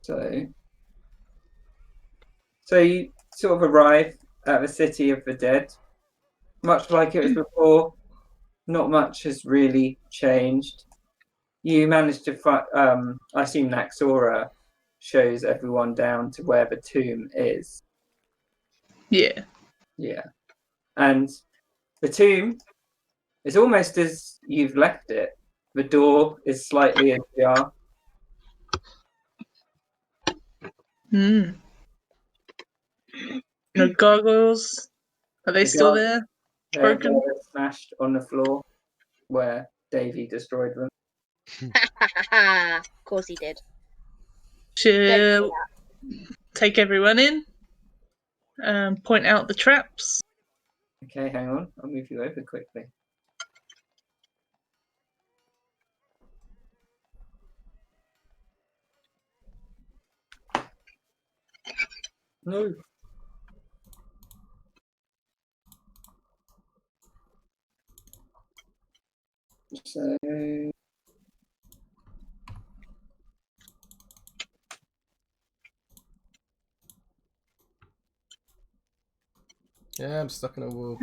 So you sort of arrive at the city of the dead, much like it was before. Not much has really changed. You managed to find. I assume Naxora shows everyone down to where the tomb is. Yeah. Yeah, and the tomb is almost as you've left it. The door is slightly ajar. No gargoyles. Are they still there? They're Broken? smashed on the floor where Davy destroyed them. Of course he did. She'll take everyone in. Point out the traps. Okay, hang on. I'll move you over quickly. No. So yeah, I'm stuck in a wall.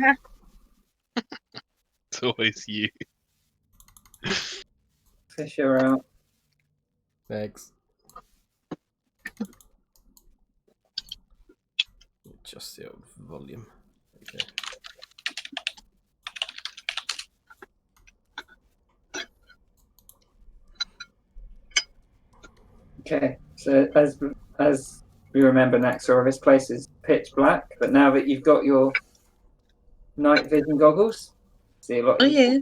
It's always you. fish her out. Thanks. Just the old volume. Okay. Okay, so as we remember, Naxor, this place is pitch black, but now that you've got your night vision goggles, see a lot. Oh yeah.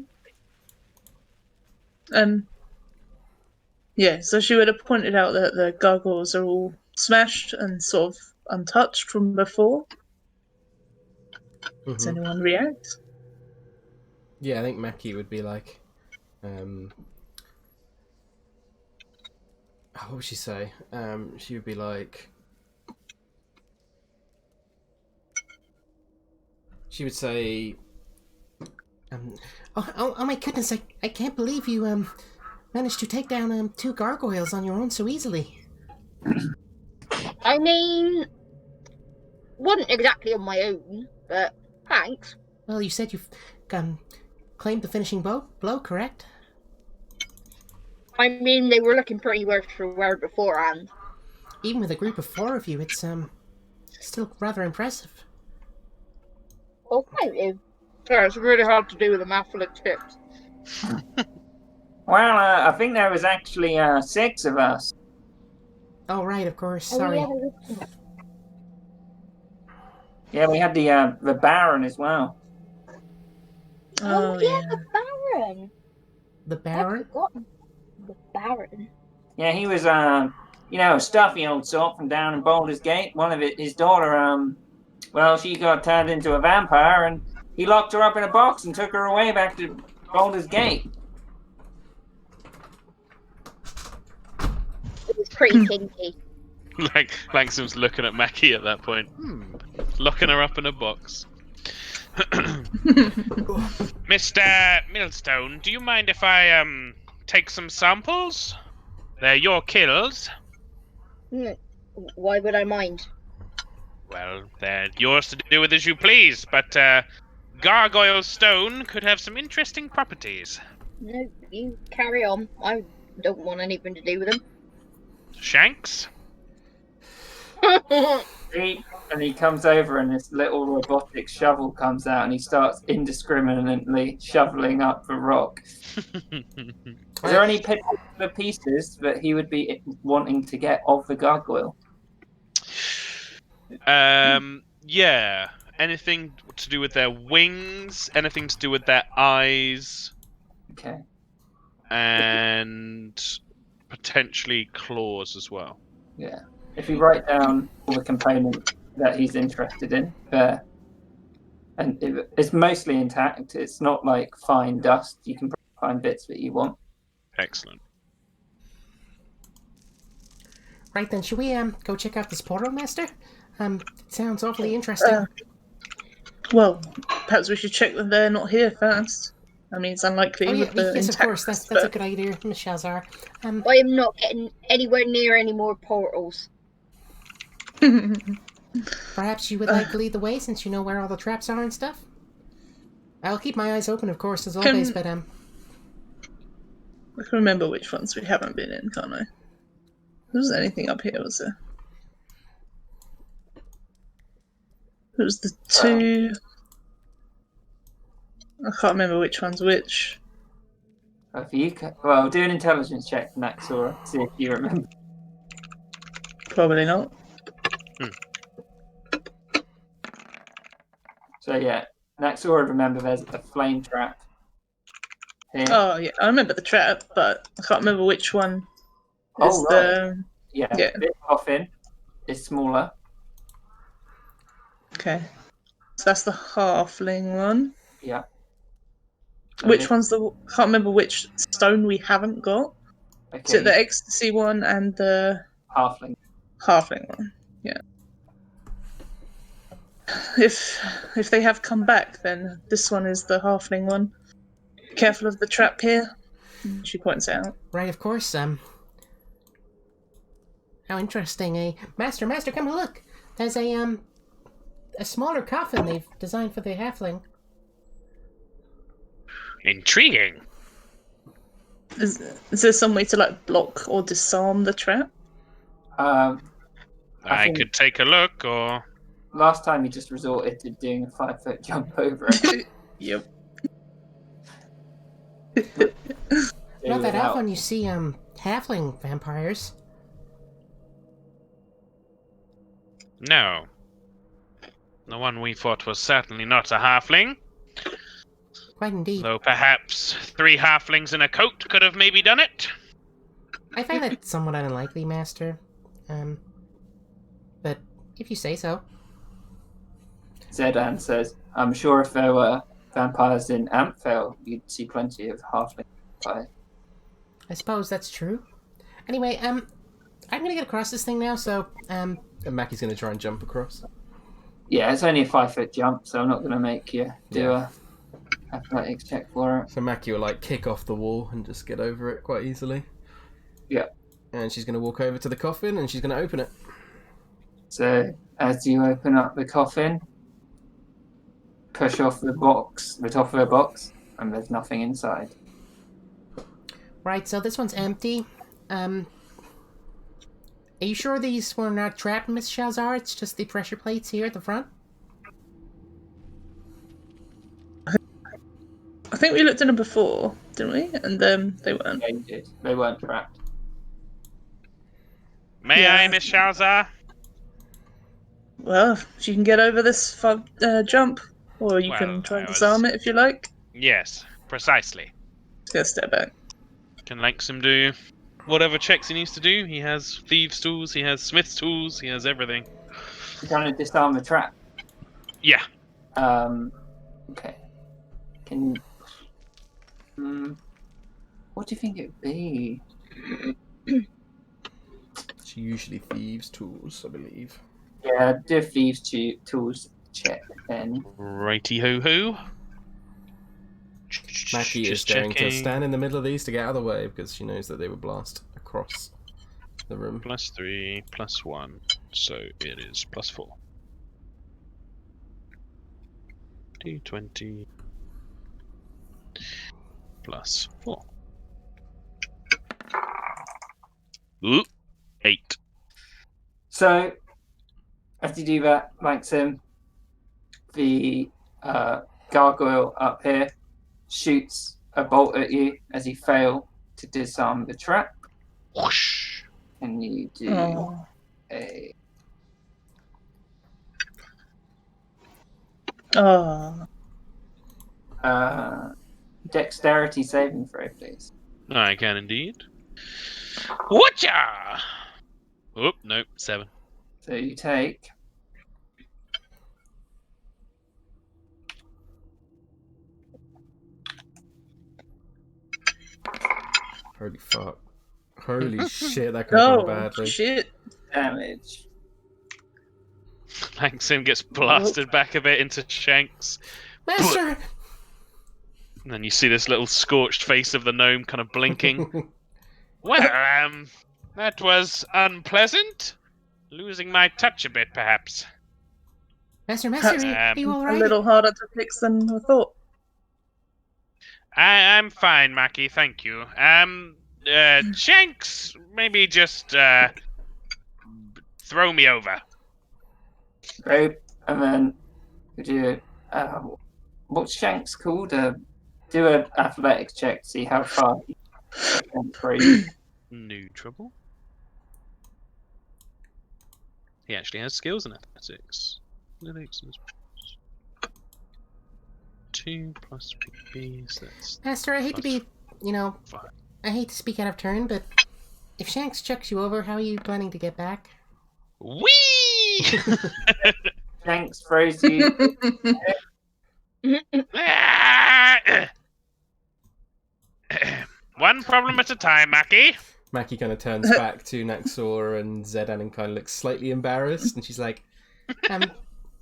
Yeah, so she would have pointed out that the gargoyles are all smashed and sort of untouched from before. Does anyone react? Yeah, I think Mackie would be like, what would she say? She would be like, she would say, oh my goodness, I can't believe you managed to take down 2 gargoyles on your own so easily. I mean, wasn't exactly on my own, but thanks. Well, you said you've claimed the finishing blow, correct? I mean, they were looking pretty worse for wear beforehand. Even with a group of 4 of you, it's still rather impressive. Oh, thank you. Yeah, it's really hard to do with a mouthful of chips. Well, I think there was actually 6 of us. Oh, right, of course, sorry. Yeah, we had the Baron as well. Oh yeah, the Baron. The Baron? I've forgotten. The Baron. Yeah, he was a stuffy old sort from down in Baldur's Gate. His daughter, well, she got turned into a vampire, and he locked her up in a box and took her away back to Baldur's Gate. It was pretty kinky. Like Langston's looking at Mackie at that point. Locking her up in a box. Mr. Millstone, do you mind if I take some samples? They're your kills. Why would I mind? Well, they're yours to do with as you please, but gargoyle stone could have some interesting properties. No, you carry on. I don't want anything to do with them. Shanks? And he comes over, and this little robotic shovel comes out, and he starts indiscriminately shoveling up the rock. Is there any particular pieces that he would be wanting to get of the gargoyle? Yeah. Anything to do with their wings, anything to do with their eyes. Okay. And potentially claws as well. Yeah. If you write down all the components that he's interested in there, and it's mostly intact, it's not like fine dust, you can find bits that you want. Excellent. Right then, should we go check out this portal, Master? It sounds awfully interesting. Well, perhaps we should check that they're not here first. I mean, it's unlikely Oh yeah, with the yes, of course. intact, That's a good idea, Miss Shalzar. I am not getting anywhere near any more portals. Perhaps you would like to lead the way since you know where all the traps are and stuff? I'll keep my eyes open, of course, as always, but I can remember which ones we haven't been in, can't I? There wasn't anything up here, was there? It was the two... I can't remember which one's which. If you well, do an intelligence check, Naxora, see if you remember. Probably not. So yeah, Naxora, remember there's a flame trap here. Oh, yeah, I remember the trap, but I can't remember which one is Oh, right. the... Yeah, yeah. this coffin is smaller. Okay. So that's the halfling one. Yeah. Which one's the... I can't remember which stone we haven't got. Okay. Is it the ecstasy one and the... halfling? Halfling one, yeah. If they have come back, then this one is the halfling one. Be careful of the trap here. She points it out. right, of course. How interesting, eh? Master, come and look. There's a smaller coffin they've designed for the halfling. Intriguing. Is there some way to like block or disarm the trap? I I think- could take a look, or Last time you just resorted to doing a 5-foot jump over it. Yep. Not that without- often you see halfling vampires. no. The one we fought was certainly not a halfling, Quite indeed. though perhaps 3 halflings in a coat could have maybe done it. I find that somewhat unlikely, Master. But if you say so. Zedan says, I'm sure if there were vampires in Ampfell, you'd see plenty of halfling vampires. I suppose that's true. Anyway, I'm gonna get across this thing now, so, And Mackie's going to try and jump across. Yeah, it's only a 5-foot jump, so I'm not going to make you do a athletics check for it. So Mackie will like kick off the wall and just get over it quite easily. Yeah. And she's going to walk over to the coffin and she's going to open it. So as you open up the coffin, push off the box, the top of the box, and there's nothing inside. right, so this one's empty. Are you sure these were not trapped, Miss Shalzar? It's just the pressure plates here at the front? I think we looked at them before, didn't we? And they weren't. Yeah, you did. They weren't trapped. May Yeah. I, Miss Shalzar? Well, if you can get over this jump, or you Well, can try I and was- disarm it if you like. Yes, precisely. Just gonna step back. Can Lanxam do whatever checks he needs to do? He has thieves' tools, he has smith's tools, he has everything. You're trying to disarm the trap. Yeah. Okay. Can what do you think it'd be? It's usually thieves' tools, I believe. Yeah, do a thieves tools check then. Righty ho ho. Mackie is Just going to checking. stand in the middle of these to get out of the way because she knows that they would blast across the room. +3, +1, so it is +4. D20 +4. Ooh, 8. So as you do that, Maxim, the gargoyle up here shoots a bolt at you as you fail to disarm the trap. Whoosh. And you do Oh. a Oh. dexterity saving throw, please. I can indeed. Whatcha? Oh, no, 7. So you take Holy fuck. Holy shit, that could have Oh, gone badly. shit. damage. Langsim gets blasted back a bit into Shanks. Master! And then you see this little scorched face of the gnome kind of blinking. Well, that was unpleasant. Losing my touch a bit, perhaps. Master, Perhaps are you all a right? little harder to fix than I thought. I'm fine, Mackie, thank you. Shanks, maybe just throw me over. Great. And then could you what's Shanks called? Do an athletics check to see how far he can throw you. No trouble. He actually has skills in athletics. 2 plus PB, so that's Master, I hate to be, 5. I hate to speak out of turn, but if Shanks chucks you over, how are you planning to get back? Whee! Shanks throws you. One problem at a time, Mackie. Mackie kind of turns back to Naxor and Zedan and kind of looks slightly embarrassed, and she's like,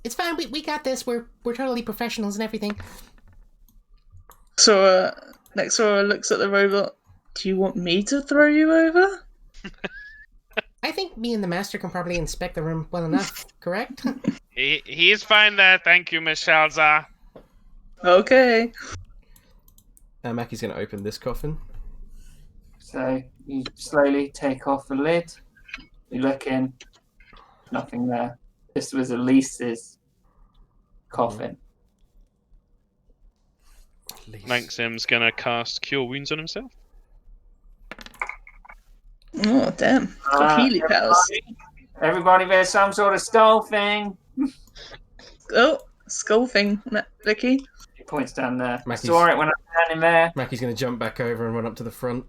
It's fine, we got this, we're totally professionals and everything. So, Nexora looks at the robot. Do you want me to throw you over? I think me and the Master can probably inspect the room well enough, correct? He's fine there, thank you, Miss Shalzar. Okay. Mackie's going to open this coffin. So you slowly take off the lid. You look in. Nothing there. This was Elise's coffin. Maxim's gonna cast Cure Wounds on himself. Oh, damn. Got Healy powers. Everybody, there's some sort of skull thing. Oh, skull thing, Vicky. He points down there. Mackie's- Saw it when I was standing there. Mackie's going to jump back over and run up to the front.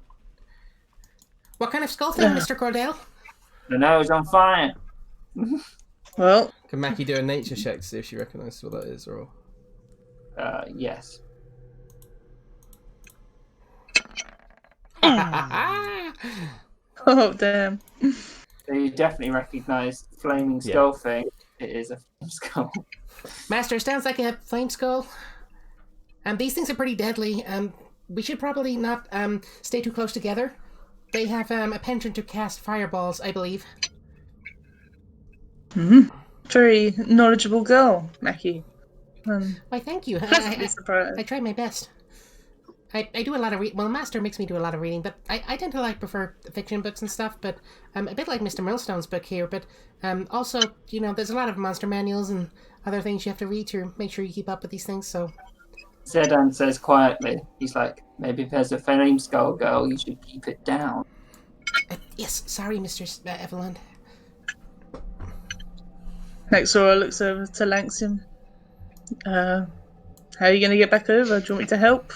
What kind of skull thing, Mr. Cordell? The nose on fire. Well, Can Mackie do a nature check to see if she recognises what that is? Or Yes. oh, damn. So you definitely recognise flaming skull thing. It is a skull. Master, sounds like a flame skull. These things are pretty deadly. We should probably not stay too close together. They have a penchant to cast fireballs, I believe. Very knowledgeable girl, Mackie. Why, thank you. Pleasantly surprised. I try my best. I do a lot of well, Master makes me do a lot of reading, but I tend to prefer fiction books and stuff, but a bit like Mr. Millstone's book here, but also, there's a lot of monster manuals and other things you have to read to make sure you keep up with these things, so... Zedan says quietly, he's like, maybe if there's a flame skull girl, you should keep it down. Yes, sorry, Mr. Eveland. Nexora looks over to Lanxium. How are you going to get back over? Do you want me to help?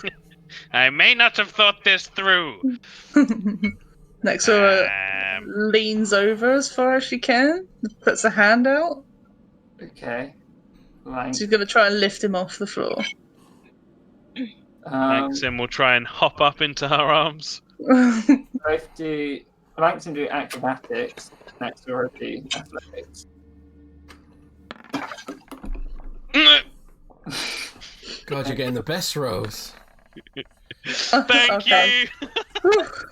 I may not have thought this through. Nexora leans over as far as she can, puts a hand out. Okay. She's going to try and lift him off the floor. Maxim will try and hop up into her arms. Both do. Langton do acrobatics. Next door do athletics. God, you're getting the best rolls. Thank you.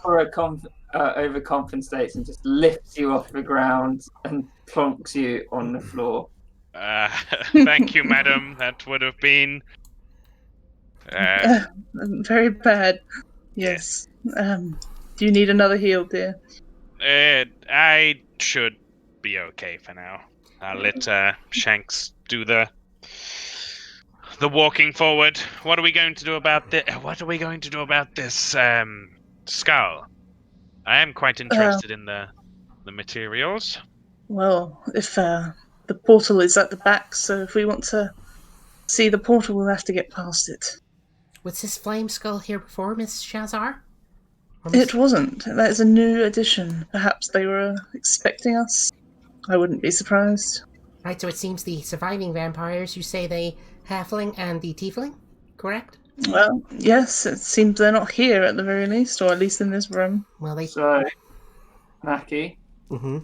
Or overcompensates and just lifts you off the ground and plonks you on the floor. Thank you, madam. That would have been very bad. Yes. Do you need another heal, dear? I should be okay for now. I'll let Shanks do the walking forward. What are we going to do about this? What are we going to do about this skull? I am quite interested in the materials. Well, if the portal is at the back, so if we want to see the portal, we'll have to get past it. Was this flame skull here before, Miss Shazar? It wasn't. That is a new addition. Perhaps they were expecting us. I wouldn't be surprised. Right, so it seems the surviving vampires, you say the halfling and the tiefling, correct? Well, yes, it seems they're not here at the very least, or at least in this room. Well, they... So, Mackie, Mm-hmm.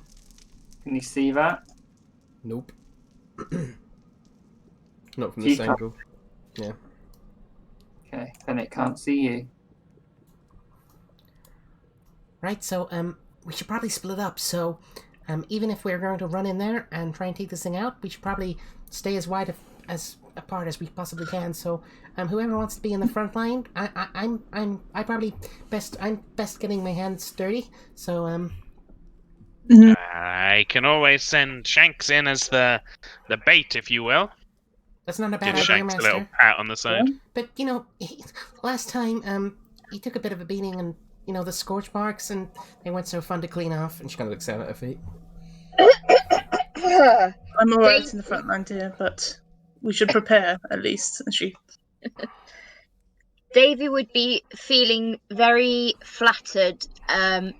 can you see that? Nope. Not from this angle. Yeah. Okay, then it can't see you. Right, so we should probably split up. So even if we're going to run in there and try and take this thing out, we should probably stay as wide as apart as we possibly can. So whoever wants to be in the front line, I'm best getting my hands dirty. So I can always send Shanks in as the bait, if you will. that's not a bad Give idea, Shanks a little Master. pat on the side. But last time he took a bit of a beating, and the scorch marks, and they weren't so fun to clean off. And She kind of looks down at her feet. I'm alright in the front line, dear, but we should prepare at least. And she Davy would be feeling very flattered that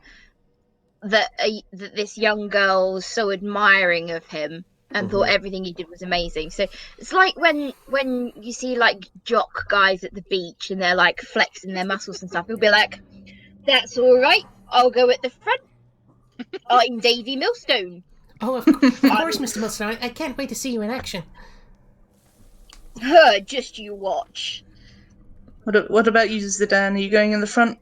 this young girl was so admiring of him and thought everything he did was amazing. So it's like when you see like jock guys at the beach and they're like flexing their muscles and stuff. He'll be like, "That's all right. I'll go at the front. I'm Davy Millstone." oh, of course, Mr. Millstone. I can't wait to see you in action. Just you watch. What about you, Zidane? Are you going in the front?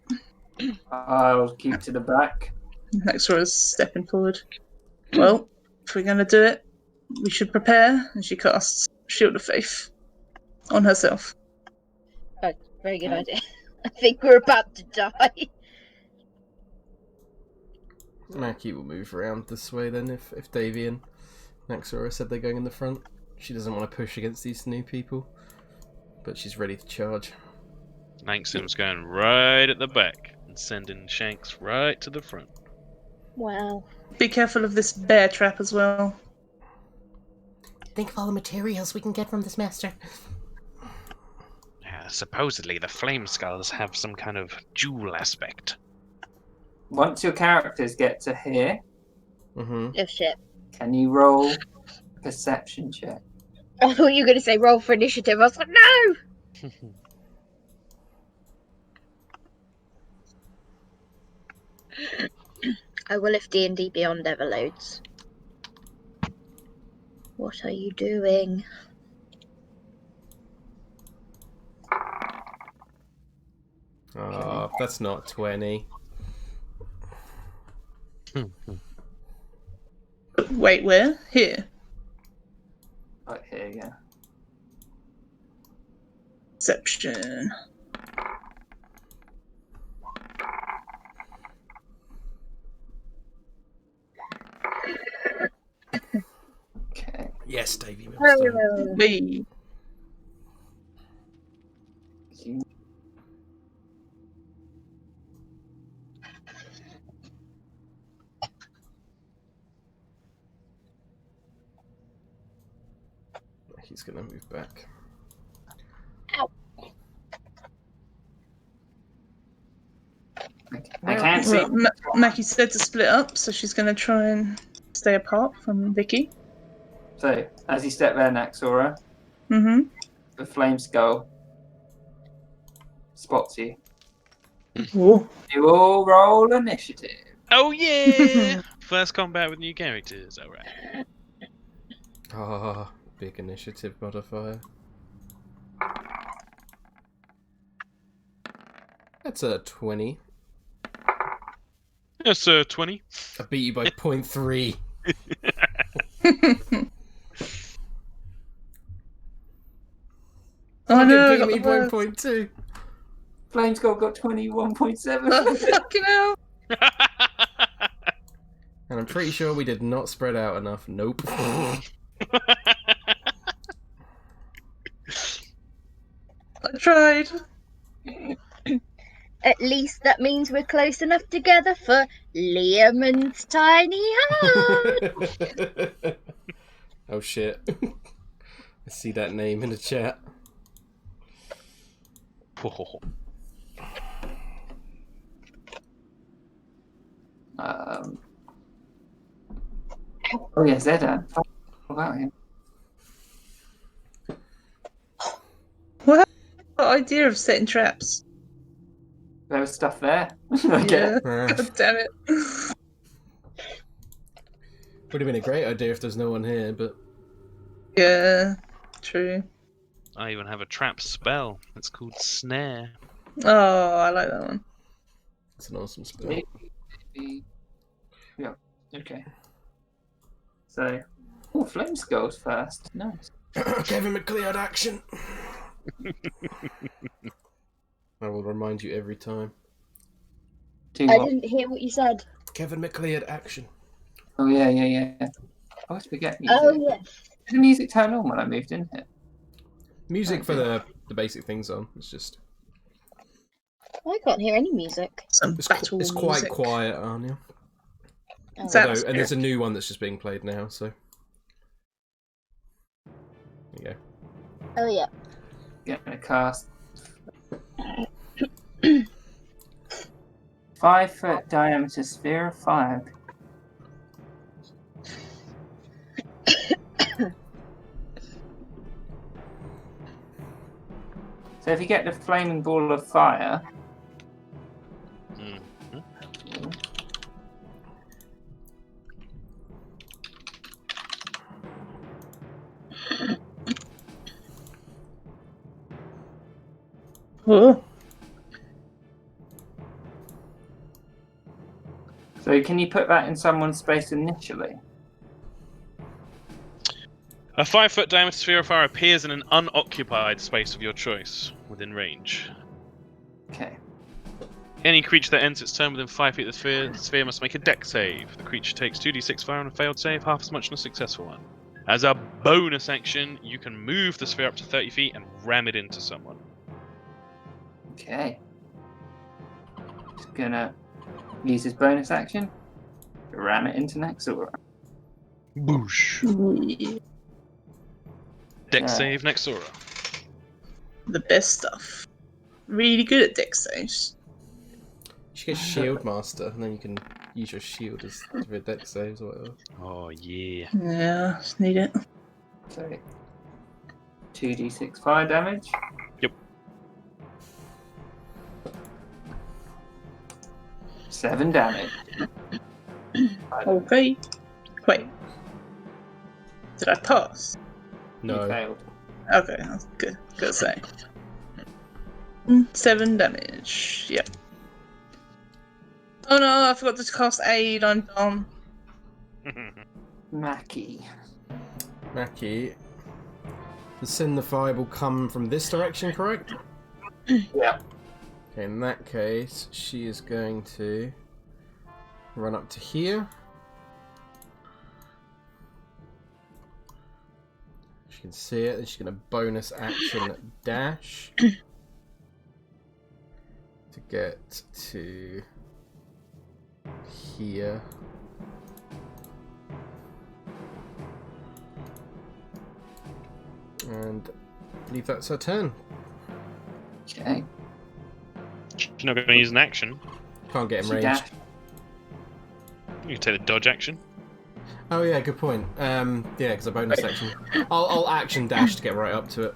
I'll keep to the back. Next row is stepping forward. Well, if we're going to do it, we should prepare. And she casts Shield of Faith on herself. Oh, very good idea. I think we're about to die. Mackie will move around this way then if Davy and Naxora said they're going in the front. She doesn't want to push against these new people, but she's ready to charge. Langston's going right at the back and sending Shanks right to the front. Wow. Be careful of this bear trap as well. Think of all the materials we can get from this master. Supposedly the flame skulls have some kind of jewel aspect. Once your characters get to here, Oh shit. can you roll perception check? I thought you were going to say roll for initiative. I was like, no! I will if D&D Beyond ever loads. What are you doing? Oh, that's not 20. Wait, where? Here. Right here, yeah. Perception. Okay. Yes, Davy Millstone. Wait. He's gonna move back. I can't see. Well, Mackie said to split up, so she's going to try and stay apart from Vicky. So, as you step there, Naxora, Mm-hmm. the flame skull spots you. Ooh. You all roll initiative. Oh yeah! First combat with new characters, alright. Ah, big initiative modifier. That's a 20. Yes, 20. I beat you by 0.3. Oh no, I Beat got me the Oh, by word. 0.2. Flame skull got 21.7. Oh, fucking hell. And I'm pretty sure we did not spread out enough. Nope. I tried. At least that means we're close enough together for Liam's tiny heart. Oh shit. I see that name in the chat. Oh yeah, Zedan. Fuck about him. What idea of setting traps? There was stuff there. Okay. Yeah. God damn it. Would have been a great idea if there's no one here, but Yeah, true. I even have a trap spell. It's called Snare. Oh, I like that one. It's an awesome spell. Yeah. Okay. So, flame skulls first. Nice. Kevin McLeod action. I will remind you every time. Do I what? didn't hear what you said. Kevin McLeod action. Oh yeah. I always forget music. Oh yes. Did the music turn on when I moved in here? Music Oh, for dear. the basic things on. It's just I can't hear any music. Some battle it's quite music. quiet, Anya. Oh, Sounds And there's a good. new one that's just being played now. So there you go. oh yeah. Getting a cast. 5-foot diameter sphere of fire. So if you get the flaming ball of fire, Oh, so can you put that in someone's space initially? A 5-foot diameter sphere of fire appears in an unoccupied space of your choice, within range. Okay. Any creature that ends its turn within 5 feet of the sphere must make a dex save. The creature takes 2d6 fire on a failed save, half as much on a successful one. As a bonus action, you can move the sphere up to 30 feet and ram it into someone. Okay. Just gonna use his bonus action. Ram it into Nexora. Boosh. Dex Yeah. save, Nexora. the best stuff. Really good at dex saves. You should get Shield Master, and then you can use your shield as for dex saves or whatever. Oh, yeah. Yeah, just need it. So 2d6 fire damage. Yep. 7 damage. Okay. Wait. Did I pass? You No. failed. Okay, that's good. Good say. 7 damage. Yep. Oh no, I forgot to cast aid. I'm dumb. Mackie. Mackie. The Send the Fire will come from this direction, correct? Yeah. Okay, in that case, she is going to run up to here. She can see it, and she's going to bonus action dash to get to here. And I believe that's her turn. Okay. You're not going to use an action. Can't get in She range. dashed. You can take the dodge action. Oh yeah, good point. Yeah, because a bonus action. I'll action dash to get right up to it.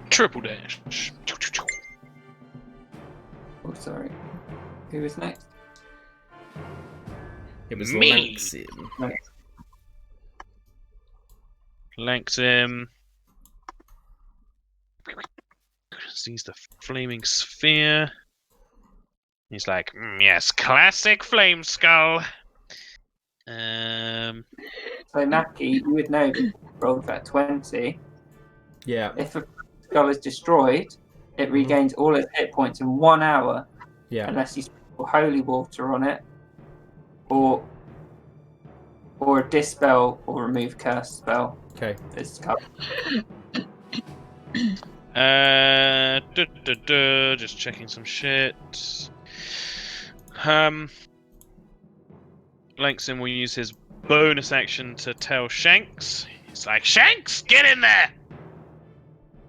Triple dash. Oh, sorry. Who was next? It was Me. Lancim. Lancim. Sees the flaming sphere. He's like, yes, classic flame skull. So Mackie, you would know that you rolled that 20. Yeah, If a skull is destroyed, it regains all its hit points in 1 hour, yeah. unless you sprinkle holy water on it, or a dispel or remove curse spell. Okay. It's covered. Just checking some shit. Langston will use his bonus action to tell Shanks. He's like, Shanks, get in there!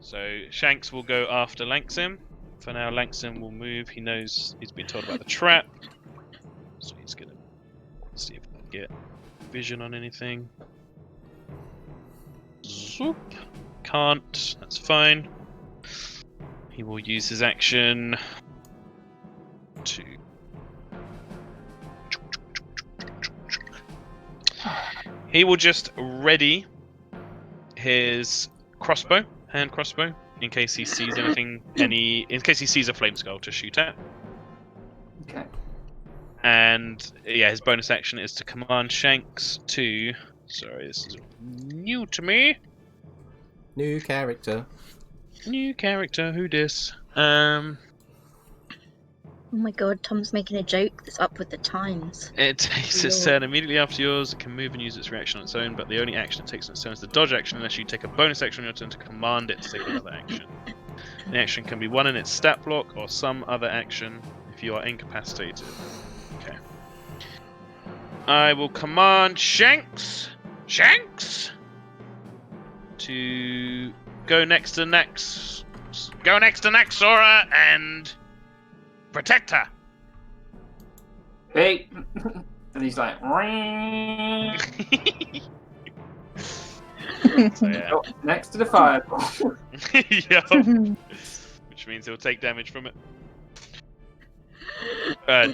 So Shanks will go after Langston. For now, Langston will move. He knows he's been told about the trap. So he's gonna see if I can get vision on anything. Zoop. Can't. That's fine. He will use his action to... He will just ready his crossbow, hand crossbow, in case he sees anything, in case he sees a flame skull to shoot at. Okay. And yeah, his bonus action is to command Shanks to. Sorry, this is new to me. New character. New character. Who dis? Oh my god, Tom's making a joke that's up with the times. It takes its turn immediately after yours. It can move and use its reaction on its own, but the only action it takes on its turn is the dodge action unless you take a bonus action on your turn to command it to take another action. The action can be one in its stat block or some other action if you are incapacitated. Okay. I will command Shanks to go next to Naxora and protect her. Hey. And he's like, So, yeah. oh, next to the fireball. Yup. Which means he'll take damage from it.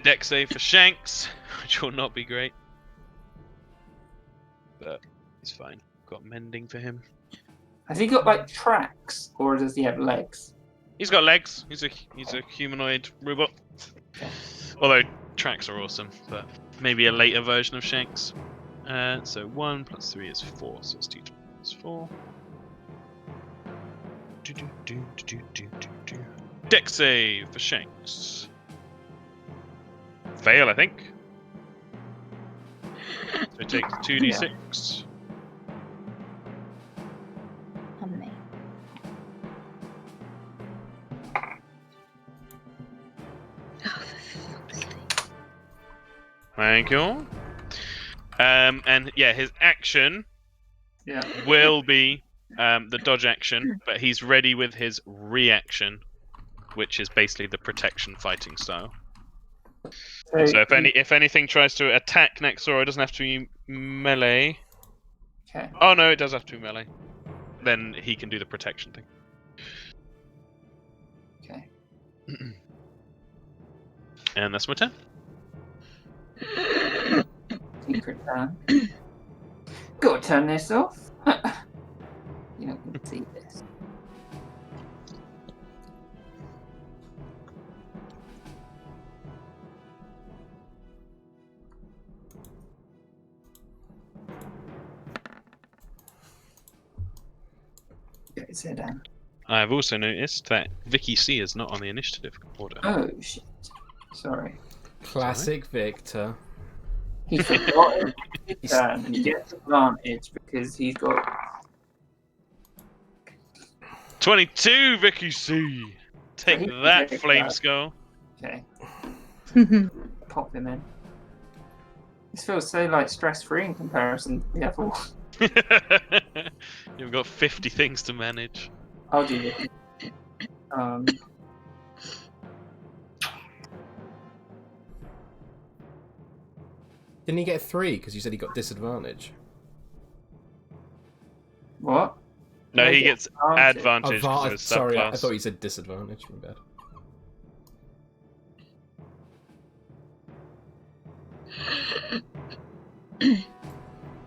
Dex save for Shanks, which will not be great. But he's fine. Got mending for him. Has he got like tracks, or does he have legs? He's got legs. He's a humanoid robot. Although tracks are awesome, but maybe a later version of Shanks. So 1 plus 3 is 4, so it's 2 plus 4. Dex save for Shanks. Fail, I think. So it takes 2d6. On me. Oh, for fuck's sake. Thank you. And yeah, his action will be the dodge action, but he's ready with his reaction, which is basically the protection fighting style. So if anything tries to attack Naxora, it doesn't have to be melee. Okay. Oh no, it does have to be melee. Then he can do the protection thing. Okay. And that's my turn. Secret plan. Gotta turn this off. You're not gonna see this. Get his head down. I've also noticed that Vicky C is not on the initiative order. Oh shit. Sorry. Classic Victor. He forgot his turn and he gets advantage because he's got 22, Vicky C. Take he can that, take Flame that. Skull. okay. Pop him in. This feels so like stress free in comparison to the other one. You've got 50 things to manage. I'll do this. Didn't he get 3 because you said he got disadvantage? What? No, he gets advantage Oh, because of his sorry, I subclass. thought you said disadvantage. My bad.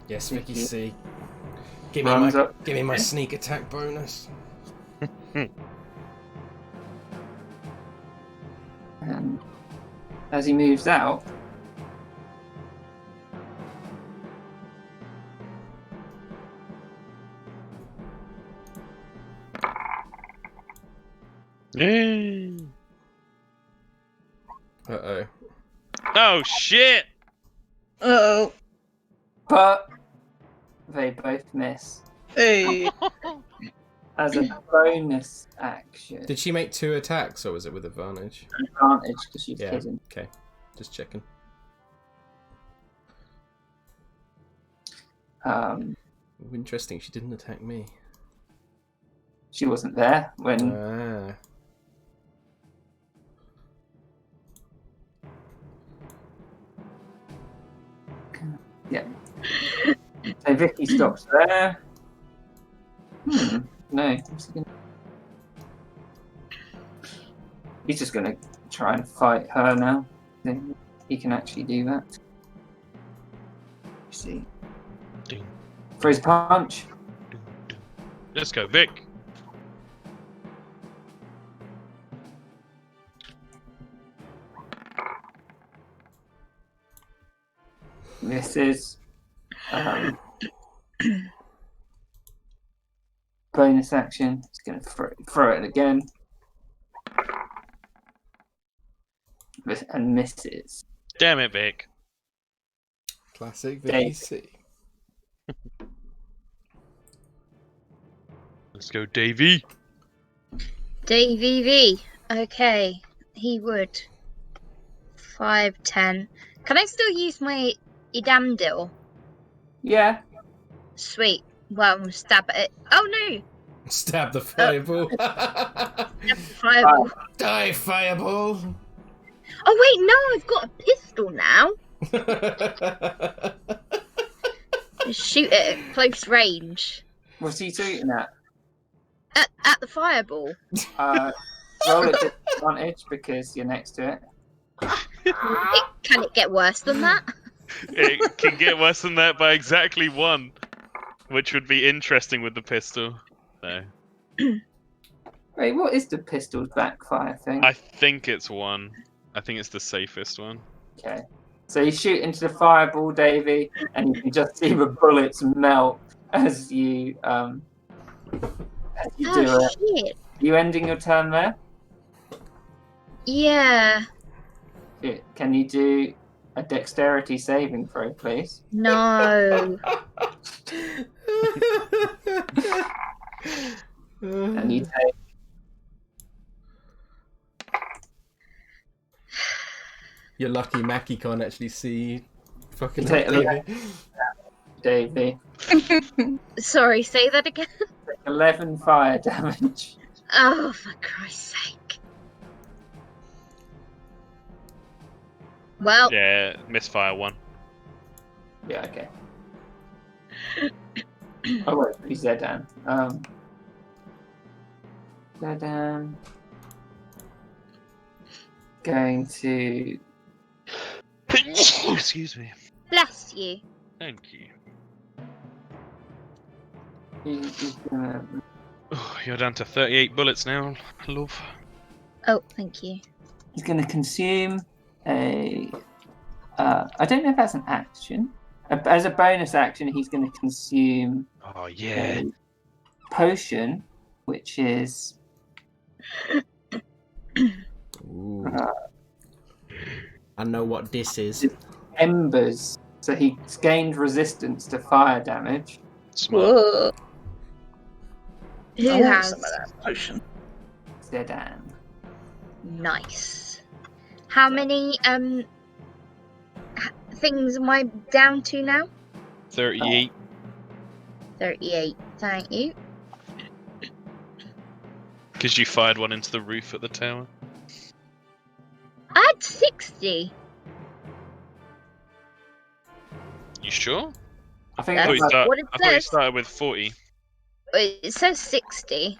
Yes, Vicky C. Give me my sneak attack bonus. And as he moves out, Yay. Uh-oh. Oh shit! Uh-oh. but they both miss. Hey. As a bonus action. Did she make 2 attacks, or was it with advantage? Advantage because she's Yeah. hidden. Okay, just checking. Interesting, she didn't attack me. She wasn't there when. Ah. Yeah. So Vicky stops there. No. He's just gonna try and fight her now. Then he can actually do that. See. Ding. For his punch. Let's go, Vic. Misses. Bonus action. It's going to throw it again. And misses. Damn it, Vic. Classic Dave. VC. Let's go, Davey. Davey V. Okay, he would. 5, 10. Can I still use my Idamdil? Yeah. Sweet. Well, I'm gonna stab at it. Oh no! Stab the fireball. Stab the fireball. Die, fireball. Oh wait, no! I've got a pistol now. Just shoot it at close range. What's he shooting at? At the fireball. Roll at disadvantage because you're next to it. Can it get worse than that? It can get worse than that by exactly 1, which would be interesting with the pistol. No. Wait, what is the pistol's backfire thing? I think it's 1. I think it's the safest one. Okay. So you shoot into the fireball, Davey, and you can just see the bullets melt as you do it. Shit. You ending your turn there? Yeah. Can you do a dexterity saving throw, please? No. And you take You're lucky Mackie can't actually see fucking You take Davey. Davey. Sorry, say that again. 11 fire damage. Oh, for Christ's sake. Well, Yeah, misfire 1. Yeah, okay. Oh wait, he's Zedan. Zedan going to Excuse me. bless you. Thank you. he's gonna Oh, you're down to 38 bullets now, love. Oh, thank you. he's gonna consume a I don't know if that's an action. As a bonus action, he's going to consume Oh, yeah. a potion, which is Ooh. I know what this is. embers. So he's gained resistance to fire damage. Smart. Whoa. Who I want has? some of that potion. Zedan. Nice. How many things am I down to now? 38. 38. Thank you. Because you fired one into the roof at the tower. I had 60. You sure? I think I thought you, That's that's what it I thought you says. started with 40. It says 60.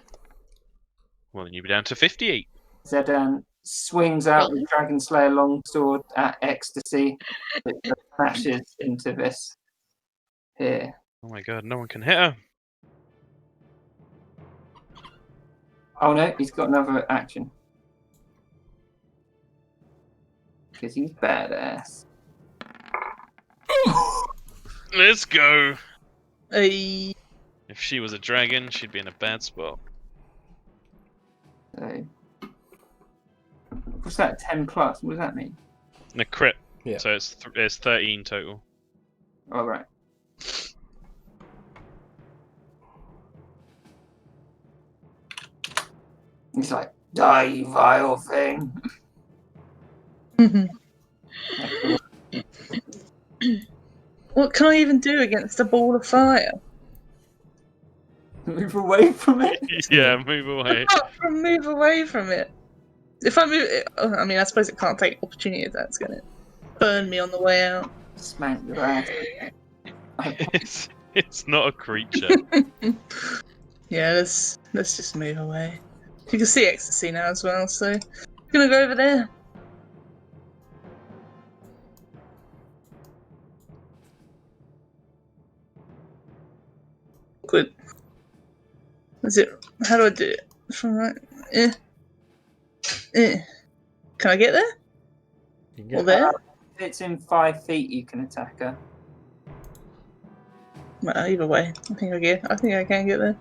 Well, then you'd be down to 58. Zedan swings out with Dragon Slayer longsword at Ecstasy. It smashes into this here. Oh my god, no one can hit her. Oh no, he's got another action. Because he's badass. Let's go. Hey. If she was a dragon, she'd be in a bad spot. So, what's that? 10 plus? What does that mean? And a crit. Yeah. So it's 13 total. All right. He's like, die, you vile thing. What can I even do against a ball of fire? Move away from it. Yeah, move away. Apart from move away from it. If I move it, I mean, I suppose it can't take opportunity attacks, can it? Burn me on the way out. Smack your ass. It's not a creature. Yeah, let's just move away. You can see Ecstasy now as well, so I'm gonna go over there. Good. Is it? How do I do it? From right? Can I get there? You can Or get there? If it's in 5 feet, you can attack her. Well, either way, I think I can get there.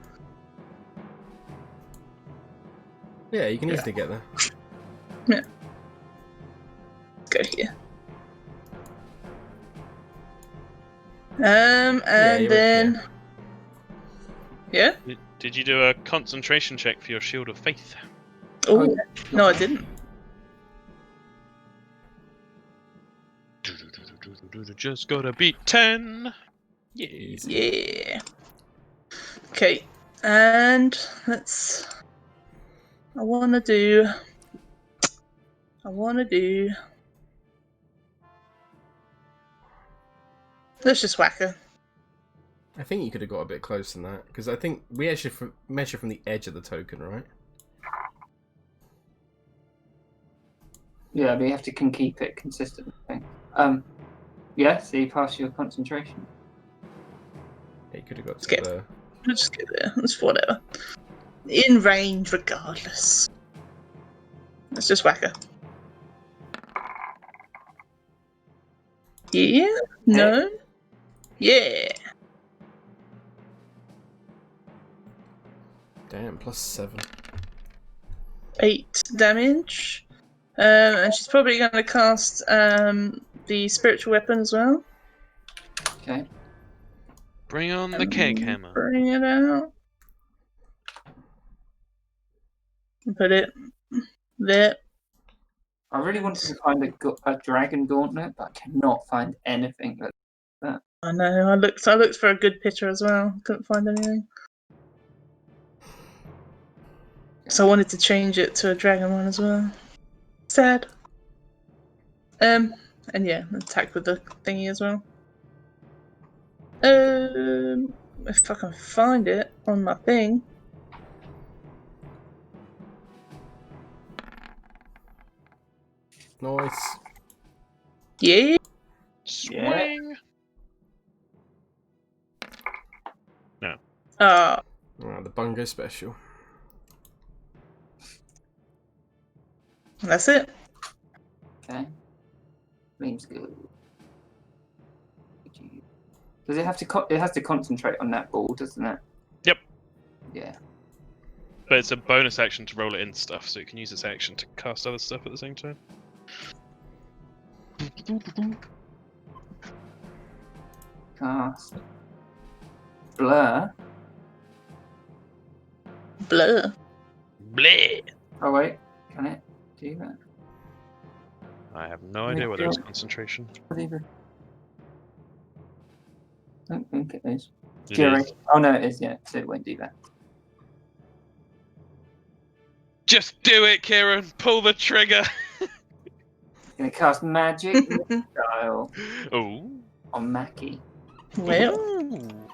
Yeah, you can easily get there. Go here. And you're then yeah. Did you do a concentration check for your Shield of Faith? Oh, yeah. no, I didn't. Just gotta beat 10. Yeah. Easy. Yeah. Okay, and let's. I wanna do. Let's just whack her. I think you could have got a bit closer than that, because I think we actually measure from the edge of the token, right? Yeah, but you have to can keep it consistent. I think. Yeah, so you pass your concentration. Yeah, you could have got to Okay. the... Let's just get there. It's whatever. In range, regardless. Let's just whack her. Yeah? No? Yeah. Damn, +7. 8 damage. And she's probably going to cast the spiritual weapon as well. Okay. Bring on the keg hammer. Bring it out. And put it there. I really wanted to find a dragon gauntlet, but I cannot find anything that. I know. I looked for a good picture as well. Couldn't find anything. So I wanted to change it to a dragon one as well. Sad. And yeah, attack with the thingy as well. If I can find it on my thing. Nice. Yeah. Swing! Ah, The Bungo special. that's it. Okay. Seems good. Does it have to? It has to concentrate on that ball, doesn't it? Yep. Yeah. But it's a bonus action to roll it in stuff, so it can use its action to cast other stuff at the same time. Cast. Blur. Blur. Bleh! Oh wait, can it do that? I have no idea whether it's concentration. What even? I don't think it is. It Fury. is. Oh no, it is. Yeah, so it won't do that. Just do it, Kieran! Pull the trigger! Gonna cast magic style Oh. on Mackie. Well,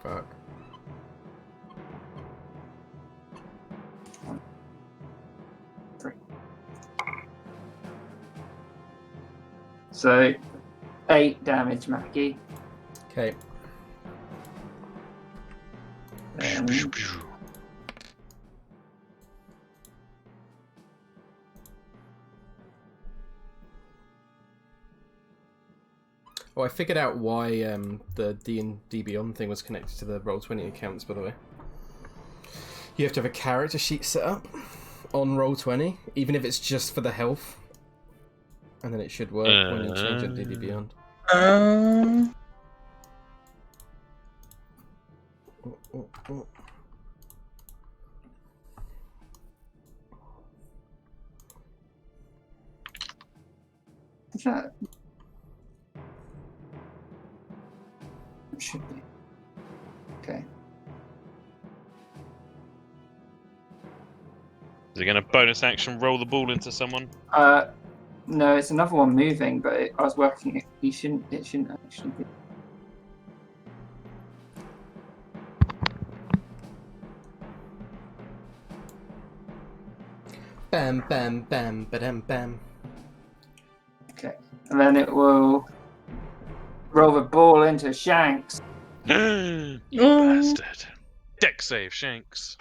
Fuck. So 8 damage, Mackie. Okay. Oh, I figured out why the D&D Beyond thing was connected to the Roll20 accounts, by the way. You have to have a character sheet set up on Roll20, even if it's just for the health. And then it should work when you change it to D&D Beyond. Oh. Is that? It should be. Okay. Is it going to bonus action roll the ball into someone? No, it's another one moving, but I was working it. It shouldn't actually be. Bam, bam, bam, ba-dam, bam. Okay. And then it will roll the ball into Shanks. You bastard. Deck save, Shanks.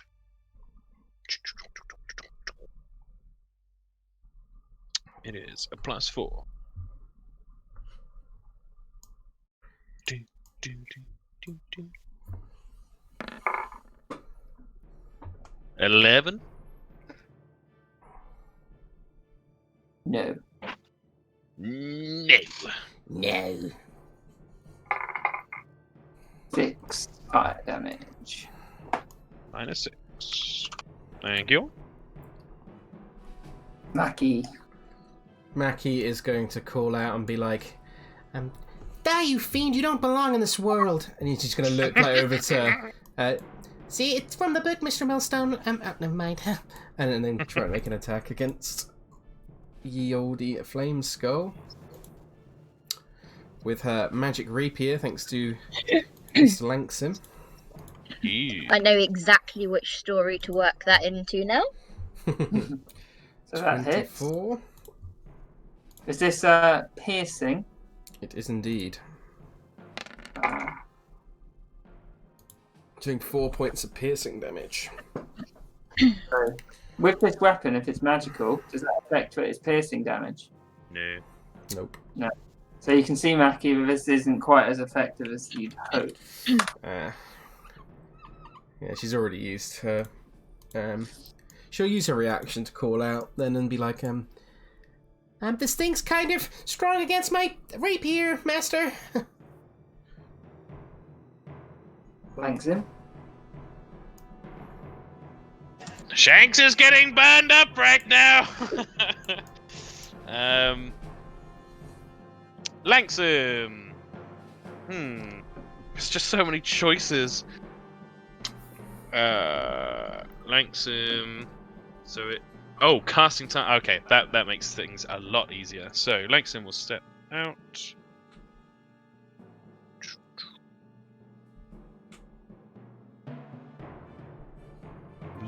It is a +4. 11. No. No. No. 6 fire damage. -6. Thank you. Mackie. Mackie is going to call out and be like, Die, you fiend! You don't belong in this world. and he's just going to look like over to, See, it's from the book, Mr. Millstone. Never mind. and then try to make an attack against ye olde Flame Skull with her magic rapier, thanks to Mr. Lankson. Ew. I know exactly which story to work that into now. So that hits. 24. Is this piercing? It is indeed. Uh, Doing 4 points of piercing damage. so with this weapon, if it's magical, does that affect its piercing damage? No. Nope. So you can see, Mackie, that this isn't quite as effective as you'd hope. Yeah, she's already used her. She'll use her reaction to call out then and be like, This thing's kind of strong against my rapier, master. Blanks him. Shanks is getting burned up right now. Langsam. There's just so many choices. Langsam. So it. Oh, casting time. Okay, that makes things a lot easier. So Langsam will step out.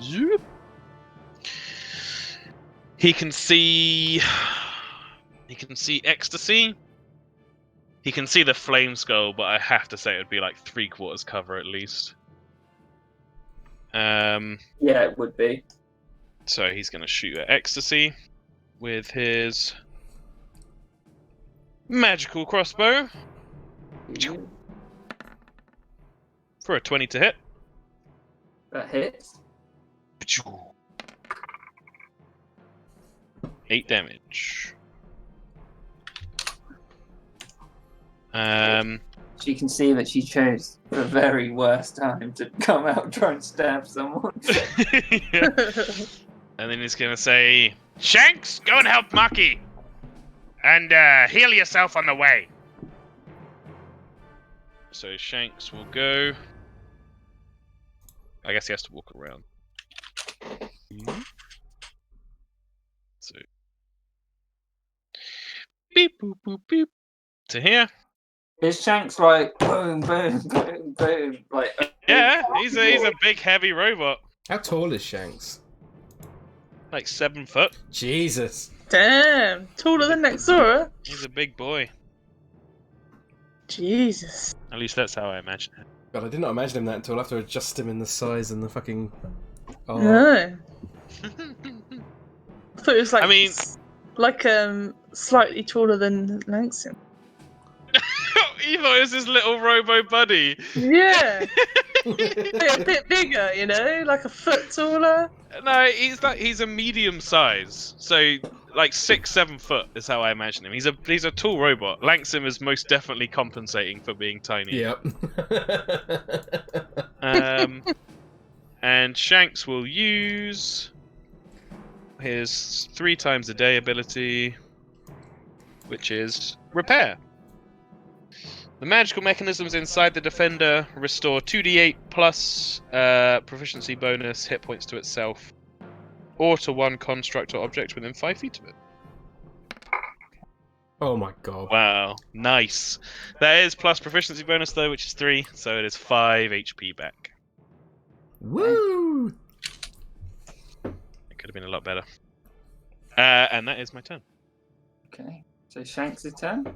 Zoop. He can see ecstasy. He can see the flame skull, but I have to say it would be like 3/4 cover at least. Yeah, it would be. So he's going to shoot at ecstasy with his magical crossbow for a 20 to hit. That hits. 8 damage. She can see that she chose the very worst time to come out and try and stab someone. Yeah. And then he's gonna say, Shanks, go and help Maki! And heal yourself on the way. So Shanks will go. I guess he has to walk around. So beep boop boop beep to here. His Shanks like boom, boom, boom, boom, like Yeah, he's a big heavy robot. how tall is Shanks? Like 7 foot. Jesus. Damn, taller than Nexora. He's a big boy. Jesus. At least that's how I imagine it. God, I did not imagine him that until after I adjust him in the size and the fucking. Oh. No. I thought it was like, I mean- slightly taller than Langston. You thought it was his little robo buddy. Yeah. A bit bigger, you know, like a foot taller. No, he's a medium size. So like 6-7 foot is how I imagine him. He's a tall robot. Langsam is most definitely compensating for being tiny. Yep. And Shanks will use his 3 times a day ability, which is repair. The magical mechanisms inside the defender restore 2d8 plus proficiency bonus hit points to itself, or to one construct or object within 5 feet of it. Oh my god. Wow, nice. That is plus proficiency bonus though, which is 3, so it is 5 HP back. Woo! It could have been a lot better. And that is my turn. Okay. So Shanks' turn?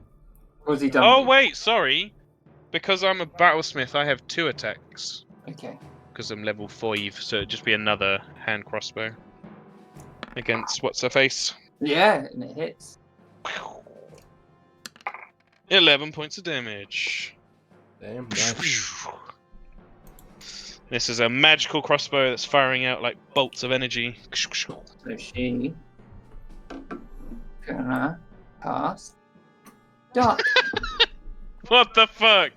Or has he done? Oh wait, sorry. Because I'm a battlesmith, I have 2 attacks. Okay. because I'm level 5, so it'd just be another hand crossbow against what's her face. Yeah, and it hits. 11 points of damage. Damn, nice. This is a magical crossbow that's firing out like bolts of energy. So she gonna cast dark. What the fuck?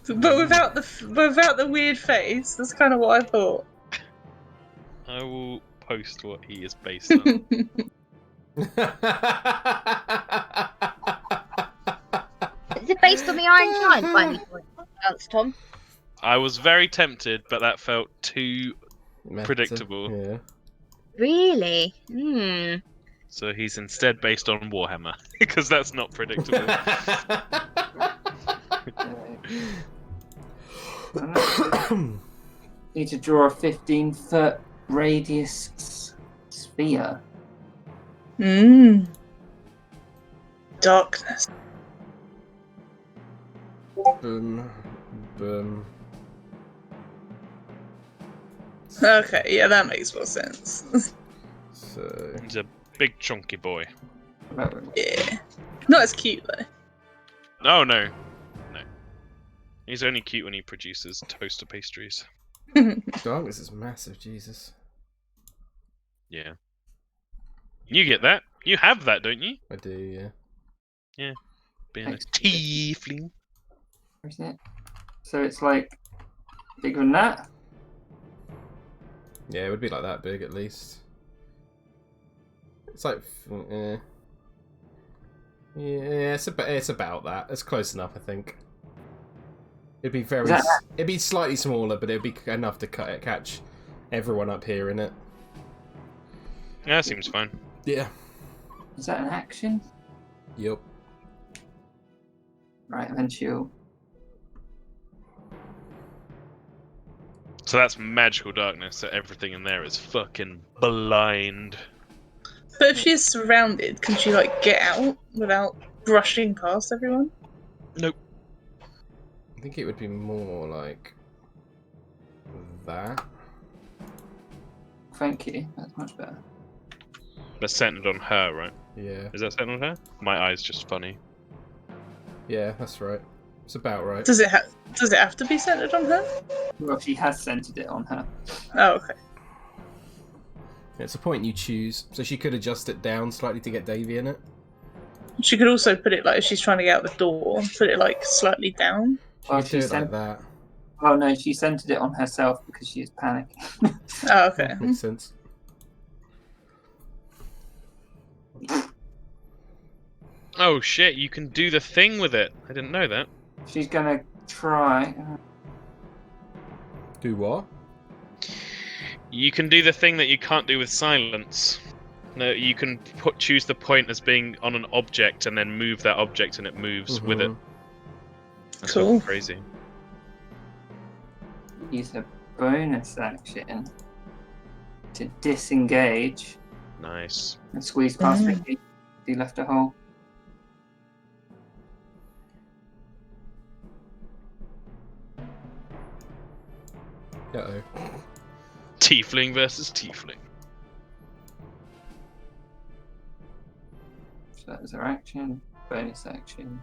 But without the weird face, that's kind of what I thought. I will post what he is based on. Is it based on the Iron Giant by any chance, Tom? I was very tempted, but that felt too Meta, predictable. Yeah. Really? Hmm. So he's instead based on Warhammer, because that's not predictable. Need to draw a 15-foot radius sphere. Darkness. Boom. Boom. Okay, yeah, that makes more sense. So. He's a big chunky boy. Yeah. Not as cute, though. Oh no. No. He's only cute when he produces toaster pastries. Darkness is massive, Jesus. Yeah. You get that? You have that, don't you? I do, yeah. Yeah. Being a Thanks. tiefling. Where's it? So it's like bigger than that? Yeah, it would be like that big at least. It's like, yeah, it's about that. It's close enough, I think. It'd be it'd be slightly smaller, but it'd be enough to catch everyone up here in it. Yeah, that seems fine. Yeah. Is that an action? Yep. Right, then she'll. So that's magical darkness, so everything in there is fucking blind. But if she's surrounded, can she, like, get out without brushing past everyone? Nope. I think it would be more like that. Thank you. That's much better. That's centered on her, right? Yeah. Is that centered on her? My eye's just funny. Yeah, that's right. It's about right. Does it have to be centered on her? Well, she has centered it on her. Oh, okay. It's a point you choose, so she could adjust it down slightly to get Davy in it. She could also put it, like, if she's trying to get out the door, put it, like, slightly down. She Well, could do she it like sent- that. Oh no, she centered it on herself because she is panicking. Oh, okay. Makes sense. Oh shit, you can do the thing with it. I didn't know that. She's gonna try. Do what? You can do the thing that you can't do with silence. No, you can choose the point as being on an object and then move that object and it moves with it. That's Cool. fucking crazy. Use a bonus action to disengage Nice. and squeeze past Vicky. He left a hole. Uh-oh. Tiefling versus tiefling. So that was her action. Bonus action.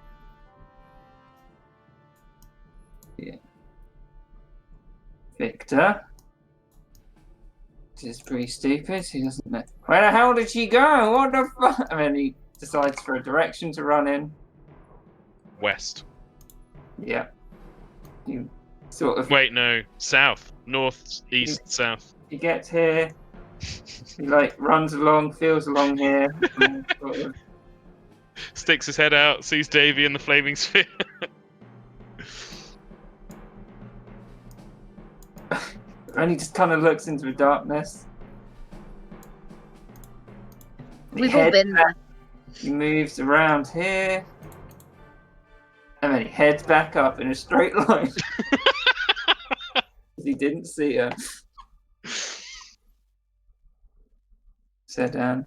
Yeah. Victor. This is pretty stupid. He doesn't know. Where the hell did she go? What the fuck? I mean, he decides for a direction to run in. West. Yeah. You sort of. Wait, no. South. North, east, south. He gets here. He like runs along, feels along here. And sort of, Sticks his head out, sees Davy in the flaming sphere. and he just kind of looks into the darkness. He We've all heads been there. He moves around here. And then he heads back up in a straight line. He didn't see her. Said,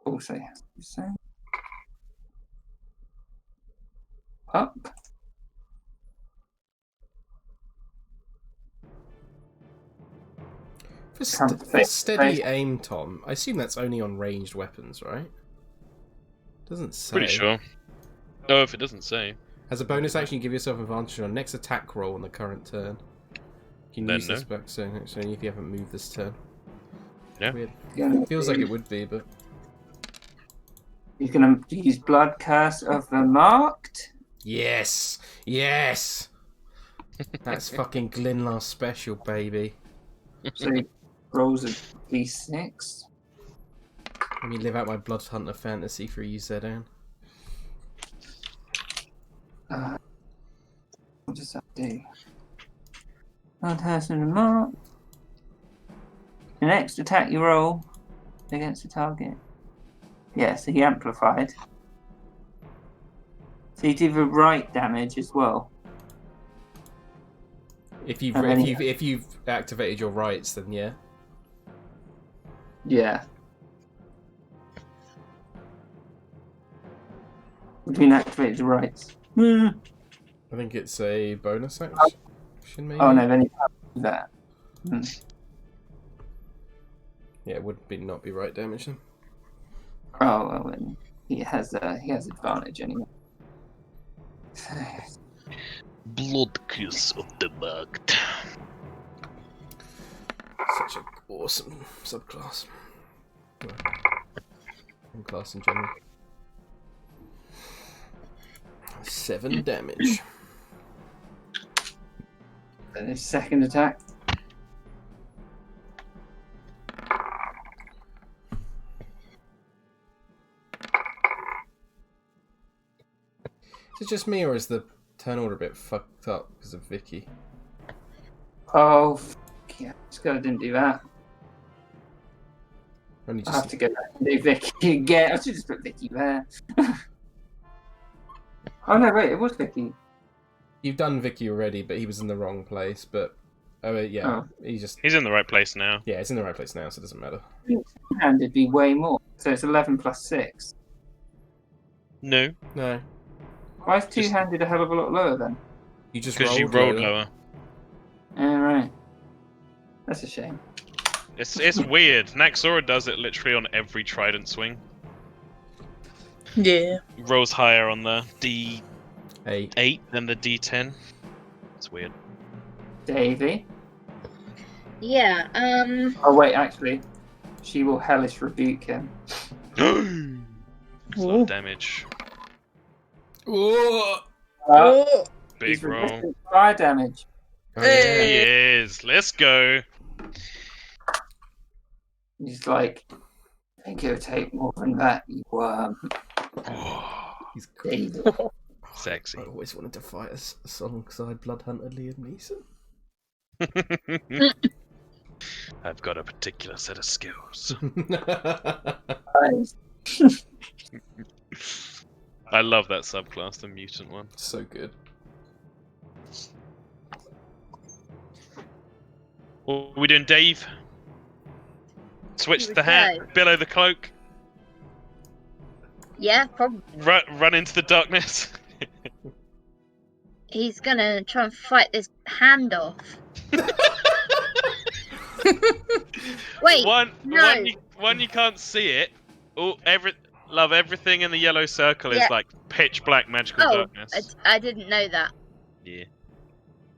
also has to be same. Up. For steady aim, Tom, I assume that's only on ranged weapons, right? Doesn't say. Pretty sure. Oh, if it doesn't say. As a bonus action, you give yourself advantage on next attack roll on the current turn. You can Then use this no. back, so only if you haven't moved this turn. Yeah. Weird. Yeah. Feels like it would be, but He's going to use Blood Curse of the Marked. yes, that's fucking Glinlar special, baby. So he rolls a d6. Let me live out my Blood Hunter fantasy for you, Zedan. What does that do? Blood Curse of the Marked. The next attack you roll against the target. Yeah, so he amplified. So you do the right damage as well. If you've And then if you've activated your rights, then yeah. Yeah. Between activated rights. I think it's a bonus action, maybe. Oh no, then he can't do that. Yeah, it would not be right damage then. Oh well, then he has advantage anyway. Blood Kiss of the Marked. Such an awesome subclass. Well, and class in general. 7 damage. Then his second attack. Is it just me, or is the turn order a bit fucked up because of Vicky? Oh, yeah, this guy didn't do that. Only I have just to go back and do Vicky again. I should just put Vicky there. Oh no, wait, it was Vicky. you've done Vicky already, but he was in the wrong place. But yeah, He's in the right place now. yeah, it's in the right place now, so it doesn't matter. Two-handed be way more. So it's 11 plus 6. No, No, Why is two-handed a hell of a lot lower then? you just because rolled, you rolled lower. lower. Right. That's a shame. It's weird. Naxora does it literally on every trident swing. Yeah. Rolls higher on the D8 8. than the D10. It's weird. Davey. Yeah. Oh wait, actually, she will hellish rebuke him. It's a lot of damage. Oh, Oh. Big He's roll. resistant to fire damage. He Hey. is. Let's go. He's like, I think it'll take more than that, you worm. he's cool. Davey. Sexy. I always wanted to fight alongside Blood Hunter Liam Neeson. I've got a particular set of skills. Nice. I love that subclass, the mutant one. So good. What are we doing, Dave? Switch You the hat, would billow the cloak, Yeah, probably. run into the darkness. He's gonna try and fight this hand off. Wait, no. One you can't see it. Oh, everything in the yellow circle is Yeah. like pitch black magical Oh, darkness. I didn't know that. Yeah.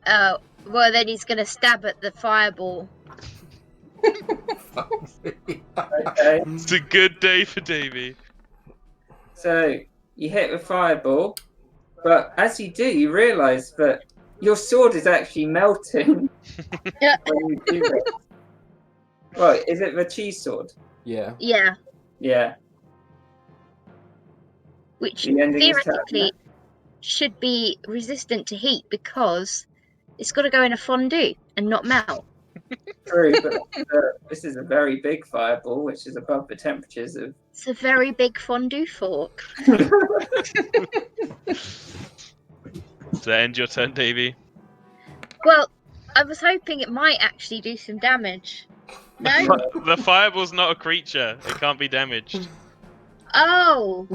Oh, well then he's gonna stab at the fireball. Okay. It's a good day for Davey. So you hit with fireball, but as you do, you realise that your sword is actually melting. Yeah. When you do it. Well, is it the cheese sword? Yeah. Yeah, Yeah. which The ending is theoretically should be resistant to heat because it's got to go in a fondue and not melt. True, but this is a very big fireball, which is above the temperatures of. It's a very big fondue fork. Does that end your turn, Davey? Well, I was hoping it might actually do some damage. No? The fireball's not a creature. It can't be damaged. Oh!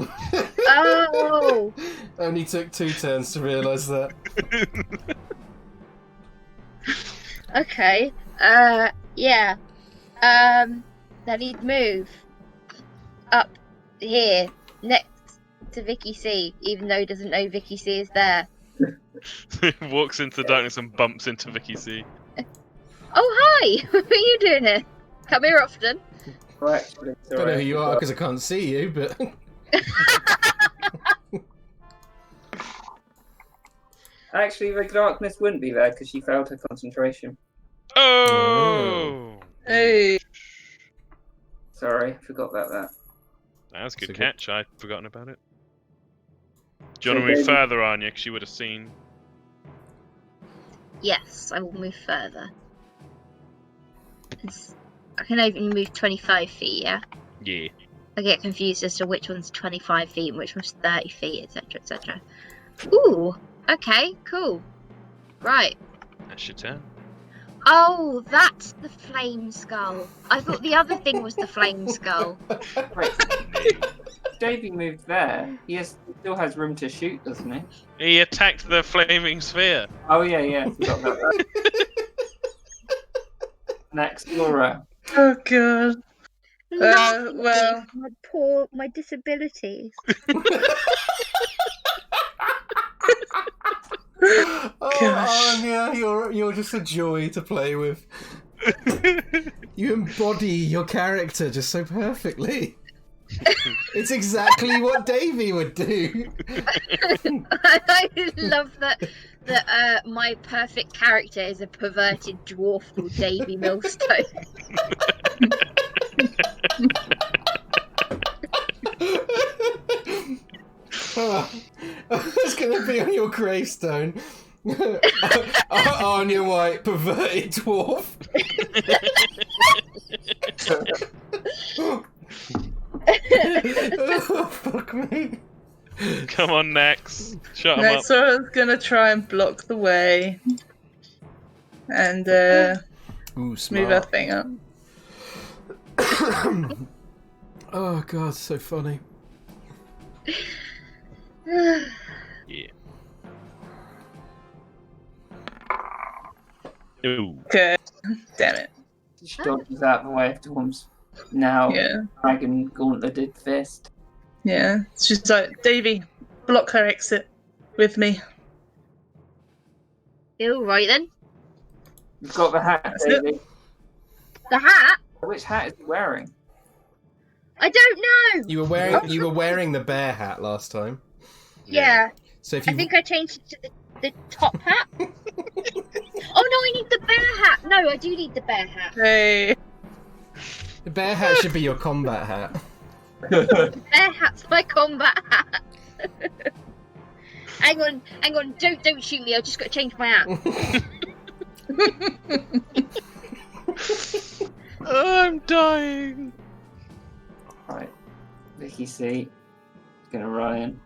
Oh! Only took 2 turns to realise that. Okay. Yeah. Then he'd move up here next to Vicky C, even though he doesn't know Vicky C is there. Walks into the darkness and bumps into Vicky C. Oh, hi! What are you doing here? Come here often. Oh, actually, sorry, Don't know who you are I because I can't see you, but Actually, the darkness wouldn't be there because she failed her concentration. Oh! Hey. Sorry, I forgot about that. That was a good So good. catch. I'd forgotten about it. Do you So want to move David- further, Anya? Because you would have seen. Yes, I will move further. I can only move 25 feet, yeah? Yeah. I get confused as to which one's 25 feet and which one's 30 feet, etc, etc. Ooh, okay, cool. Right. That's your turn. Oh, that's the flame skull. I thought the other thing was the flame skull. Wait, No. Davey moved there. He still has room to shoot, doesn't he? He attacked the flaming sphere. Oh yeah, forgot about that. An explorer. Oh god. Well. My disabilities. Gosh. Anya, you're just a joy to play with. You embody your character just so perfectly. It's exactly what Davey would do. I love that my perfect character is a perverted dwarf called Davy Millstone. It's going to be on your gravestone. Anya White, perverted dwarf. Oh, fuck me. Come on, Nex. Shut him No, up. so I was gonna try and block the way. And Ooh, move smart. that thing up. Oh god, so funny. Yeah. Ooh. Okay. Damn it. She dodges out the way of Dorm's now Yeah. dragon gauntleted fist. Yeah. She's like, Davy, block her exit with me. All right then. You've got the hat, That's it. Davey. The hat? Which hat is he wearing? I don't know. You were wearing the bear hat last time. Yeah. So if I you think I changed it to the top hat. Oh no, I need the bear hat. No, I do need the bear hat. Hey. the bear hat should be your combat hat. The bear hat's my combat hat. hang on, don't shoot me. I just got to change my hat. I'm dying. Right. Vicky C. Gonna run in.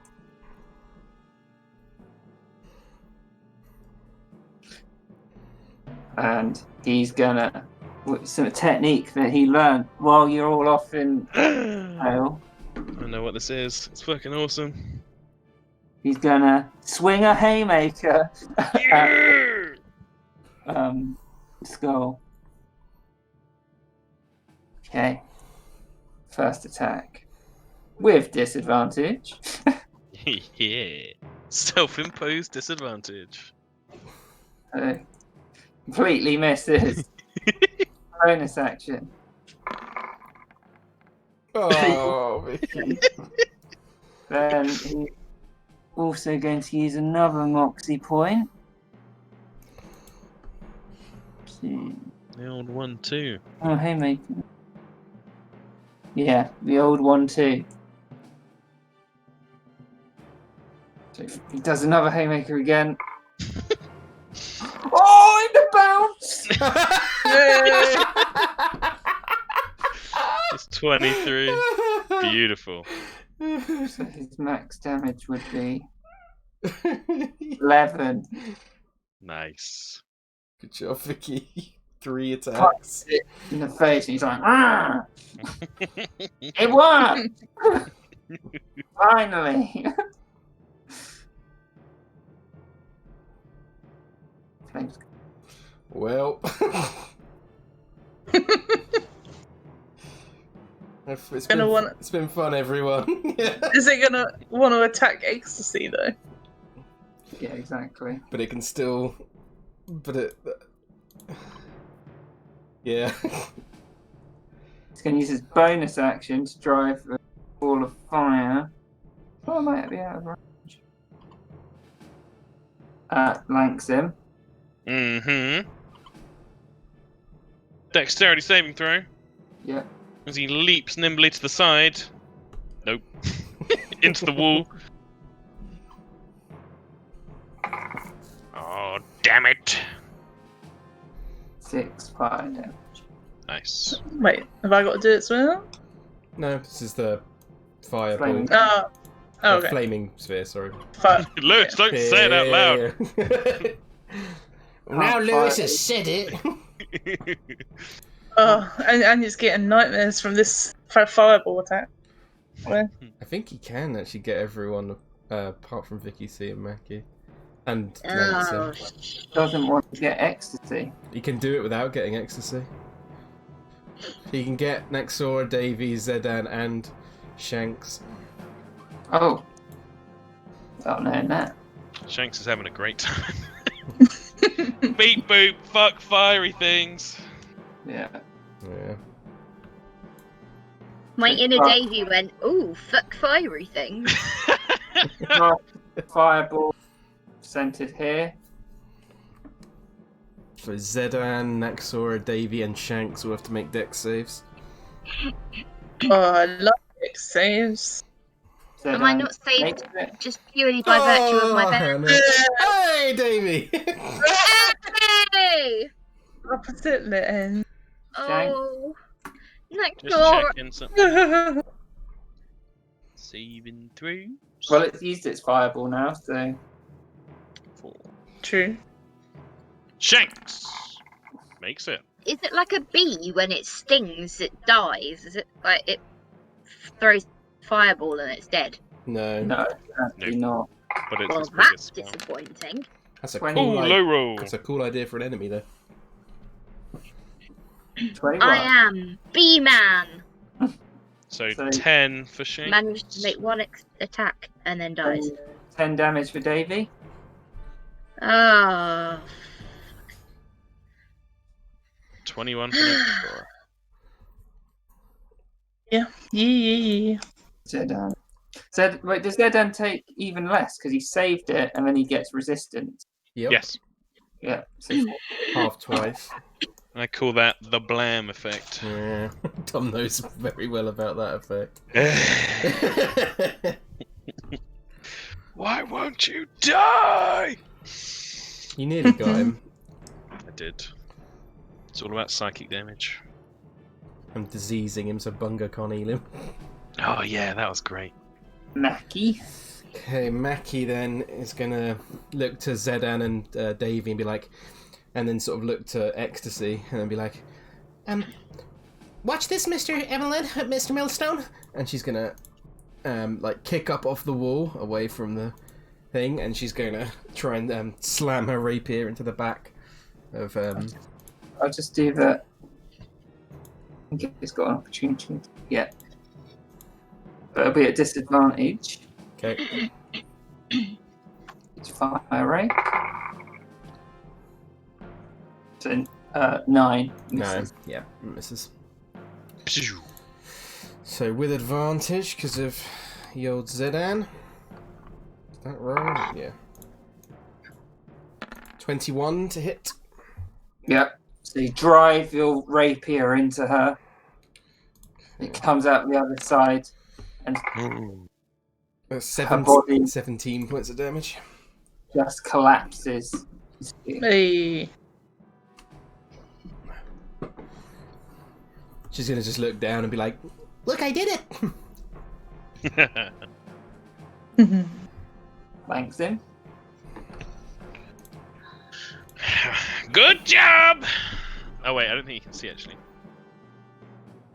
And he's gonna, with some technique that he learned while you're all off in jail, I know what this is. It's fucking awesome. he's gonna swing a haymaker Yeah! at Skull. Okay. First attack. With disadvantage. Yeah. Self-imposed disadvantage. Completely misses. Bonus action. Oh, Vicky. Then he's also going to use another Moxie point. To... The old one too. Oh, haymaker. Yeah, the old one too. So he does another haymaker again. Oh, in the bounce! It's 23. Beautiful. So his max damage would be 11. Nice. Good job, Vicky. 3 attacks. It in the face, and he's like, ah! It worked! Finally! Flames. Well, It's been fun, everyone. Is it gonna want to attack Ecstasy though? Yeah, exactly. But it can still. Yeah. He's going to use his bonus action to drive the ball of fire. Oh, I might be out of range. Lanks him. Mm-hmm. Dexterity saving throw. Yep. As he leaps nimbly to the side. Nope. Into the wall. Oh, damn it. 6 fire damage. Nice. Wait, have I got to do it as well? No, this is the fireball. Flaming. Oh, okay. Flaming sphere, sorry. Lewis, don't say it out loud. Now Lewis has said it. Oh, and he's getting nightmares from this fireball attack. I think he can actually get everyone apart from Vicky C and Mackie. And Oh, Doesn't want to get ecstasy. he can do it without getting ecstasy. He can get Naxora, Davy, Zedan, and Shanks. Oh. Not knowing that. Shanks is having a great time. Beep boop, fuck fiery things. Yeah. my inner Davy went, ooh, fuck fiery things. Fireball centered here. So Zedan, Naxora, Davy, and Shanks will have to make dex saves. Oh, I love Dex saves. Am I not saved makes it. just purely by virtue of my Hannah. benefit? Hey, Davy! Hey! Opposite end. Oh, next Just door. checking something. Saving through. Well, it's used its fireball now, so. 4. True. Shanks makes it. Is it like a bee when it stings, it dies? Is it like it throws fireball and it's dead? No. No, actually not. But it's Well, his that's biggest spell. disappointing. That's a 20. cool Ooh, idea. low roll. That's a cool idea for an enemy, though. 21. I am Bee-Man. So So- 10 for Shanks. Managed to make one attack and then dies. 10 damage for Davy. Oh. 21 for Naxora. Yeah. Zedan. Wait, does Zedan take even less? Because he saved it and then he gets resistance. Yep. Yes. Yeah. So Half twice. I call that the blam effect. Yeah. Tom knows very well about that effect. Why won't you die? You nearly got him. I did. It's all about psychic damage. I'm diseasing him so Bunga can't heal him. Oh yeah, that was great. Mackie. Okay, Mackie then is gonna look to Zedan and Davy and be like, and then sort of look to Ecstasy and then be like, Watch this, Mr. Evelyn, Mr. Millstone. and she's gonna like kick up off the wall away from the thing, and she's gonna try and slam her rapier into the back of I'll just do that. I think it's got an opportunity. Yeah. But it'll be at disadvantage. Okay. It's fire rate. So 9. No. Misses. Yeah, misses. Pshoo. So with advantage because of the old Zedan. Is that right? Yeah. 21 to hit. Yep. So you drive your rapier into her. It comes out the other side and That's her body 17 points of damage. just collapses. Hey. She's gonna just look down and be like, Look, I did it. Thanks him. Good job! Oh wait, I don't think you can see actually.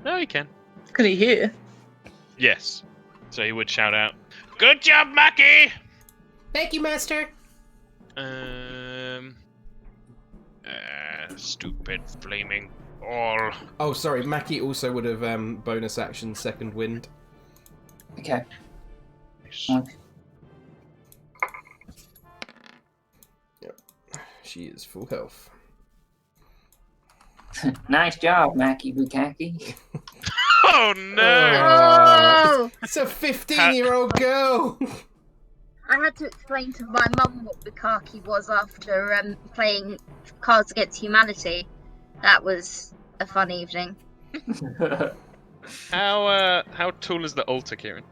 No, you can. Can he hear? Yes. So he would shout out, "Good job, Mackie!" Thank you, Master. Stupid flaming all. Oh, sorry. Mackie also would have bonus action second wind. Okay. Yep. She is full health. Nice job, Mackie Bukaki. Oh no! Oh! It's a 15-year-old girl. I had to explain to my mum what Bukaki was after playing Cards Against Humanity. That was a fun evening. How tall is the altar, Kieran?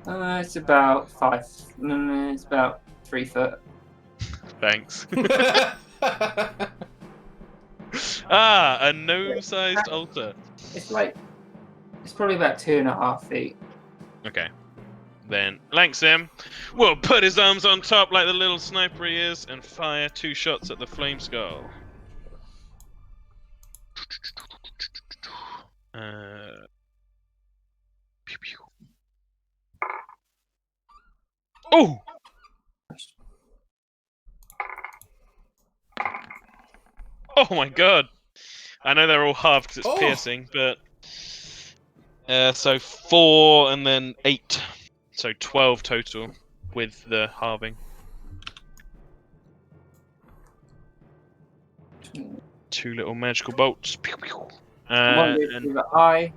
It's about 5. No, it's about 3 foot. Thanks. A gnome-sized altar. It's probably about 2.5 feet. Okay. Then Langsim will put his arms on top like the little sniper he is and fire 2 shots at the flame skull. Pew, pew. Oh! Oh my god! I know they're all halved because it's piercing, but so 4 and then 8, so 12 total with the halving. 2 little magical bolts. Pew, pew. One goes And through the eye,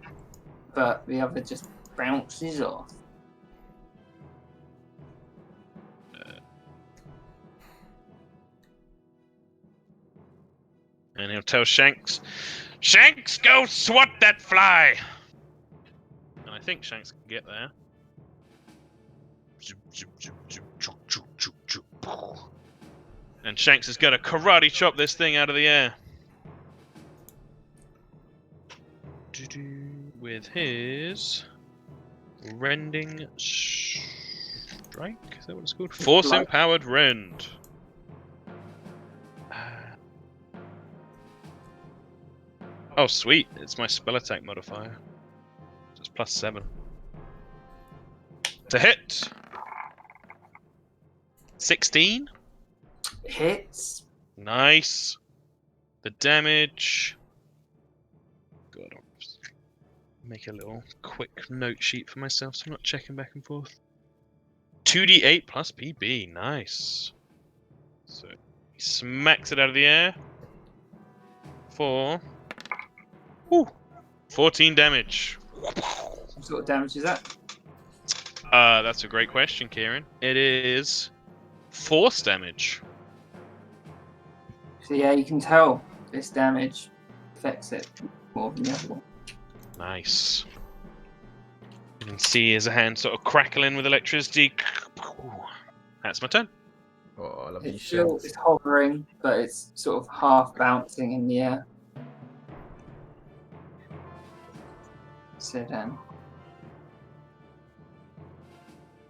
but the other just bounces off. and he'll tell Shanks, Shanks, go swat that fly! And I think Shanks can get there. And Shanks is going to karate chop this thing out of the air. With his rending strike? Is that what it's called? Force empowered rend. Oh, sweet. It's my spell attack modifier. So it's +7. To hit! 16? Hits. Nice. The damage. God, I'll just make a little quick note sheet for myself so I'm not checking back and forth. 2d8 plus PB. Nice. So he smacks it out of the air for 14 damage. What sort of damage is that? That's a great question, Kieran. It is force damage. So yeah, you can tell this damage affects it more than the other one. Nice. You can see his hand sort of crackling with electricity. That's my turn. Oh, I love these It's hovering, but it's sort of half bouncing in the air. So then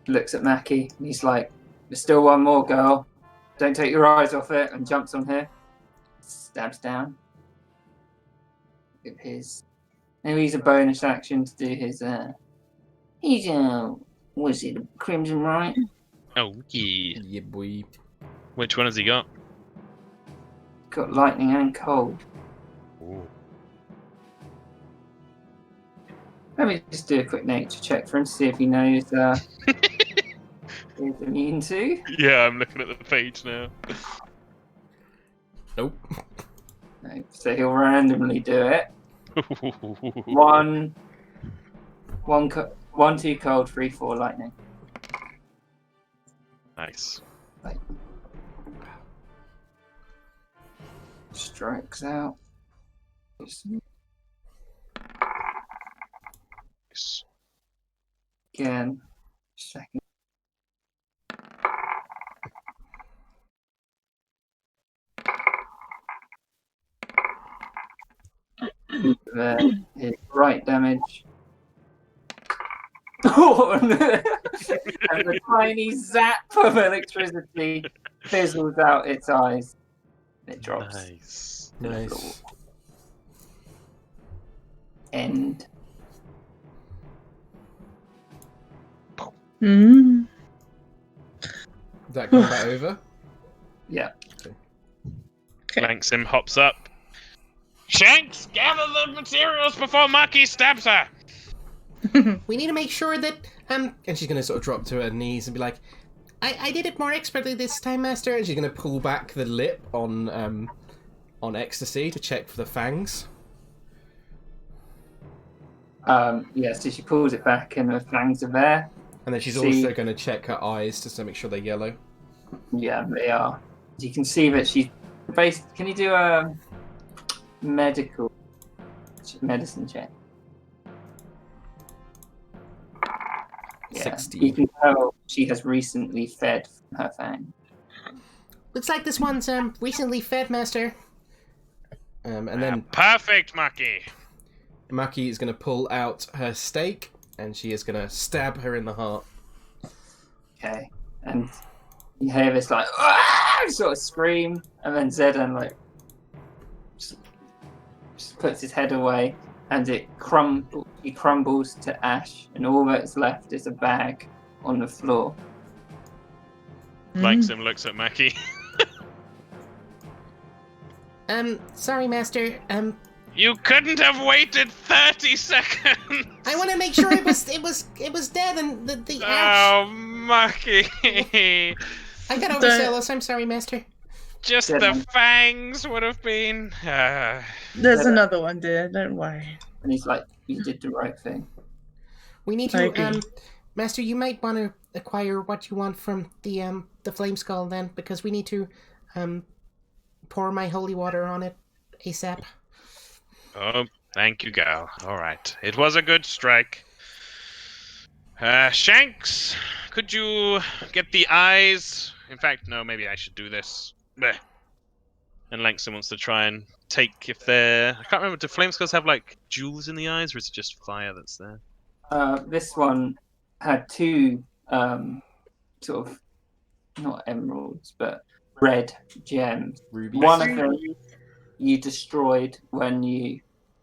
looks at Mackie and he's like, "There's still one more, girl. Don't take your eyes off it," and jumps on her. Stabs down. With his maybe he's a bonus action to do his he's was it a Crimson Right? Oh, yeah. Yeah, boy. Which one has he got? Got lightning and cold. Ooh. Let me just do a quick nature check for him to see if he knows he's immune to. Yeah, I'm looking at the page now. Nope. No, so he'll randomly do it. One, 2 cold, 3, 4 lightning. Nice. Strikes out. Again. Second. His right damage. And the tiny zap of electricity fizzles out its eyes. It drops. Nice. to the Nice. floor. End. Mm. That combat over? Yeah. Langsim hops up, Shanks, gather the materials before Maki stabs her. We need to make sure that and she's gonna sort of drop to her knees and be like, I did it more expertly this time, Master. And she's gonna pull back the lip on Ecstasy to check for the fangs. Yeah, so she pulls it back and the fangs are there. And then she's also going to check her eyes to make sure they're yellow. Yeah, they are. You can see that she's based. Can you do a medicine check? Yeah. 16. You can tell she has recently fed from her fang. Looks like this one's recently fed, Master. And then Perfect, Maki. Maki is going to pull out her stake, and she is going to stab her in the heart. Okay, and you hear this like sort of scream, and then Zedden like just puts his head away, and he crumbles to ash, and all that's left is a bag on the floor. Lanxim looks at Maki. Sorry, Master. You couldn't have waited 30 seconds. I want to make sure it was dead and the ash. Oh, Maki. I got overzealous. I'm sorry, Master. Just the fangs would have been. There's another one, dear. Don't worry. And he's like, "You did the right thing." We need I to, agree. Master. You might want to acquire what you want from the flame skull then, because we need to pour my holy water on it ASAP. Oh, thank you, gal. All right. It was a good strike. Shanks, could you get the eyes? In fact, no, maybe I should do this. Blech. And Langston wants to try and take if they're... I can't remember, do flame skulls have, like, jewels in the eyes, or is it just fire that's there? This one had two sort of not emeralds, but red gems. Ruby. One of them you destroyed when you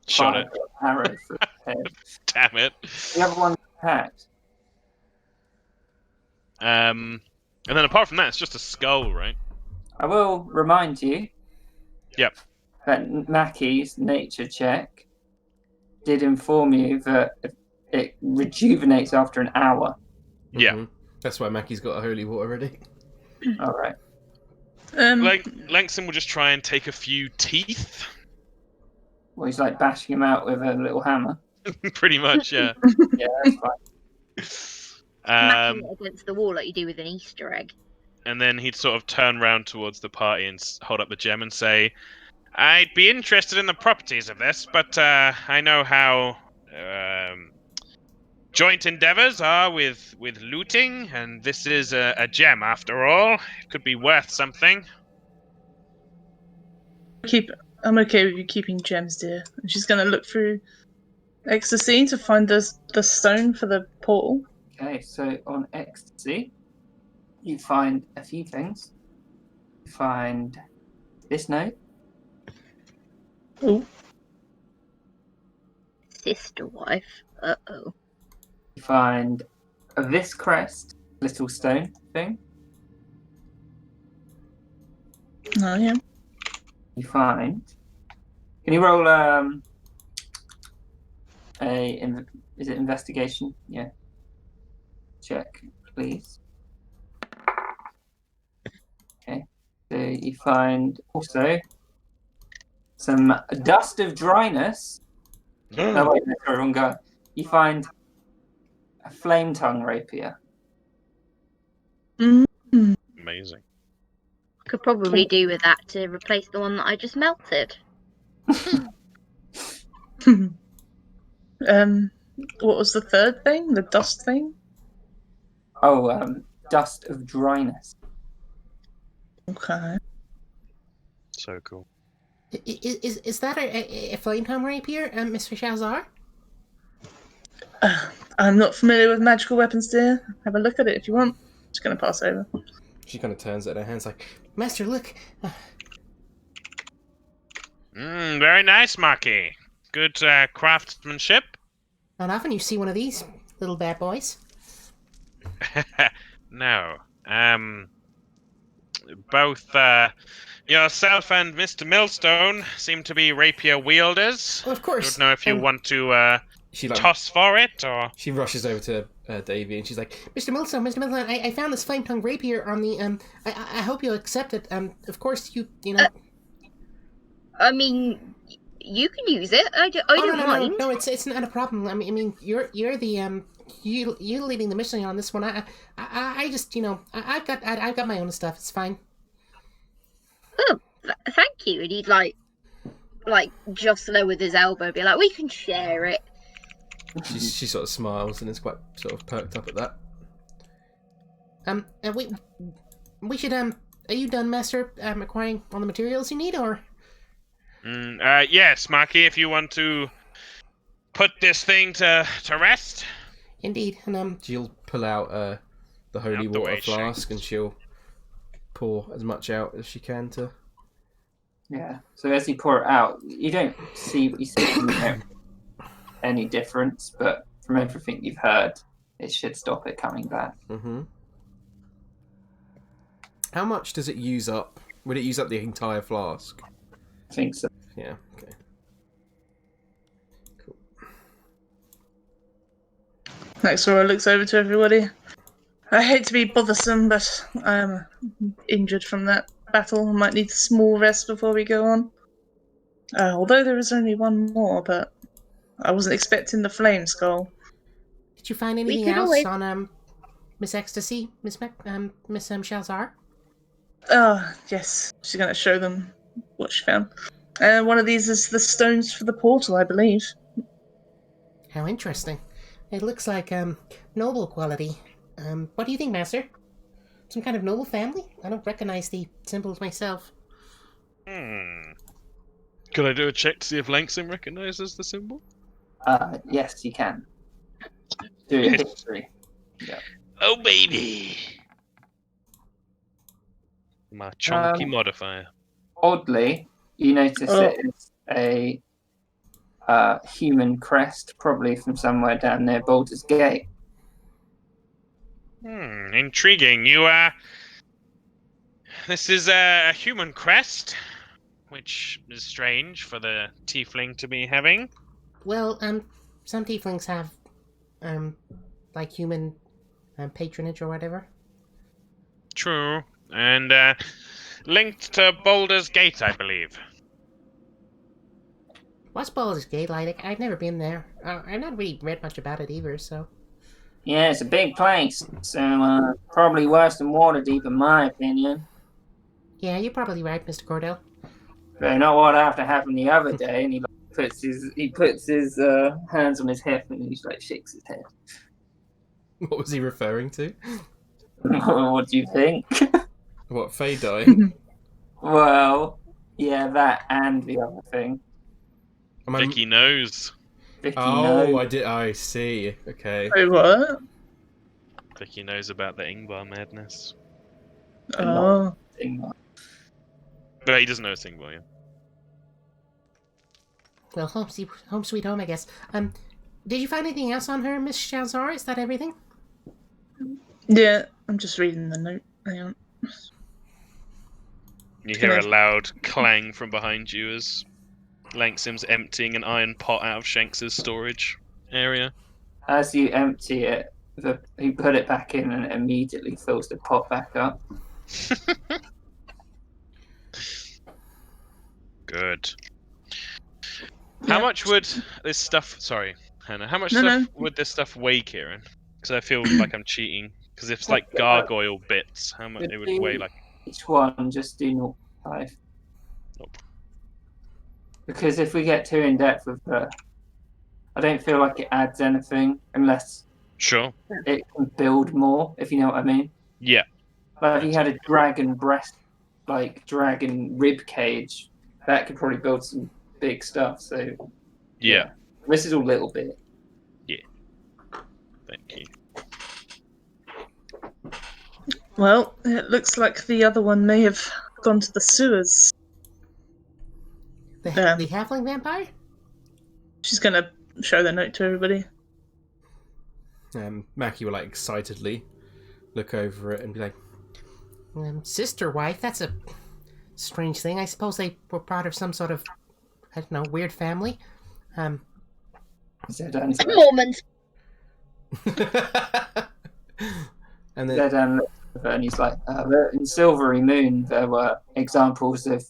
Shot fired it. an arrow through its head. Damn it. The other one hacked. And then apart from that, it's just a skull, right? I will remind you Yep. that Mackie's nature check did inform you that it rejuvenates after an hour. Yeah. Mhm. That's why Maki's got a holy water ready. All right. Langston will just try and take a few teeth. Well, he's like bashing him out with a little hammer. Pretty much, yeah. Yeah, that's fine. Smacking it against the wall like you do with an Easter egg. And then he'd sort of turn round towards the party and hold up the gem and say, I'd be interested in the properties of this, but I know how joint endeavors are with looting, and this is a gem after all. It could be worth something. I'm okay with you keeping gems, dear. And she's gonna look through ecstasy to find the stone for the portal. Okay, so on ecstasy, you find a few things. You find this note. Oh, Sister wife. Uh-oh. You find this crest, little stone thing. oh yeah. You find. Can you roll is it investigation? Yeah. Check, please. Okay. So you find also some dust of dryness. No, wait, no, sorry, wrong guy. You find a flame tongue rapier. Amazing. Could probably do with that to replace the one that I just melted. What was the third thing? The dust thing? Oh, dust of dryness. Okay. So cool. Is that a flame tongue rapier, Mr. Shazar? I'm not familiar with magical weapons, dear. Have a look at it if you want. Just gonna pass over. She kind of turns at her hands like, Master, look. Very nice, Maki. Good craftsmanship. Not often you see one of these little bad boys. No. Both Yourself and Mr. Millstone seem to be rapier wielders. Oh, of course. Don't know if you want to She toss for it or. she rushes over to Davy and she's like, Mr. Millstone, I found this flame tongue rapier on the I hope you'll accept it. Of course you know. I mean, you can use it. I don't mind. No, it's not a problem. I mean, you're the you're leading the mission on this one. I just I've got my own stuff. It's fine. Oh, thank you. And he'd like jostle her with his elbow, be like, we can share it. she sort of smiles and is quite sort of perked up at that. And we should Are you done, Master? Acquiring all the materials you need, or? Yes, Marky. If you want to put this thing to rest. Indeed, and She'll pull out the holy Out the water way, flask Shanks. and she'll pour as much out as she can to. Yeah. So as you pour it out, you don't see any difference, but from everything you've heard, it should stop it coming back. Mm-hmm. How much does it use up? Would it use up the entire flask? I think so. Yeah. Okay. Cool. Nexora looks over to everybody. I hate to be bothersome, but I am injured from that battle. I might need a small rest before we go on. Although there is only one more, but I wasn't expecting the flame skull. did you find anything else on Miss Ecstasy, Miss Shalzar? Yes. She's going to show them what she found. One of these is the stones for the portal, I believe. How interesting. It looks like noble quality. What do you think, Master? Some kind of noble family? I don't recognize the symbols myself. Could I do a check to see if Langston recognizes the symbol? Yes, you can. Do a history. Yeah. Oh, baby! My chunky modifier. Oddly, you notice it is a human crest, probably from somewhere down near Baldur's Gate. Intriguing. This is a human crest, which is strange for the tiefling to be having. Well, some tieflings have, like human patronage or whatever. True. And linked to Baldur's Gate, I believe. What's Baldur's Gate like? I've never been there. I've not really read much about it either, so. Yeah, it's a big place, so probably worse than Waterdeep, in my opinion. Yeah, you're probably right, Mr. Cordell. But not what after happened the other day, and he puts his hands on his hip and he shakes his head. What was he referring to? What do you think? What, Faye die? Well, yeah, that and the other thing. Vicky knows. Vicky Oh, knows. I see. Okay. Wait, what? Vicky knows about the Ingvar madness. Oh. But he doesn't know a Ingvar, yeah. Well, home sweet home, I guess. Did you find anything else on her, Miss Shalzar? Is that everything? Yeah, I'm just reading the note. Hang on. You hear a loud clang from behind you as Langsim's emptying an iron pot out of Shanks's storage area. As you empty it, you put it back in and it immediately fills the pot back up. Good. How much would this stuff... Sorry, Hannah. How much would this stuff weigh, Kieran? Because I feel like I'm cheating. Because if it's like gargoyle bits, how much it would weigh? Like each one, just do 0.5. Nope. Because if we get too in depth with the, I don't feel like it adds anything unless sure, it can build more. If you know what I mean. Yeah. Like if you had a dragon breast, like dragon rib cage, that could probably build some big stuff. So yeah. This is a little bit. Yeah. Thank you. Well, it looks like the other one may have gone to the sewers. The halfling vampire? She's gonna show the note to everybody. Mackie will excitedly look over it and be like, Sister wife, that's strange thing. I suppose they were part of some sort of, I don't know, weird family. Zedan's like, Mormons. And then Zedan looks at her and he's like, in Silvery Moon, there were examples of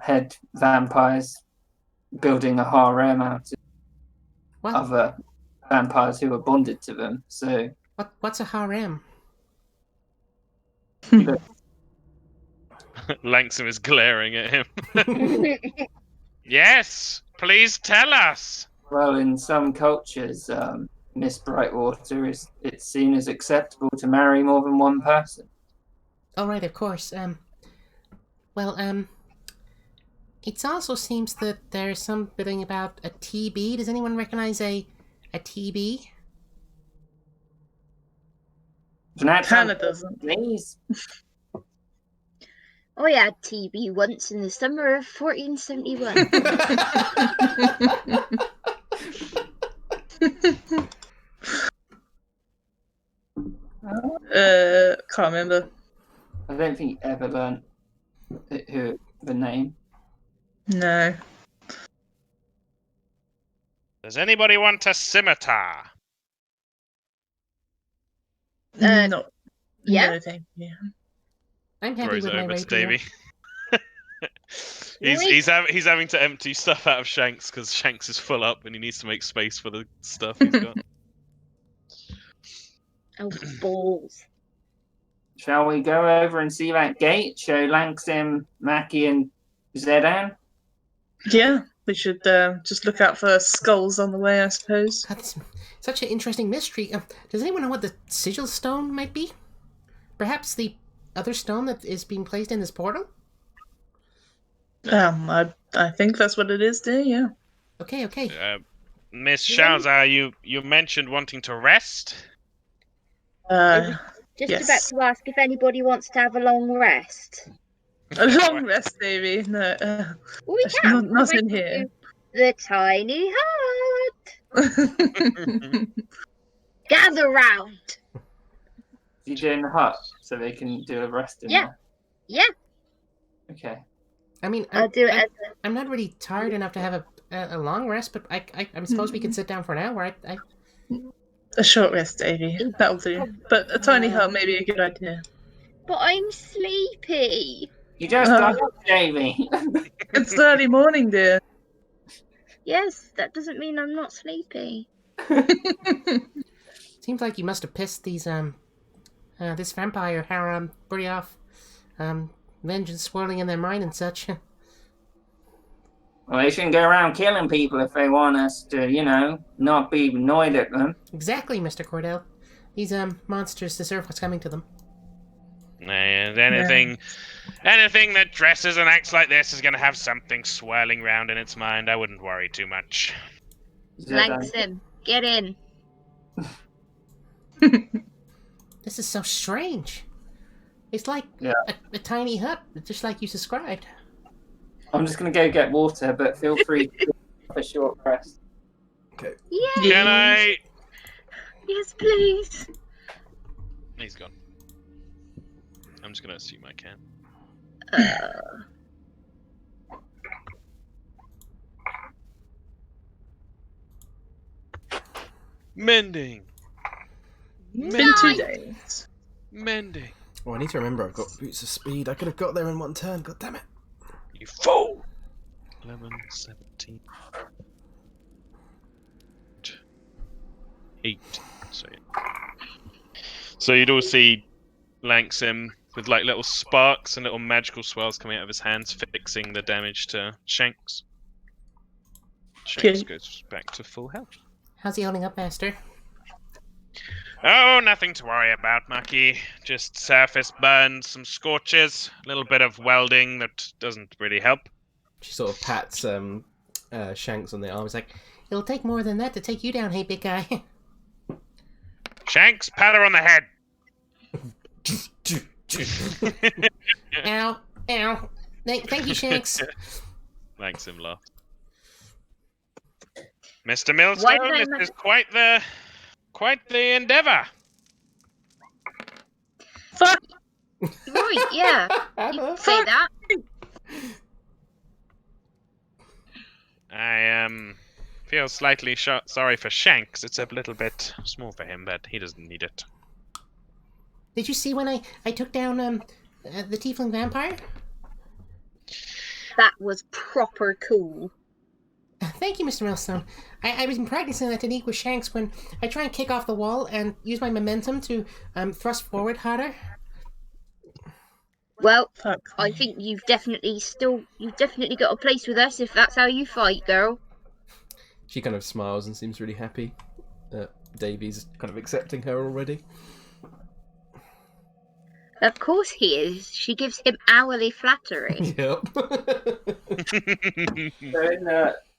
head vampires building a harem out of what? other vampires who were bonded to them. So What's a harem? Langsam is glaring at him. Yes, please tell us. well, in some cultures, Miss Brightwater, it's seen as acceptable to marry more than one person. Oh, right, of course. It also seems that there's something about a TB. Does anyone recognize a TB? Hannah doesn't. Please. Oh, I had TB once in the summer of 1471. Can't remember. I don't think you ever learnt the name. No. Does anybody want a scimitar? No. yeah. No, thank you. I'm happy Throws with it my over to rapier. Davey. he's having to empty stuff out of Shanks because Shanks is full up and he needs to make space for the stuff he's got. Oh, balls. Shall we go over and see that gate? Show Langsam, Mackie, and Zedan? Yeah, we should just look out for skulls on the way, I suppose. God, that's such an interesting mystery. Does anyone know what the sigil stone might be? Perhaps the other stone that is being placed in this portal? I think that's what it is, dear, yeah. Okay. Miss Shalza, you mentioned wanting to rest. Just Yes. about to ask if anybody wants to have a long rest. A long rest, Davy. No, We it's can. not in here. The tiny hut. Gather round. You do in the hut so they can do a rest in Yeah. there. Yeah, Okay. I mean, I'll do it. I'm not really tired enough to have a long rest, but I suppose we could sit down for an hour. A short rest, Davy. That'll do. But a tiny hut may be a good idea. But I'm sleepy. You just got up, Davey. It's early morning, dear. Yes, that doesn't mean I'm not sleepy. Seems like you must have pissed these this vampire harem pretty off. Vengeance swirling in their mind and such. Well, they shouldn't go around killing people if they want us to, not be annoyed at them. Exactly, Mr. Cordell. These monsters deserve what's coming to them. And anything that dresses and acts like this is going to have something swirling round in its mind. I wouldn't worry too much. Langsam, get in. This is so strange. It's like a tiny hut, just like you described. I'm just going to go get water, but feel free to have a short rest. okay. Yes. Can I? Yes, please. He's gone. I'm just going to assume I can. Mending. Been 2 days. Mending. Oh, I need to remember I've got boots of speed. I could have got there in one turn. God damn it. You fool! 11, 17, 18. So you'd all see Langsam with like little sparks and little magical swirls coming out of his hands, fixing the damage to Shanks. Shanks goes back to full health. How's he holding up, Master? Oh, nothing to worry about, Maki. Just surface burns, some scorches, a little bit of welding that doesn't really help. She sort of pats Shanks on the arm. It's like, it'll take more than that to take you down, hey big guy. Shanks, pat her on the head. Ow, ow. Thank you, Shanks. Langsam laughed. Mr. Millstone, this is quite the endeavour. Fuck! Right, yeah. You can say that. feel slightly sorry for Shanks. It's a little bit small for him, but he doesn't need it. Did you see when I took down the tiefling vampire? That was proper cool. Thank you, Mr. Millstone. I was practicing that technique with Shanks when I try and kick off the wall and use my momentum to thrust forward harder. Well, Fuck. I think you've definitely got a place with us if that's how you fight, girl. She kind of smiles and seems really happy. Davy's kind of accepting her already. Of course he is. She gives him hourly flattery. Yep.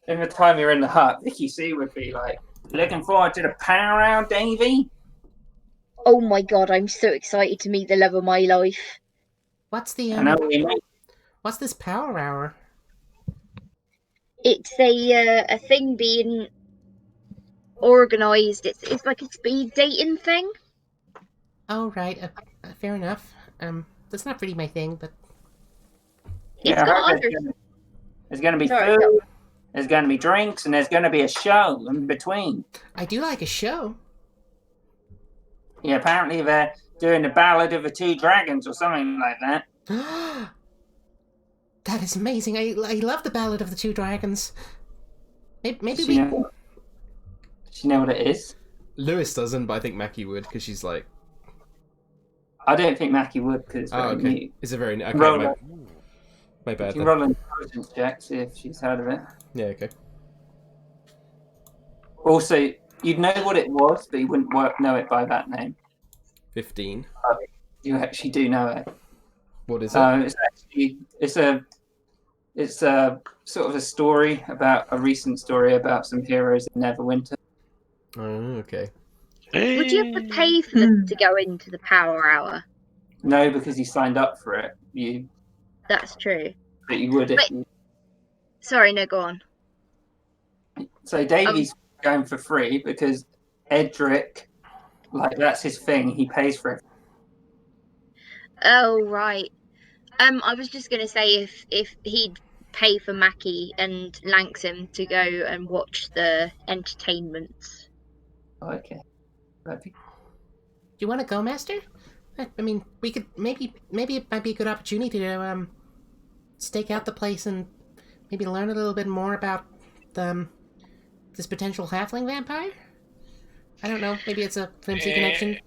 So in the time you're in the hut, Vicky C would be like, looking forward to the power hour, Davy? Oh my god, I'm so excited to meet the love of my life. What's the I know we make what's this power hour? It's a thing being organised. It's like a speed dating thing. Oh right, fair enough. That's not really my thing, but It's got other. there's going to be Sorry, food, there's going to be drinks, and there's going to be a show in between. I do like a show. Yeah, apparently they're doing the Ballad of the Two Dragons or something like that. That is amazing. I love the Ballad of the Two Dragons. Maybe Do we. you know what it is? Lewis doesn't, but I think Mackie would because she's like. I don't think Mackie would because it's Oh, very okay. new. It's a very okay. Roll My bad. You can Then. roll an intelligence check, see if she's heard of it. Yeah. Okay. Also, you'd know what it was, but you wouldn't know it by that name. 15. You actually do know it. What is it? It's a sort of a story about a recent story about some heroes in Neverwinter. Oh, okay. Would you have to pay for them to go into the power hour? No, because you signed up for it. That's true. But you would if But- you. Sorry, no, go on. So Davy's going for free because Edric, like that's his thing. He pays for it. Oh right. I was just gonna say if he'd pay for Mackie and Lanxham to go and watch the entertainments. Okay. Do you want to go, Master? I mean, we could maybe it might be a good opportunity to stake out the place and maybe learn a little bit more about this potential halfling vampire. I don't know. Maybe it's a flimsy connection.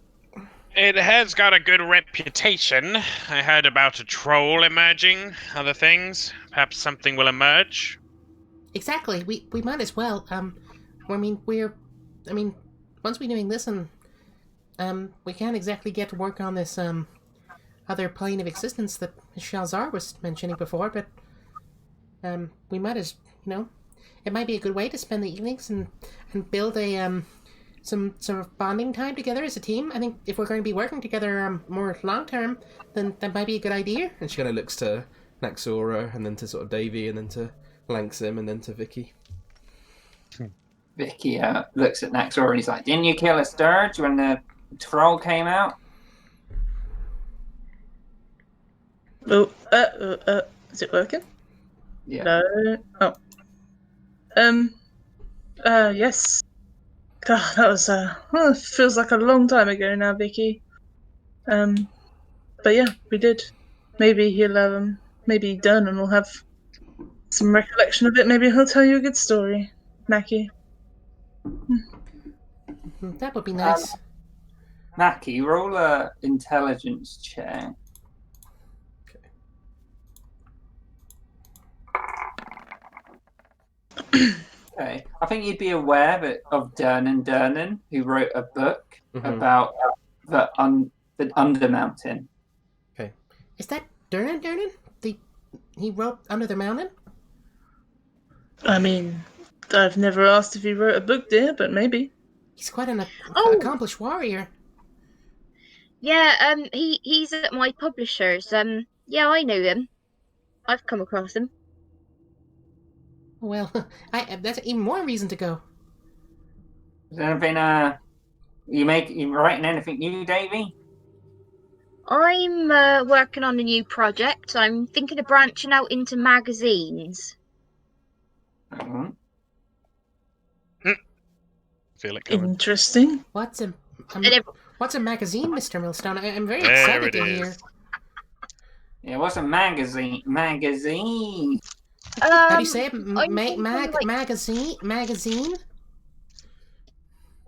It has got a good reputation. I heard about a troll emerging, other things. Perhaps something will emerge. Exactly. We might as well. Once we're doing this and we can't exactly get to work on this other plane of existence that Shalzar was mentioning before, but we might as it might be a good way to spend the evenings and build a some sort of bonding time together as a team. I think if we're going to be working together more long term, then that might be a good idea. And she kind of looks to Naxora, and then to sort of Davy, and then to Lanxim, and then to Vicky. Vicky looks at Naxor and he's like, "Didn't you kill a sturge when the troll came out?" Oh, is it working? Yeah. No. Oh. Yes. God, that was it feels like a long time ago now, Vicky. But yeah, we did. Maybe he'll maybe done and we'll have some recollection of it. Maybe he'll tell you a good story, Mackie. That would be nice. Mackie, roll a intelligence check. Okay. I think you'd be aware of Durnan, who wrote a book about the Undermountain. Okay. Is that Durnan? He wrote Under the Mountain? I mean, I've never asked if he wrote a book, dear, but maybe. He's quite an Oh! accomplished warrior. Yeah, he's at my publishers. Yeah, I know him. I've come across him. Well, that's even more reason to go. Is there anything you writing anything new, Davy? I'm working on a new project. I'm thinking of branching out into magazines. feel it coming. Interesting. What's a And if- what's a magazine, Mr. Millstone? I'm very There excited it to hear. is. Yeah, what's a magazine? Magazine. How do you say it? I'm thinking, like, Magazine?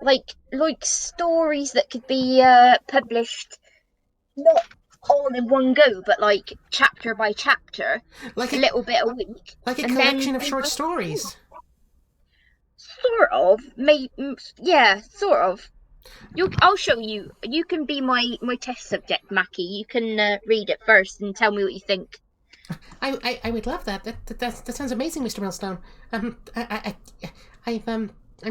like stories that could be published not all in one go, but like chapter by chapter, Like a a little bit a week, like a and collection then of short stories. Sort of, yeah, sort of. I'll show you. You can be my test subject, Mackie. You can read it first and tell me what you think. I would love that. That sounds amazing, Mr. Millstone. I'm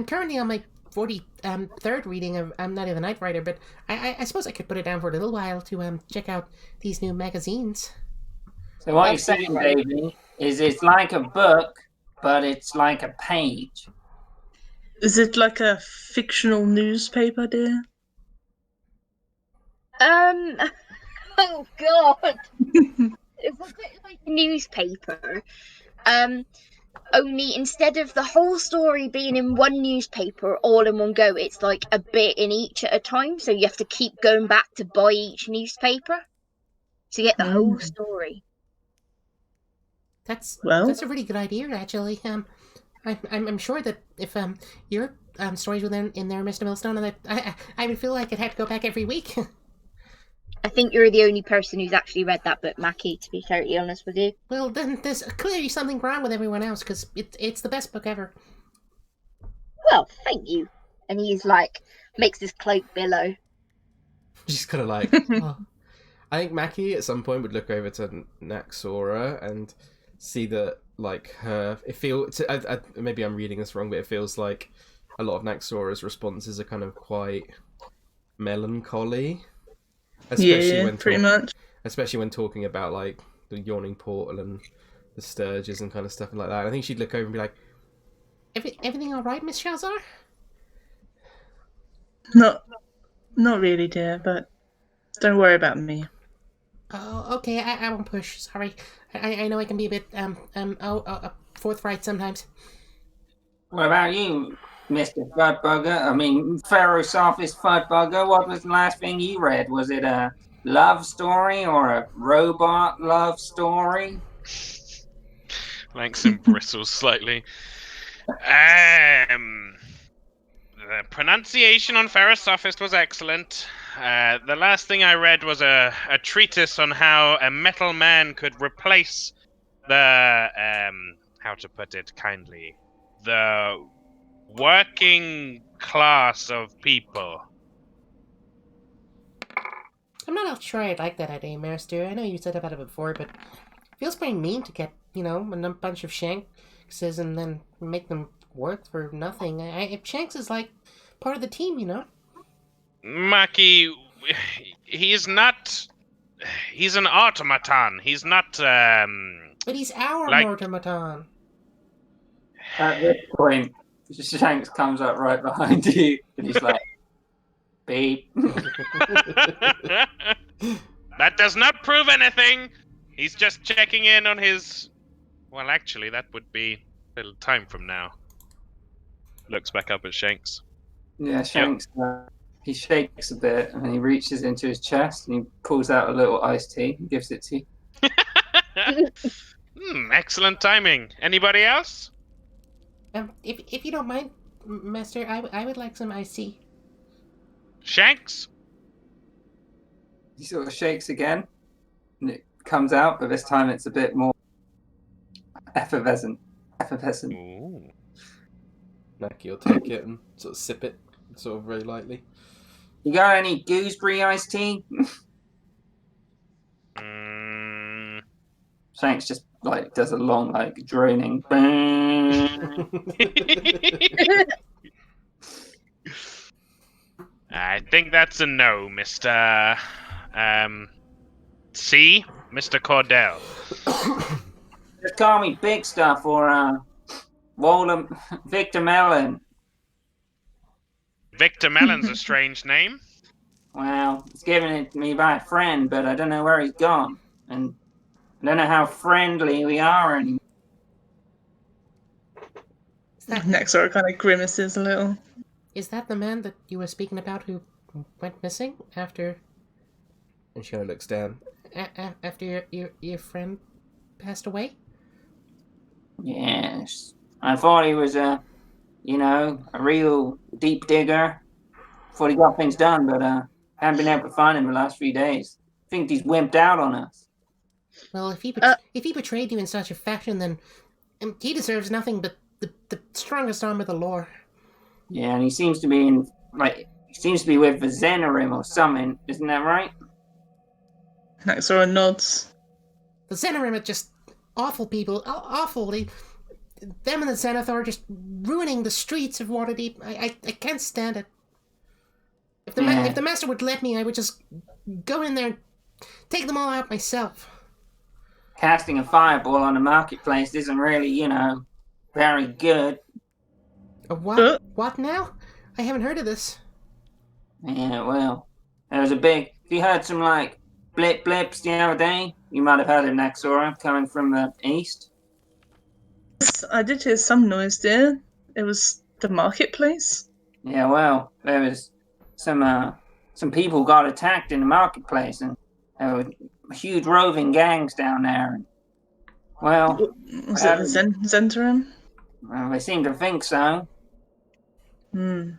currently on my 43rd reading of Night of the Night Rider, but I suppose I could put it down for a little while to check out these new magazines. So what you're That's saying, right. Davey, is it's like a book, but it's like a page. Is it like a fictional newspaper, dear? Oh God, it's a bit like a newspaper. Only instead of the whole story being in one newspaper all in one go, it's like a bit in each at a time. So you have to keep going back to buy each newspaper to get the whole story. That's Well, a really good idea, actually. I'm sure that if your stories were in there, Mr. Millstone, that I would feel like it had to go back every week. I think you're the only person who's actually read that book, Mackie, to be totally honest with you. Well, then there's clearly something wrong with everyone else, because it's the best book ever. Well, thank you. And he's like, makes his cloak billow. Just kind of like, oh. I think Mackie at some point would look over to Naxora and see that, like, maybe I'm reading this wrong, but it feels like a lot of Naxora's responses are kind of quite melancholy. pretty much. Especially when talking about, like, the yawning portal and the sturges and kind of stuff like that. I think she'd look over and be like, Everything all right, Miss Shazar? Not really, dear. But don't worry about me. Oh, okay. I won't push. Sorry. I know I can be a bit forthright sometimes. What about you, Mr. Fudbugger? I mean, Ferrosophist Fudbugger, what was the last thing you read? Was it a love story or a robot love story? Langston bristles slightly. The pronunciation on Ferrosophist was excellent. The last thing I read was a treatise on how a metal man could replace the how to put it kindly, the working class of people. I'm not sure I like that idea, Master. I know you said about it before, but it feels pretty mean to get, a bunch of Shankses and then make them work for nothing. Shanks is like part of the team, Maki, he's an automaton. He's not, But he's our like... automaton. At this point, Shanks comes up right behind you and he's like, beep. That does not prove anything. He's just checking in on his... Well, actually, that would be a little time from now. Looks back up at Shanks. Yeah, Shanks, he shakes a bit and he reaches into his chest and he pulls out a little iced tea and gives it to you. Excellent timing. Anybody else? If you don't mind, Master, I would like some iced tea. Shanks? He sort of shakes again and it comes out, but this time it's a bit more effervescent. Ooh. Mackie will take it and sort of sip it, sort of very lightly. You got any gooseberry iced tea? Shanks just like does a long like droning. I think that's a no, Mr. C, Mr. Cordell. Just call me Big Stuff or Victor Mellon. Victor Mellon's a strange name. Well, it's given it to me by a friend, but I don't know where he's gone. And I don't know how friendly we are anymore. Nexor kind of grimaces a little. Is that the man that you were speaking about who went missing after And she kind of looks down. after your friend passed away? Yes. I thought he was a real deep digger. Thought he got things done, but haven't been able to find him the last 3 days. Think he's wimped out on us. Well, if he betrayed you in such a fashion, then he deserves nothing but the strongest arm of the law. Yeah, and he seems to be with the Zenarim or something, isn't that right? Naxora nods. The Zenarim are just awful people. Awful. Them and the Zenith are just ruining the streets of Waterdeep. I can't stand it. If the master would let me, I would just go in there and take them all out myself. Casting a fireball on the marketplace isn't really, very good. A what? What now? I haven't heard of this. Yeah, well, there was if you heard some, blips the other day, you might have heard of Naxora coming from the east. I did hear some noise there. It was the marketplace. Yeah, well, there was some people got attacked in the marketplace, and there were huge roving gangs down there. And, well, was it the Zentarim? Well, they seem to think so. Hmm.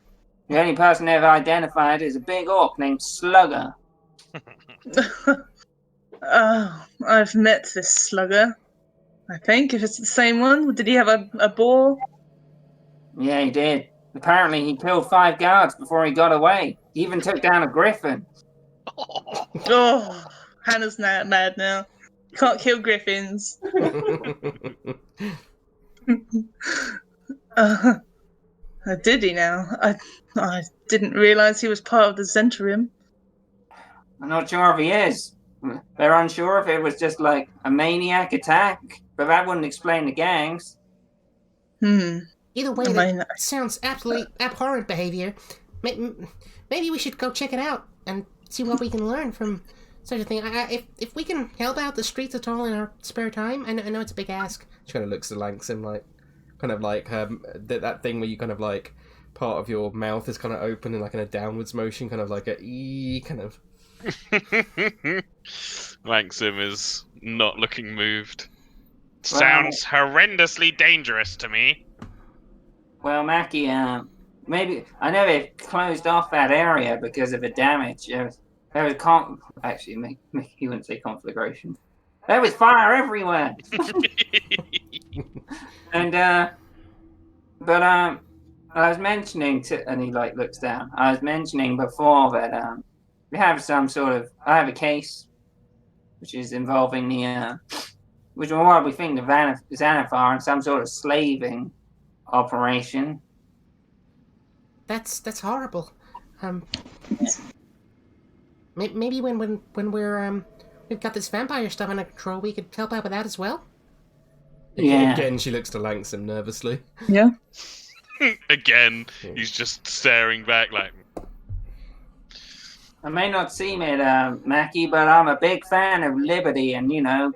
The only person they've identified is a big orc named Slugger. Oh, I've met this slugger. I think, if it's the same one. Did he have a boar? Yeah, he did. Apparently, he killed 5 guards before he got away. He even took down a griffin. Oh, Hannah's mad now. Can't kill griffins. Did he now? I didn't realise he was part of the Zentarim. I'm not sure if he is. They're unsure if it was just like a maniac attack, but that wouldn't explain the gangs. Either way, that sounds absolutely abhorrent behavior. Maybe we should go check it out and see what we can learn from such a thing. If we can help out the streets at all in our spare time, I know it's a big ask. She kind of looks at Langsim that thing where you kind of part of your mouth is kind of open in in a downwards motion, kind of like a E kind of. Langsim is not looking moved. Sounds horrendously dangerous to me. Well, Mackie, maybe I know they've closed off that area because of the damage. There was actually, he wouldn't say conflagration. There was fire everywhere. And but I was mentioning and he looks down. I was mentioning before that we have I have a case which is involving which is what we think the Xanathar and some sort of slaving operation. That's horrible. Maybe when we're we've got this vampire stuff under control, we could help out with that as well. Yeah. Again, she looks to Langsim nervously. Yeah. Again, he's just staring back like. I may not seem it, Mackie, but I'm a big fan of liberty and,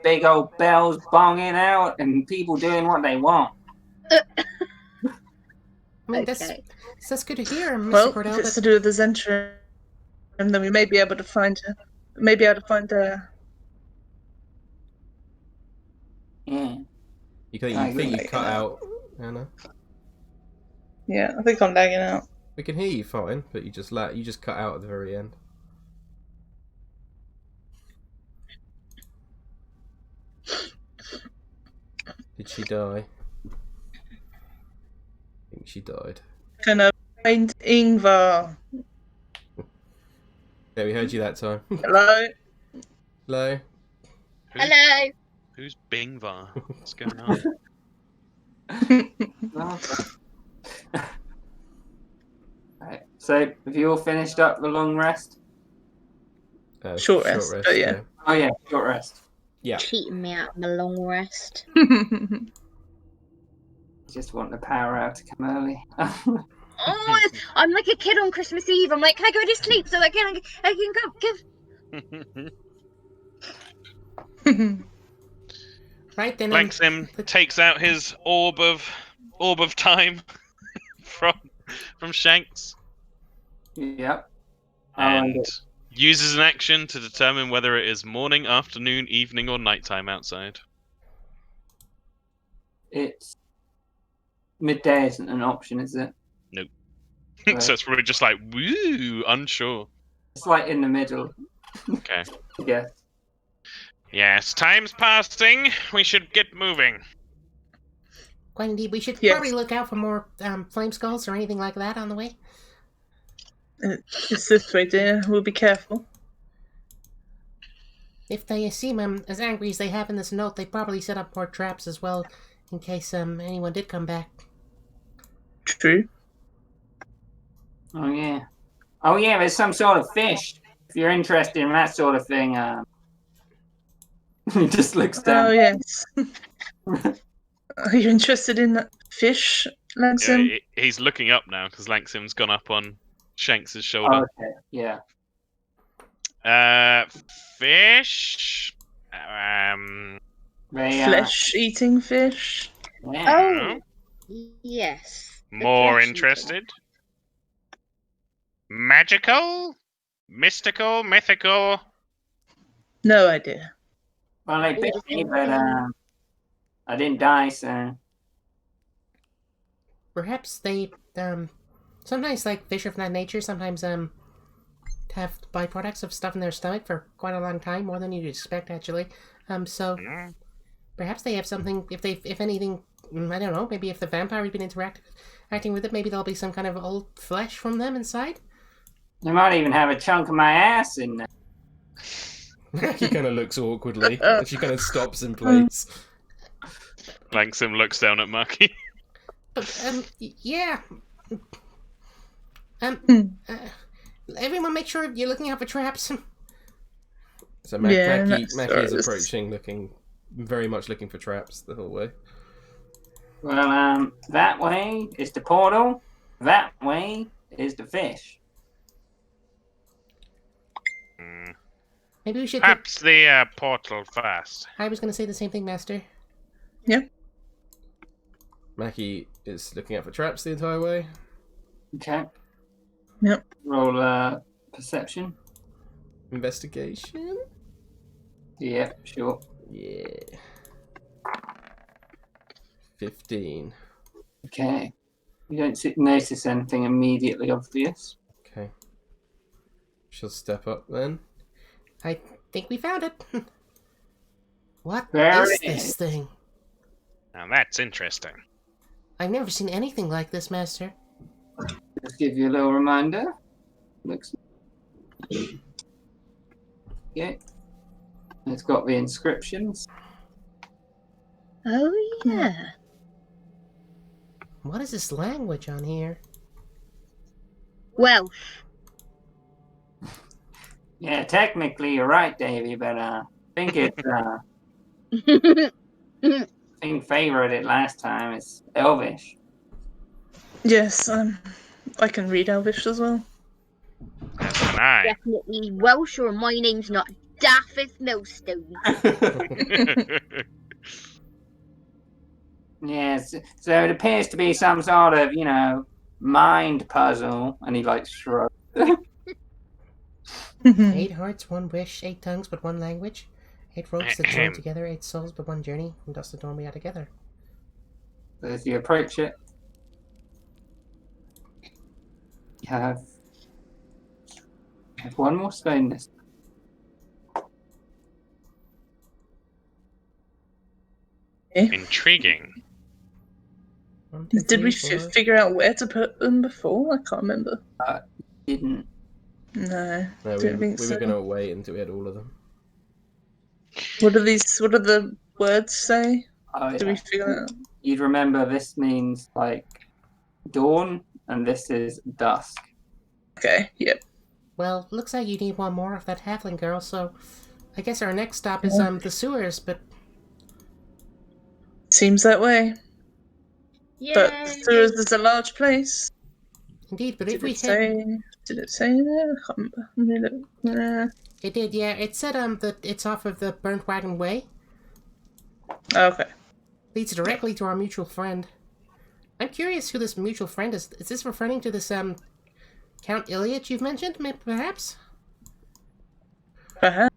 big old bells bonging out and people doing what they want. I mean, that's good to hear, Mr. Well, Cordell, if it's to do with the Zentrum, then we may be able to find Yeah. You think you cut out, Anna? Yeah, I think I'm lagging out. We can hear you fine, but you just cut out at the very end. Did she die? I think she died. Gonna find Ingvar. Yeah, we heard you that time. Hello. Hello. Hello. Who's Bingvar? What's going on? Right. So, have you all finished up the long rest? Short rest, but yeah. Oh yeah, short rest. Yeah. Cheating me out of my long rest. Just want the power out to come early. Oh, I'm like a kid on Christmas Eve. I'm like, can I go to sleep so I can go? Right then. Langsim takes out his orb of time from from Shanks Yep. and uses an action to determine whether it is morning, afternoon, evening, or nighttime outside. It's midday isn't an option, is it? Nope. Right. So it's probably just like, woo, unsure. It's like in the middle. Okay. I guess. Yes, time's passing. We should get moving. Quite indeed. We should Yes. probably look out for more flame skulls or anything like that on the way. It's this way, dear. We'll be careful. If they seem as angry as they have in this note, they probably set up more traps as well, in case anyone did come back. True. Oh yeah. Oh yeah, there's some sort of fish. If you're interested in that sort of thing, he just looks down. Oh, yes. Are you interested in that fish, Lansom? Yeah, he's looking up now because Langsim's gone up on Shanks' Oh, shoulder. okay. Yeah. Fish. They, Flesh-eating fish? yeah. Oh, yes. The More flesh eater. interested? Magical? Mystical? Mythical? No idea. Well, they bit me, but I didn't die, so. Perhaps they sometimes like fish of that nature sometimes have byproducts of stuff in their stomach for quite a long time, more than you'd expect actually. So Mm. perhaps they have something. If anything, I don't know. Maybe if the vampire has been acting with it, maybe there'll be some kind of old flesh from them inside. They might even have a chunk of my ass in there. He kind of looks awkwardly. And she kind of stops in place. Langsim looks down at Maki. Yeah. Everyone, make sure you're looking out for traps. So Yeah, Mackie that's is right. approaching, very much looking for traps the whole way. Well, that way is the portal. That way is the fish. Maybe we should. Perhaps the portal first. I was going to say the same thing, Master. Mackie is looking out for traps the entire way. Okay. Yep. Roll perception. Investigation? Yeah, sure. Yeah. 15. Okay. You don't notice anything immediately obvious. Okay. She'll step up then. I think we found it. What There is it this is. thing? Now that's interesting. I've never seen anything like this, Master. Just give you a little reminder. Looks. Okay. It's got the inscriptions. Oh, yeah. What is this language on here? Welsh. Yeah, technically you're right, Davey, but I think it's I think favored it last time. It's Elvish. Yes, I can read Elvish as well. As can I. Definitely Welsh, or my name's not Daffeth Millstone. Yes, so it appears to be some sort of, mind puzzle, and he like shrugs. 8 hearts, 1 wish, 8 tongues, but 1 language. 8 ropes that join together, 8 souls, but 1 journey. From dust to dawn we are together. As you approach it, you have one more stone this. Intriguing. 1, 2, Did we 3, 4. figure out where to put them before? I can't remember. Didn't. No, No, don't we think were so. going to wait until we had all of them. What do the words say? Oh, Did yeah. we figure that out? You'd remember this means like dawn, and this is dusk. Okay, yep. Well, looks like you need 1 more of that halfling girl, so I guess our next stop is the sewers, but Seems that way. But Yeah. sewers is a large place. indeed, but if Did we it head... say? Did it say there? I can't remember. It did, yeah. It said that it's off of the Burnt Wagon Way. Okay. Leads directly to our mutual friend. I'm curious who this mutual friend is. Is this referring to this Count Ilyich you've mentioned, perhaps? Perhaps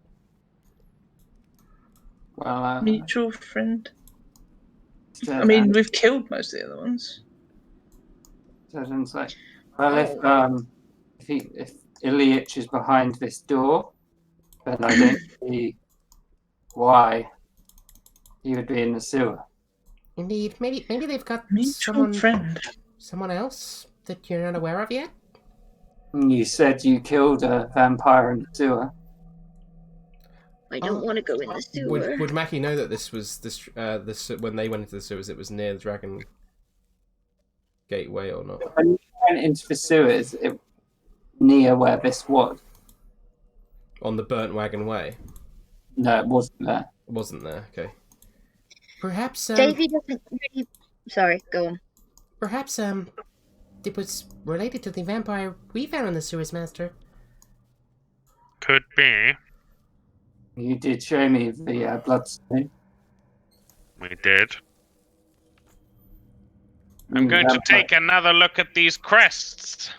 Well, mutual friend. so I mean, we've killed most of the other ones. Surgeon's like, well, if Ilyich is behind this door, then I don't see why he would be in the sewer. Indeed. Maybe they've got Mutual friend. someone else that you're not aware of yet? You said you killed a vampire in the sewer. I don't want to go in the sewer. Would Mackie know that this when they went into the sewers, it was near the Dragon Gateway or not? When you went into the sewers, it near where this was. On the Burnt Wagon Way? No, it wasn't there. It wasn't there, okay. Perhaps Davy doesn't really. Sorry, go on. Perhaps it was related to the vampire we found in the sewers, Master. Could be. You did show me the bloodstain. We did. I'm going to take another look at these crests.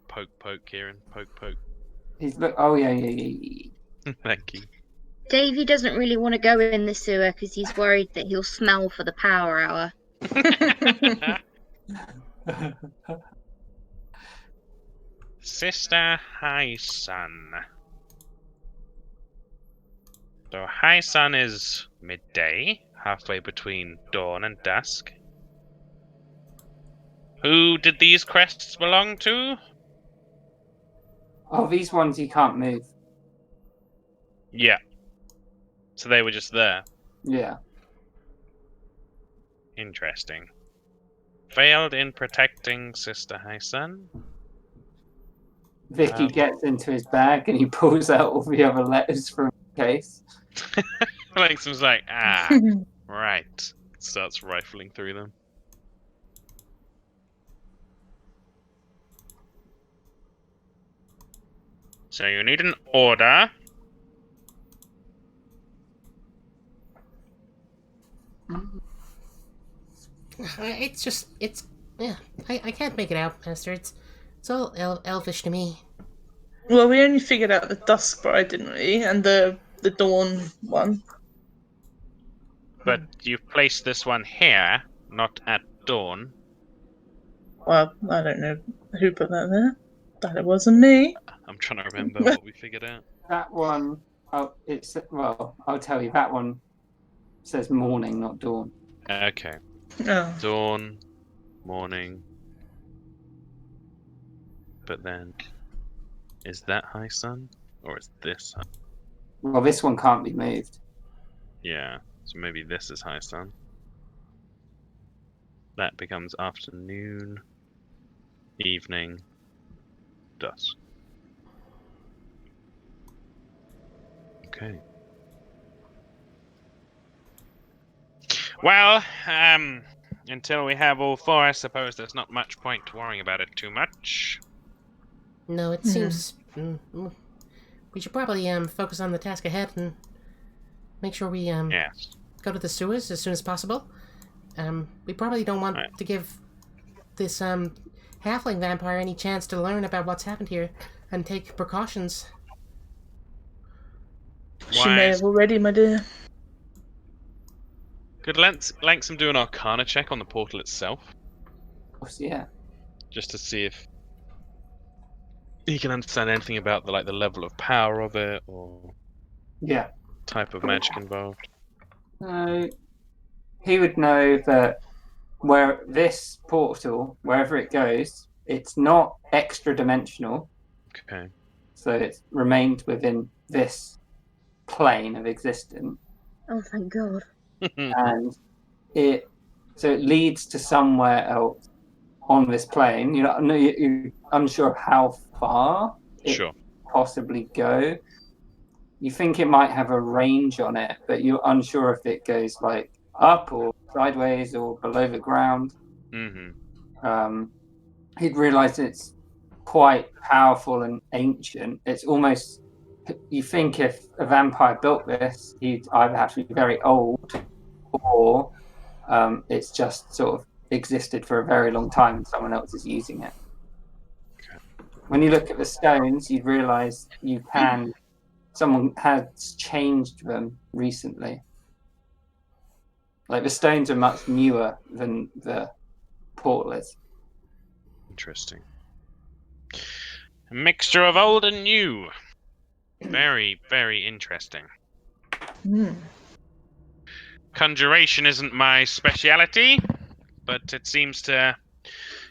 Poke, poke, Kieran. Poke, poke. Oh yeah. Thank you. Davy doesn't really want to go in the sewer because he's worried that he'll smell for the power hour. Sister High Sun. So High Sun is midday, halfway between dawn and dusk. Who did these crests belong to? Oh, these ones you can't move. Yeah. So they were just there. Yeah. Interesting. Failed in protecting Sister High Sun. Vicky gets into his bag and he pulls out all the other letters from the case. Langston's like, right. Starts rifling through them. So you need an order. I can't make it out, Master. It's all elvish to me. Well, we only figured out the dusk bride, didn't we? And the dawn one. But you've placed this one here, not at dawn. Well, I don't know who put that there. That wasn't me. I'm trying to remember what we figured out. That one, I'll tell you, that one says morning, not dawn. Okay. Oh. Dawn, morning. But then, is that High Sun? Or is this High? Well, this one can't be moved. Yeah, so maybe this is High Sun. That becomes afternoon, evening, dusk. Okay. Well, until we have all four, I suppose there's not much point worrying about it too much. No, it seems we should probably focus on the task ahead and make sure we Yes. go to the sewers as soon as possible. We probably don't want to give this halfling vampire any chance to learn about what's happened here and take precautions. She may have already, my dear. Could Langsam do an Arcana check on the portal itself? Of course, yeah. Just to see if he can understand anything about the level of power of it or Yeah. type of magic involved. He would know that where this portal, wherever it goes, it's not extra dimensional. Okay. So it's remained within this plane of existence. Oh, thank God. And it leads to somewhere else on this plane. You're unsure of how far it Sure. could possibly go. You think it might have a range on it, but you're unsure if it goes like up or sideways or below the ground. Mm-hmm. He'd realised it's quite powerful and ancient. It's almost, you think if a vampire built this, he'd either have to be very old or It's just sort of existed for a very long time and someone else is using it. When you look at the stones, you realise someone has changed them recently. Like the stones are much newer than the portal is. Interesting. A mixture of old and new. Very, very interesting. Conjuration isn't my speciality, but it seems to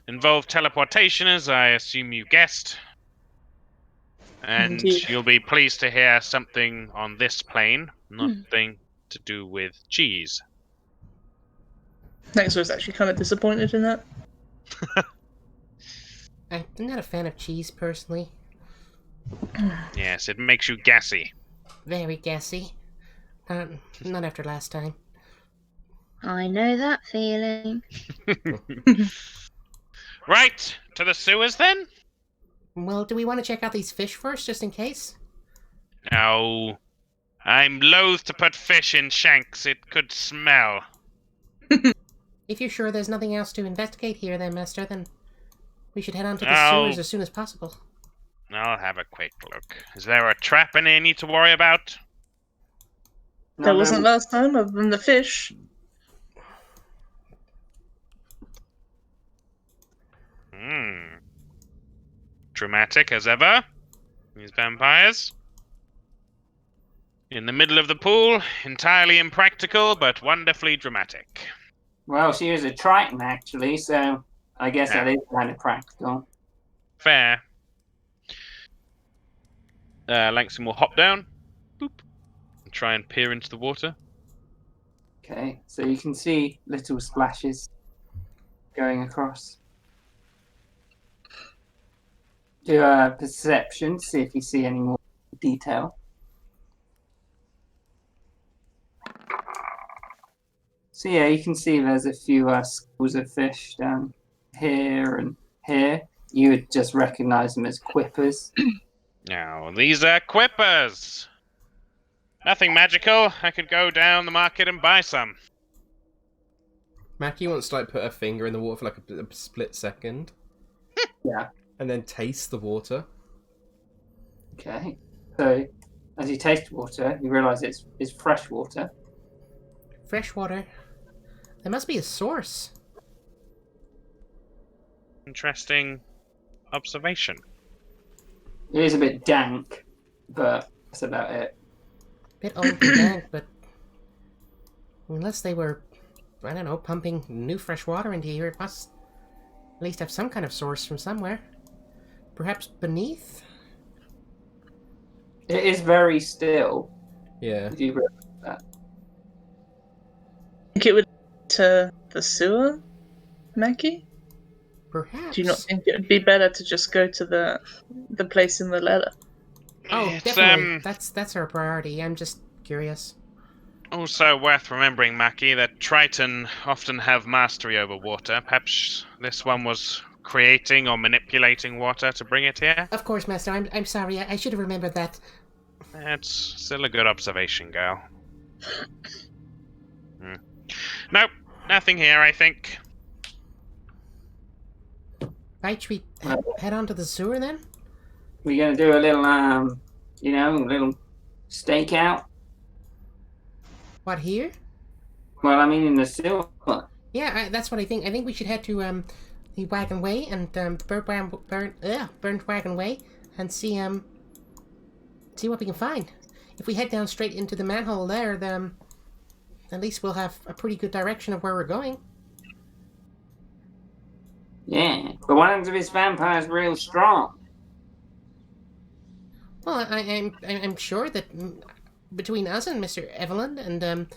involve teleportation, as I assume you guessed. And Indeed. you'll be pleased to hear something on this plane, nothing to do with cheese. Next was actually kind of disappointed in that. I'm not a fan of cheese, personally. Yes, it makes you gassy. Very gassy. Not after last time. I know that feeling. Right, to the sewers then? Well, do we want to check out these fish first, just in case? No. I'm loath to put fish in shanks. It could smell. If you're sure there's nothing else to investigate here, then, Master, then we should head on to the Oh. sewers as soon as possible. I'll have a quick look. Is there a trap in here I need to worry about? That wasn't last time, other than the fish. Dramatic as ever. These vampires. In the middle of the pool, entirely impractical, but wonderfully dramatic. Well, she was a Triton, actually, so I guess that is kind of practical. Fair. Langston will hop down. Boop. And try and peer into the water. Okay, so you can see little splashes going across. Do a perception, see if you see any more detail. So yeah, you can see there's a few schools of fish down here and here. You would just recognise them as quippers. Now, these are quippers. Nothing magical. I could go down the market and buy some. Mackie wants to like put her finger in the water for like a split second. Yeah. And then taste the water. Okay. So as you taste water, you realise it's fresh water. Fresh water. There must be a source. Interesting observation. It is a bit dank, but that's about it. Bit old and dank, but unless they were, I don't know, pumping new fresh water into here, it must at least have some kind of source from somewhere. Perhaps beneath? It is very still. Yeah. Did you realise that? Think it would to the sewer, Mackie? Perhaps. Do you not think it would be better to just go to the place in the letter? Oh, It's, definitely. That's our priority. I'm just curious. Also worth remembering, Mackie, that Triton often have mastery over water. Perhaps this one was creating or manipulating water to bring it here? Of course, Master. I'm sorry. I should have remembered that. That's still a good observation, girl. Nope, nothing here, I think. Right, should we head on to the sewer then? We're gonna do a little, little stakeout. What, here? Well, I mean, in the sewer. Yeah, that's what I think. I think we should head to the Wagon Way and Burnt Wagon Way and see what we can find. If we head down straight into the manhole there, then at least we'll have a pretty good direction of where we're going. Yeah, but one of his vampires real strong. Well, I'm sure that between us and Mr. Evelyn and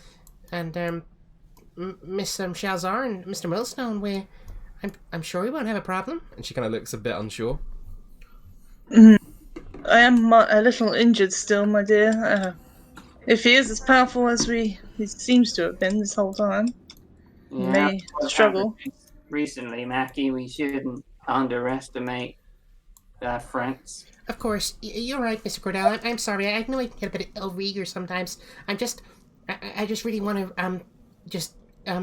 Miss Shalzar and Mr. Millstone, I'm sure we won't have a problem. And she kind of looks a bit unsure. I am a little injured still, my dear. If he is as powerful as he seems to have been this whole time, he may struggle. Recently, Mackie, we shouldn't underestimate their friends. Of course, you're right, Mr. Cordell. I'm sorry. I know I can get a bit overeager sometimes. I just really want to just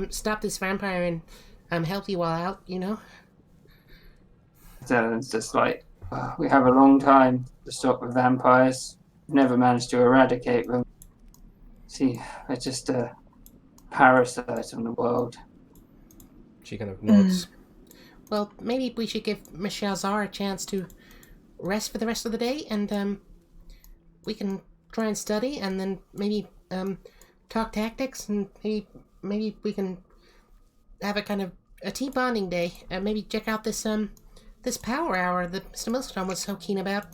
stop this vampire and help you all out, you know? Zelen's just like, "Oh, we have a long time to stop the vampires. Never managed to eradicate them. See, they're just a parasite on the world." She kind of nods. Well, maybe we should give Michelle Zar a chance to rest for the rest of the day, and we can try and study, and then maybe talk tactics, and maybe we can have a kind of a team bonding day, and maybe check out this this power hour that Mr. Millstone was so keen about.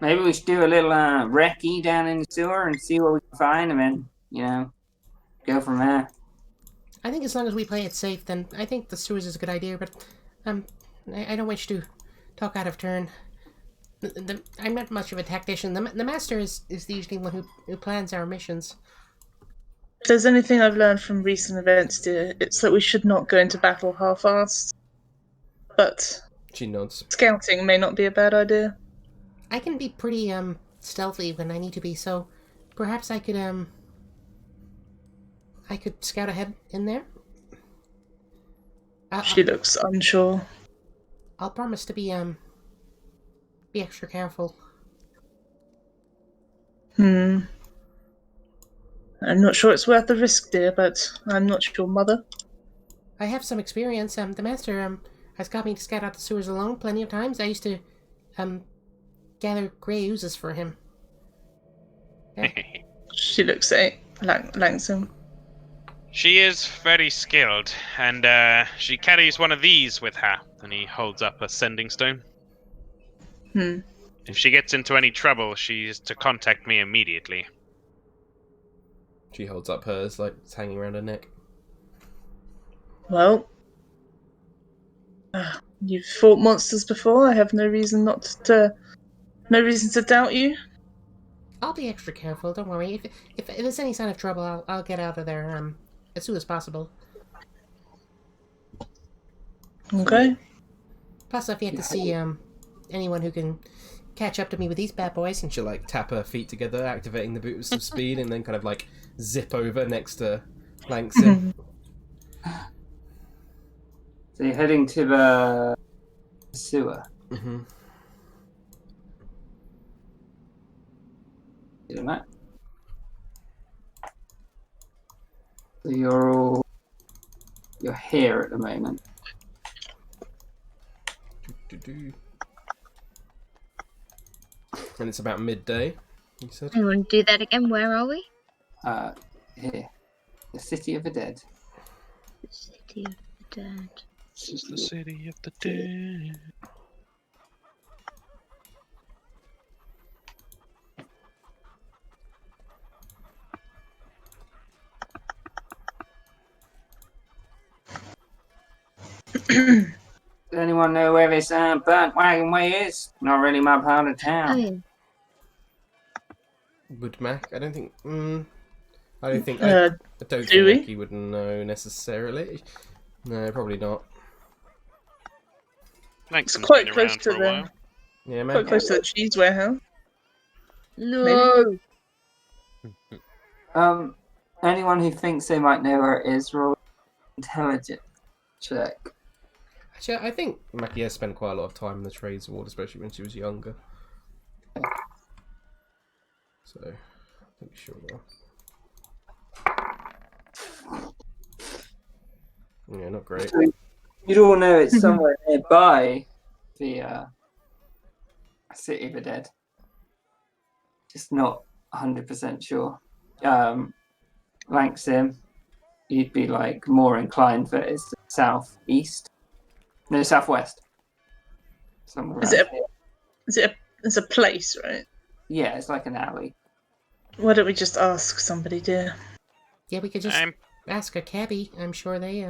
Maybe we should do a little recce down in the sewer and see what we can find, and then, go from there. I think as long as we play it safe, then I think the sewers is a good idea, but I don't wish to talk out of turn. I'm not much of a tactician. The master is the usually one who plans our missions. If there's anything I've learned from recent events, dear, it's that we should not go into battle half-assed. But She nods. scouting may not be a bad idea. I can be pretty stealthy when I need to be, so perhaps I could scout ahead in there. She looks unsure. I'll promise to be extra careful. I'm not sure it's worth the risk, dear, but I'm not your mother. I have some experience. The master has got me to scout out the sewers alone plenty of times. I used to gather grey oozes for him. Yeah. She looks at Langston. She is very skilled, and she carries one of these with her. And he holds up a sending stone. If she gets into any trouble, she is to contact me immediately. She holds up hers, like it's hanging around her neck. Well, you've fought monsters before. I have no reason to doubt you. I'll be extra careful. Don't worry. If there's any sign of trouble, I'll get out of there as soon as possible. Okay. Plus, I've yet to see anyone who can catch up to me with these bad boys. And she'll like tap her feet together, activating the boost of speed, and then kind of like zip over next to Langston. So you're heading to the sewer. Mm-hmm. Doing that. So you're here at the moment. And it's about midday, you said? I want to do that again. Where are we? Here. The City of the Dead. The City of the Dead. This is the city of the dead. Does anyone know where this burnt wagon way is? Not really my part of Oh, town. yeah. Would Mac? I don't think. I don't think. Uh, I don't do think we? Mackie would know necessarily. No, probably not. Langston's quite been close around to for a the- while. Yeah, Quite Mac. close to the cheese warehouse. No. Anyone who thinks they might know where it is, roll intelligence check. Actually, I think Mackie has spent quite a lot of time in the trades ward, especially when she was younger. So, I think she'll know. Yeah, not great. So you'd all know it's somewhere nearby the City of the Dead. Just not 100% sure. Langston, you'd be like more inclined that it's southeast. No, southwest. Somewhere Is around it here. It's a place, right? Yeah, it's like an alley. Why don't we just ask somebody, dear? Yeah, we could just I'm ask a cabbie. I'm sure they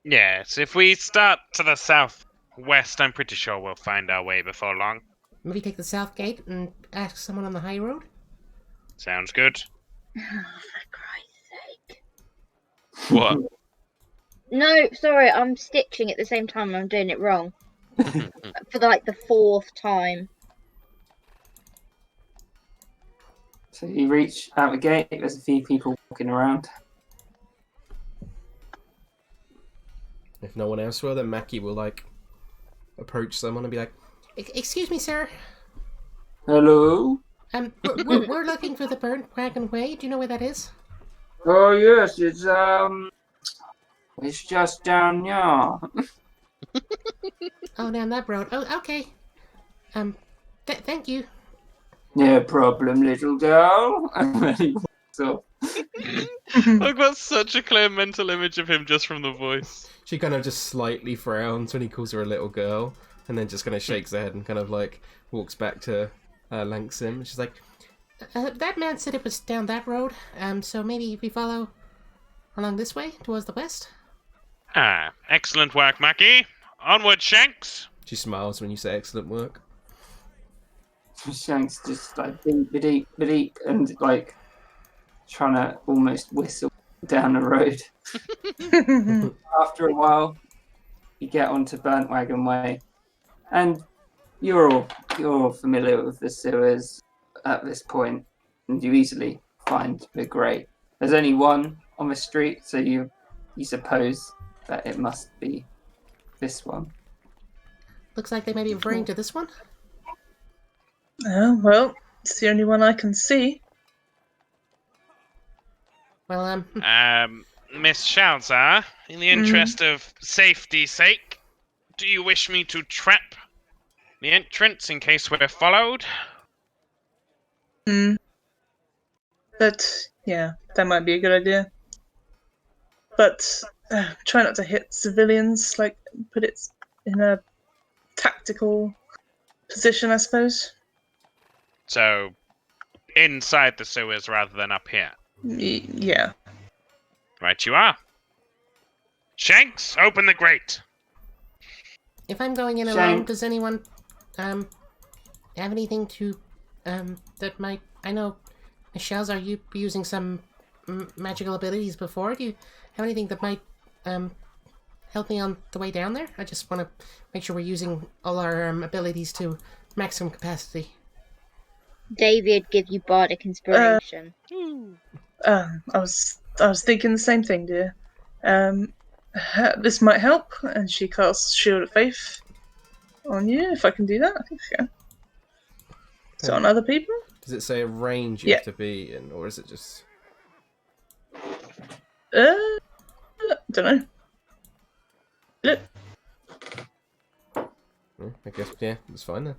Yes, if we start to the southwest, I'm pretty sure we'll find our way before long. maybe take the south gate and ask someone on the high road. Sounds good. Oh, for Christ's sake. What? No, sorry, I'm stitching at the same time. I'm doing it wrong. For like the fourth time. So you reach out the gate. There's a few people walking around. If no one else will, then Mackie will like approach someone and be like, Excuse me, sir. Hello. We're looking for the Burnt Wagon Way. Do you know where that is? Oh yes, it's just down here. Oh, down that road. Oh, okay. Thank you. No problem, little girl. And then he walks off. I've got such a clear mental image of him just from the voice. she kind of just slightly frowns when he calls her a little girl, and then just kind of shakes her head and kind of like walks back to Langsim. She's like, That man said it was down that road. So maybe if we follow along this way towards the west. Ah, excellent work, Mackie. Onward, Shanks. she smiles when you say excellent work. Shanks just like beep, and like trying to almost whistle down the road. After a while, you get onto Burnt Wagon Way, and you're all familiar with the sewers at this point, and you easily find the grate. There's only one on the street, so you suppose that it must be this one. Looks like they may be referring to this one. Oh, well, it's the only one I can see. Well, Miss Shalzar, in the interest of safety's sake, do you wish me to trap the entrance in case we're followed? But, yeah, that might be a good idea. But try not to hit civilians, like, put it in a tactical position, I suppose. So, inside the sewers rather than up here. Yeah. Right you are. Shanks, open the grate. if I'm going in alone, Shank. does anyone have anything to that might? I know, Shells, are you using some magical abilities before? Do you have anything that might help me on the way down there? I just want to make sure we're using all our abilities to maximum capacity. David, give you bardic inspiration. I was thinking the same thing, dear. This might help, and she casts Shield of Faith on you. If I can do that, I think I can. So on other people? Does it say a range you have to be in, or is it just... Don't know. Look. I guess, yeah, it's fine then.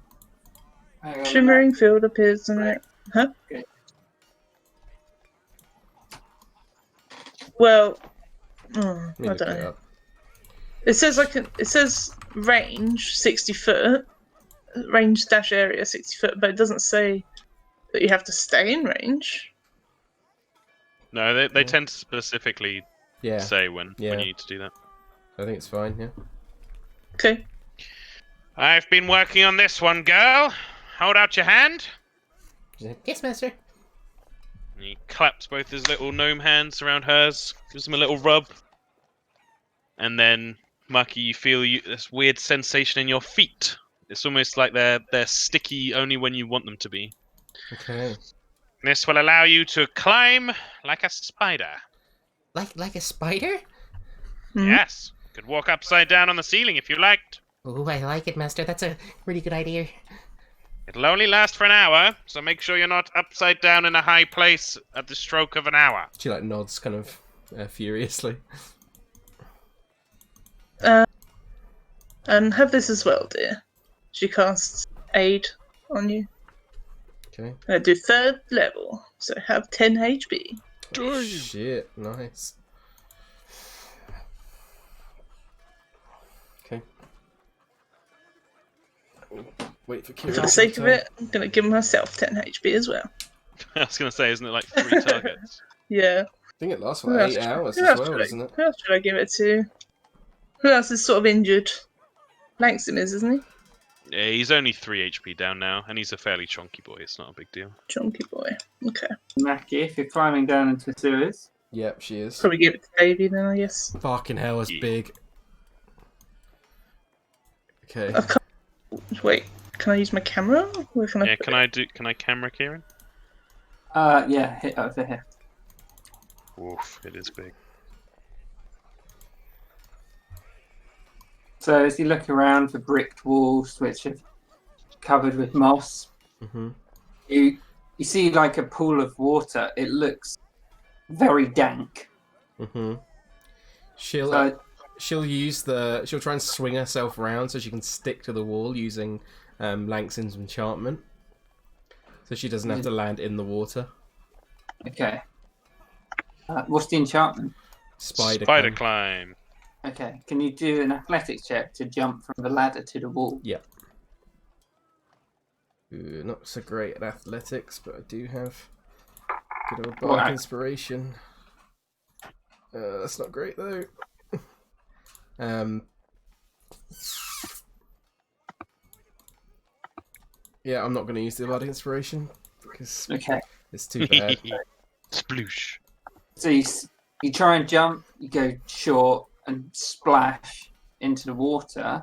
Shimmering field appears in it. Huh? Okay. Hmm, Well, I Let me don't look it know. up. It says it says range 60 foot, range dash area 60 foot, but it doesn't say that you have to stay in range. No, they tend to specifically Yeah, say when Yeah. you need to do that. I think it's fine, yeah. Okay. I've been working on this one, girl. Hold out your hand. Yes, master. And he claps both his little gnome hands around hers, gives him a little rub. And then, Maki, you feel this weird sensation in your feet. It's almost like they're sticky only when you want them to be. Okay. This will allow you to climb like a spider. Like a spider? Yes. Could walk upside down on the ceiling if you liked. Oh, I like it, master. That's a really good idea. It'll only last for an hour, so make sure you're not upside down in a high place at the stroke of an hour. She like nods kind of furiously. And have this as well, dear. She casts aid on you. Okay. I do 3rd level, so have 10 HP. Oh, shit, nice. Okay. Wait for Kira. For the sake of it, I'm gonna give myself 10 HP as well. I was going to say, isn't it like 3 targets? Yeah. I think it lasts Who for else 8 should- hours who as else well, should doesn't it? Who else should I give it to? Who else is sort of injured? Langson is, isn't he? Yeah, he's only 3 HP down now, and he's a fairly chunky boy. It's not a big deal. Chunky boy. Okay. Mackie, if you're climbing down into the sewers, Yep, she is. Probably give it to Davey then, I guess. Fucking hell, it's Yeah. big. Okay. Wait, can I use my camera? Where can I Yeah, put can I camera Kieran? Yeah, hit over here. Oof, it is big. So as you look around the bricked walls, which are covered with moss, Mm-hmm. you see like a pool of water. It looks very dank. Mm-hmm. She'll try and swing herself around so she can stick to the wall using Langston's enchantment, so she doesn't have to land in the water. Okay. What's the enchantment? Spider climb. Okay. Can you do an athletics check to jump from the ladder to the wall? Yep. Ooh, not so great at athletics, but I do have good old bardic inspiration. That's not great though. Yeah, I'm not going to use the bardic inspiration because it's too bad. Sploosh. So you try and jump, you go short and splash into the water.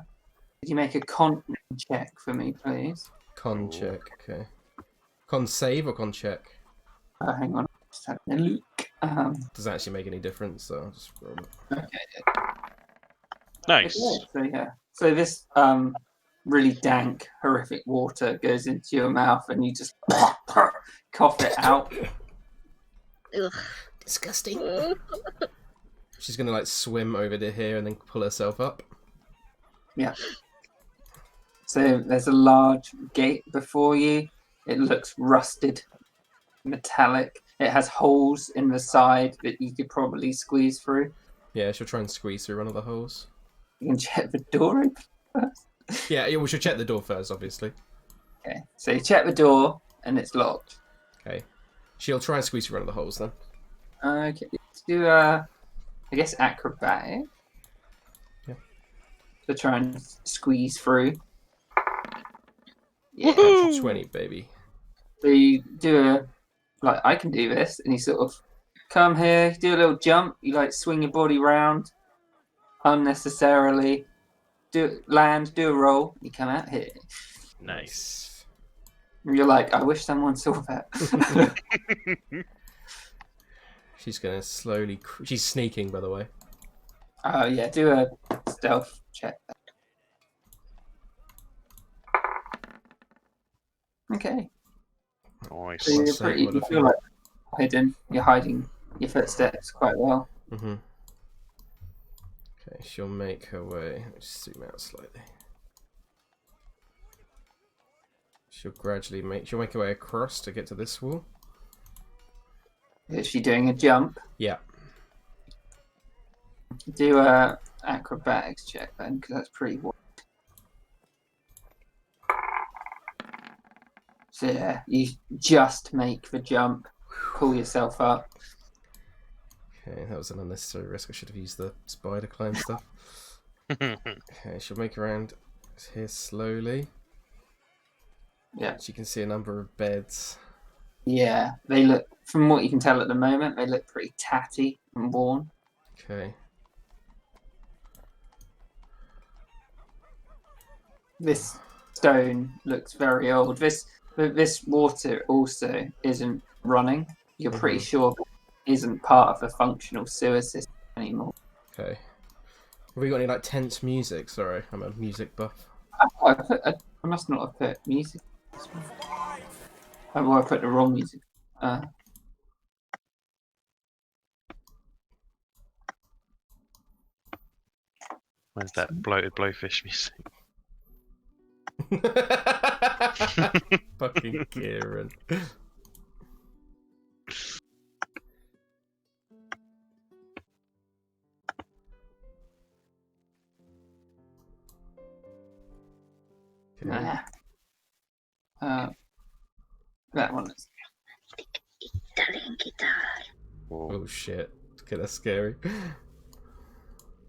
Could you make a con check for me, please? Con check, okay. Con save or con check? Hang on, just having a look. Doesn't actually make any difference, so I'll just roll it. Okay. Nice. Okay, so this really dank, horrific water goes into your mouth, and you just cough it out. Ugh. Disgusting. She's gonna like swim over to here and then pull herself up. Yeah. So there's a large gate before you. It looks rusted, metallic. It has holes in the side that you could probably squeeze through. Yeah, she'll try and squeeze through one of the holes. You can check the door open first. Yeah, we should check the door first, obviously. Okay, so you check the door and it's locked. Okay. She'll try and squeeze through one of the holes then. Okay, let's do I guess acrobatic. Yeah. To try and squeeze through. Yeah. 20, baby. So you do I can do this, and you sort of come here, do a little jump, you like swing your body round unnecessarily, do a roll, you come out here. Nice. You're like, I wish someone saw that. She's gonna slowly. She's sneaking, by the way. Oh yeah, do a stealth check. Okay. Nice. So you feel like hidden. You're hiding your footsteps quite well. Mm-hmm. Okay, she'll make her way. Let me just zoom out slightly. She'll make her way across to get to this wall. Is she doing a jump? Yeah. Do a acrobatics check then, because that's pretty wide. So yeah, you just make the jump, pull yourself up. Okay, that was an unnecessary risk. I should have used the spider climb stuff. Okay, she'll make around here slowly. Yeah. As you can see a number of beds. Yeah, they look, from what you can tell at the moment, they look pretty tatty and worn. Okay. This stone looks very old. This water also isn't running. You're pretty sure it isn't part of the functional sewer system anymore. Okay. Have we got any like tense music? Sorry, I'm a music buff. I must not have put music. I put the wrong music. Where's that bloated blowfish music? Fucking Kieran. Okay. That one is. Oh shit. Okay, that's scary.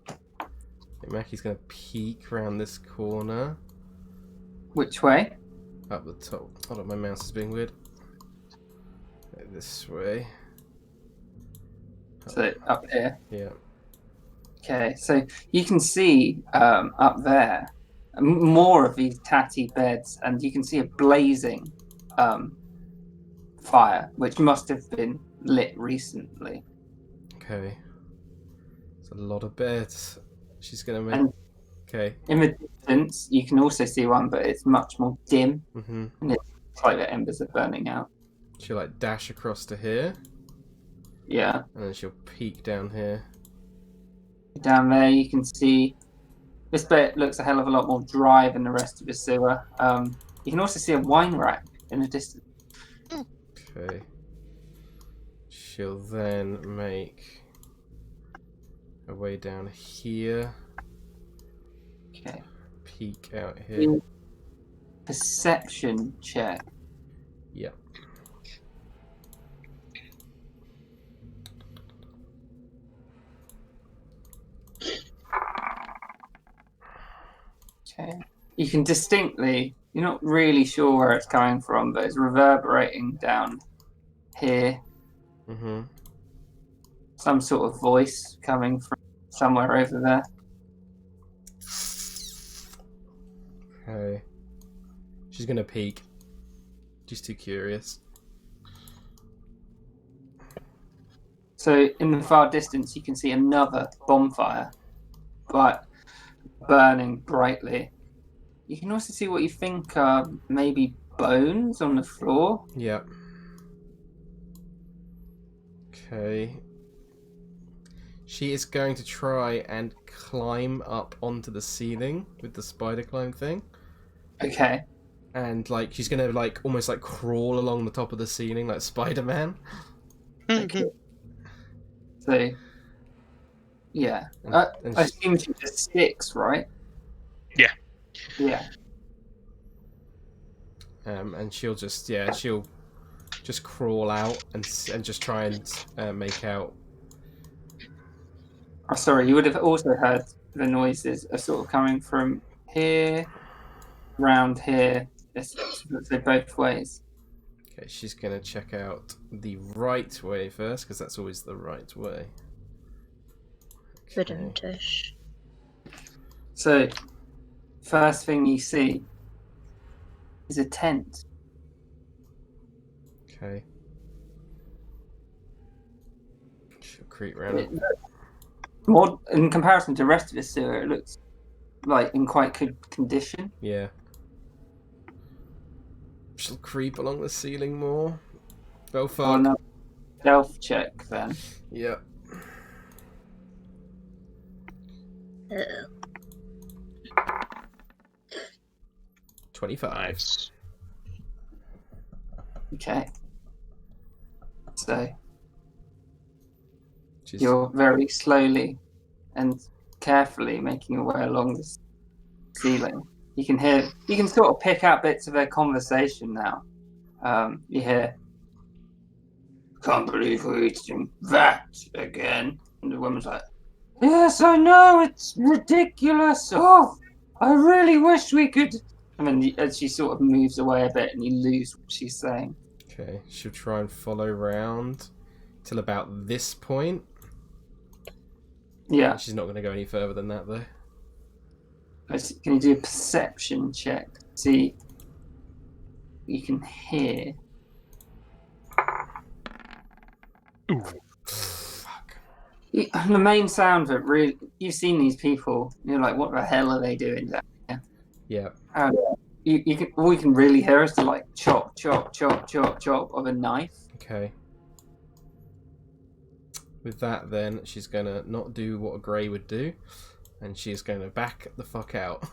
Okay, Mackie's gonna peek around this corner. Which way? Up the top. Hold on, my mouse is being weird. This way. So up here. Yeah. Okay, so you can see up there more of these tatty beds, and you can see a blazing fire, which must have been lit recently. Okay. It's a lot of beds. She's gonna make. And Okay. in the distance, you can also see one, but it's much more dim, Mhm. and it's like the embers are burning out. She'll like dash across to here, Yeah. and then she'll peek down here. Down there, you can see this bit looks a hell of a lot more dry than the rest of the sewer. You can also see a wine rack in the distance. Okay. She'll then make her way down here, Okay. peek out here. Perception check. Yep. Okay. You can distinctly, you're not really sure where it's coming from, but it's reverberating down here. Mhm. Some sort of voice coming from somewhere over there. Okay. She's gonna peek. She's too curious. So in the far distance, you can see another bonfire, but burning brightly. You can also see what you think are maybe bones on the floor. Yep. Okay. She is going to try and climb up onto the ceiling with the spider climb thing. Okay. And like she's gonna like almost like crawl along the top of the ceiling like Spider-Man. Okay. So, yeah. And I assume she just sticks, right? Yeah. Yeah. And she'll just crawl out and just try and make out. Oh, sorry, you would have also heard the noises are sort of coming from here, round here, so both ways. Okay, she's gonna check out the right way first because that's always the right way. Okay. Tush. So, first thing you see is a tent. Okay. She'll creep round. It more in comparison to the rest of the sewer, it looks like in quite good condition. Yeah. She'll creep along the ceiling more. Oh fuck. On a stealth check, then. Yep. Uh, 25. Nice. Okay. So She's, you're very slowly and carefully making your way along the ceiling. You can sort of pick out bits of their conversation now. You hear, "Can't believe we're eating that again." And the woman's like, "Yes, I know, it's ridiculous. Oh, I really wish we could." And then as she sort of moves away a bit and you lose what she's saying. okay, she'll try and follow round till about this point. Yeah. She's not going to go any further than that though. Can you do a perception check? See, you can hear. Fuck. The main sound of it, really, you've seen these people. You're like, what the hell are they doing down here? Yeah. All you can really hear is the like chop, chop, chop, chop, chop of a knife. Okay. With that, then she's gonna not do what a grey would do, and she's gonna back the fuck out.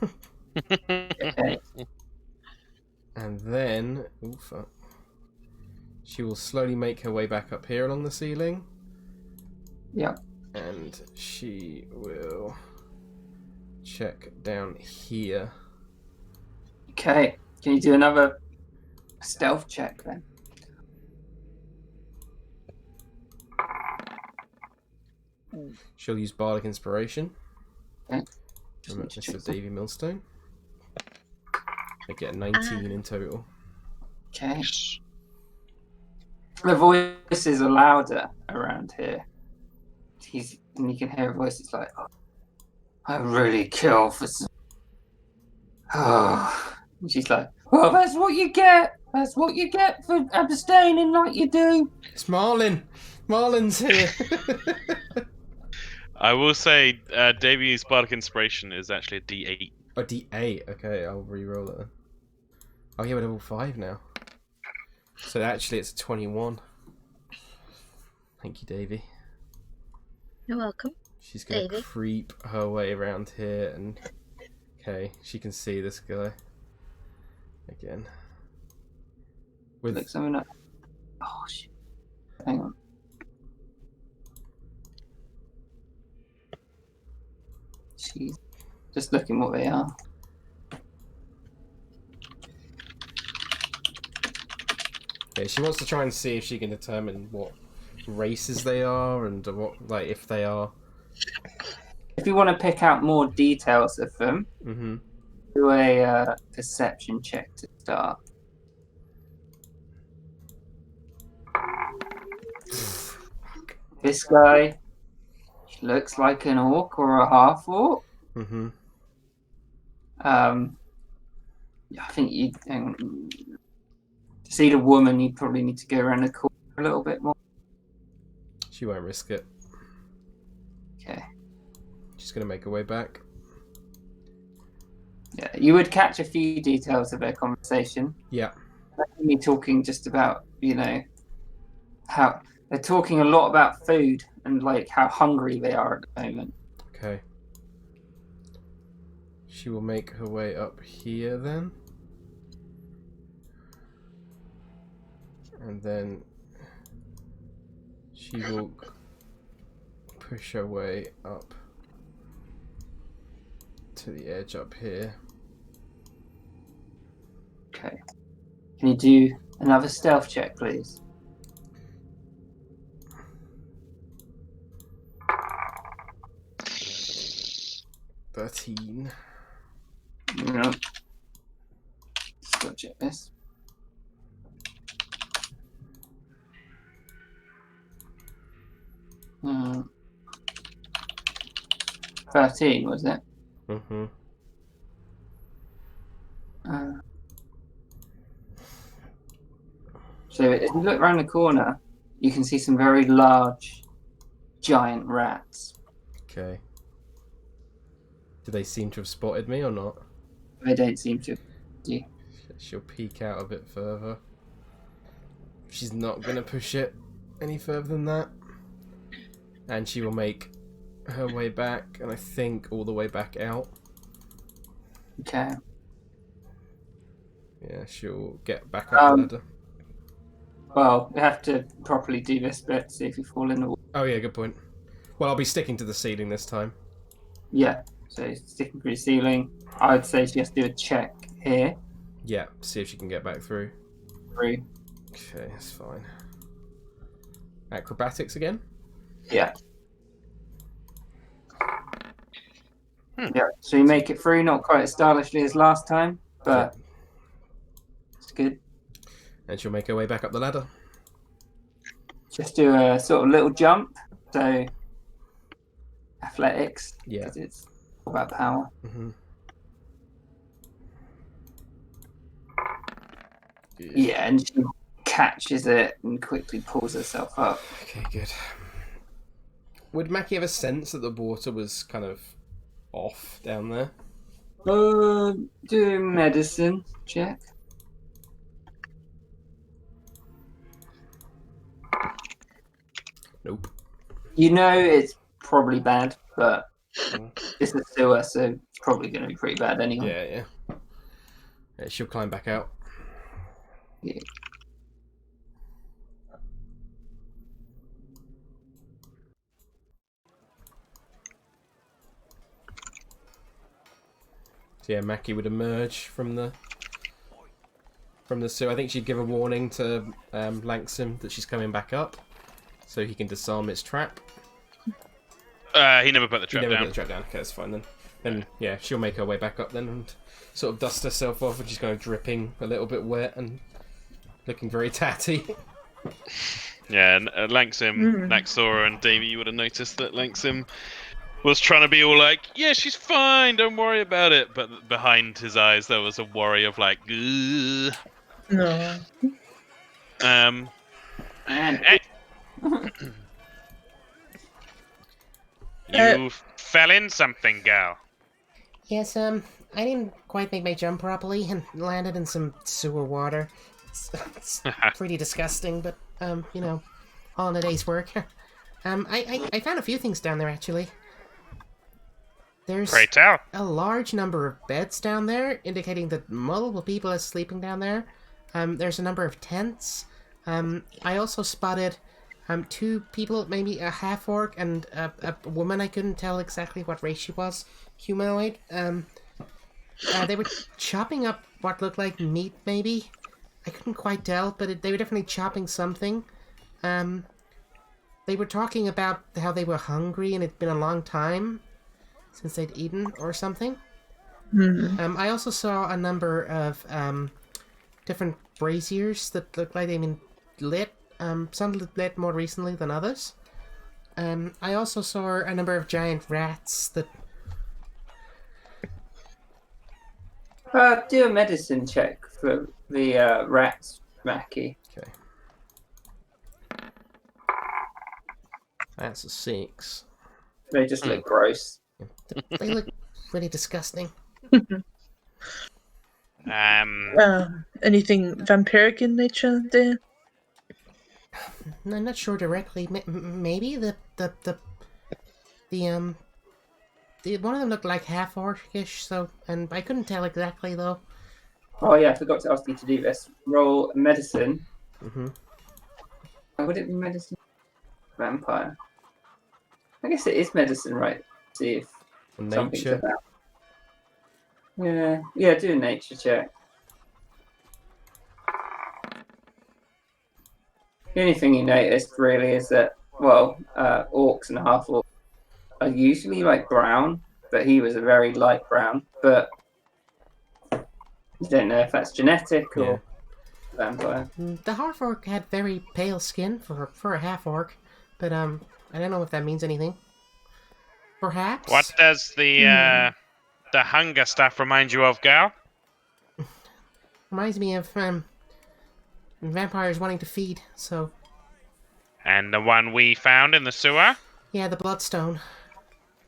Okay. And then, oh fuck, she will slowly make her way back up here along the ceiling. Yeah. And she will check down here. Okay. Can you do another stealth check then? She'll use Bardic Inspiration. Okay. From Mr. Davy Millstone. I get 19 in total. Okay. The voices are louder around here. And you can hear voices like, "Oh, I really kill for some. Oh, And she's like, well, that's what you get. That's what you get for abstaining like you do. It's Marlin. Marlin's here. I will say, Davey's Bardic Inspiration is actually a D8. A D8. Okay, I'll re-roll it then. Oh yeah, we're level 5 now. So actually it's a 21. Thank you, Davey. You're welcome. She's gonna Davey. creep her way around here and... Okay, she can see this guy. Again. With... Look something up. Oh, shit. Hang on. She's just looking what they are. Yeah, she wants to try and see if she can determine what races they are and what, like, if they are. If you want to pick out more details of them, do a perception check to start. This guy looks like an orc or a half orc. I think you to see the woman, you probably need to go around the corner a little bit more. She won't risk it. Okay. She's gonna make her way back. Yeah, you would catch a few details of their conversation. Yeah. Me talking just about, you know, how they're talking a lot about food and like how hungry they are at the moment. Okay. She will make her way up here then. And then she will push her way up to the edge up here. Okay. Can you do another stealth check, please? $13. No. Still check this. Hmm. 13, was it? So if you look around the corner, you can see some very large, giant rats. Okay. Do they seem to have spotted me or not? They don't seem to. She'll peek out a bit further. She's not going to push it any further than that. And she will make her way back, and I think all the way back out. Okay. Yeah, she'll get back up the ladder. Well, we have to properly do this bit, see if you fall in the water. Oh yeah, good point. Well, I'll be sticking to the ceiling this time. Yeah, so sticking to the ceiling. I would say she has to do a check here. Yeah, see if she can get back through. Through. Okay, that's fine. Acrobatics again? Yeah. Yeah, so you make it through, not quite as stylishly as last time, but it's good. And she'll make her way back up the ladder. Just do a sort of little jump, so athletics, Yeah. because it's all about power. Yeah, and she catches it and quickly pulls herself up. Okay, good. Would Mackie have a sense that the water was kind of off down there? Do a medicine check. Nope. You know it's probably bad, but it's a sewer, so it's probably going to be pretty bad anyway. Yeah, she'll climb back out. Yeah. So yeah, Mackie would emerge from the sewer. I think she'd give a warning to Langsam that she's coming back up, so he can disarm its trap. He never put the trap He never down. put the trap down. Okay, that's fine then. Then yeah, she'll make her way back up then and sort of dust herself off, and she's kind of dripping a little bit wet and looking very tatty. Yeah, and Langsam, Naxora, and Davey, you would have noticed that Langsam was trying to be all like, yeah, she's fine, don't worry about it. But behind his eyes, there was a worry of like, ugh. No. And You fell in something, gal. Yes, I didn't quite make my jump properly and landed in some sewer water. It's pretty disgusting, but, you know, all in a day's work. I found a few things down there, actually. There's Pray tell. a large number of beds down there, indicating that multiple people are sleeping down there. There's a number of tents. I also spotted 2 people, maybe a half-orc and a woman. I couldn't tell exactly what race she was. Humanoid. They were chopping up what looked like meat, maybe. I couldn't quite tell, but they were definitely chopping something. They were talking about how they were hungry and it'd been a long time since they'd eaten or something. I also saw a number of different braziers that looked like they'd been lit. Some lit more recently than others. I also saw a number of giant rats that... do a medicine check for the rats, Mackie. Okay. That's a 6. They just look gross. They look really disgusting. Anything vampiric in nature there? I'm not sure directly. Maybe the one of them looked like half orcish, so, and I couldn't tell exactly though. Oh yeah, I forgot to ask you to do this. Roll medicine. Mm-hmm. Would it be medicine? Vampire. I guess it is medicine, right? See if something's Nature. about. Yeah, do a nature check. The only thing you noticed really is that, well, orcs and half-orcs are usually like brown, but he was a very light brown. But you don't know if that's genetic or vampire. The half orc had very pale skin for a half orc, but I don't know if that means anything. Perhaps. What does the hunger stuff remind you of, gal? Reminds me of vampires wanting to feed. So And the one we found in the sewer? yeah, the bloodstone.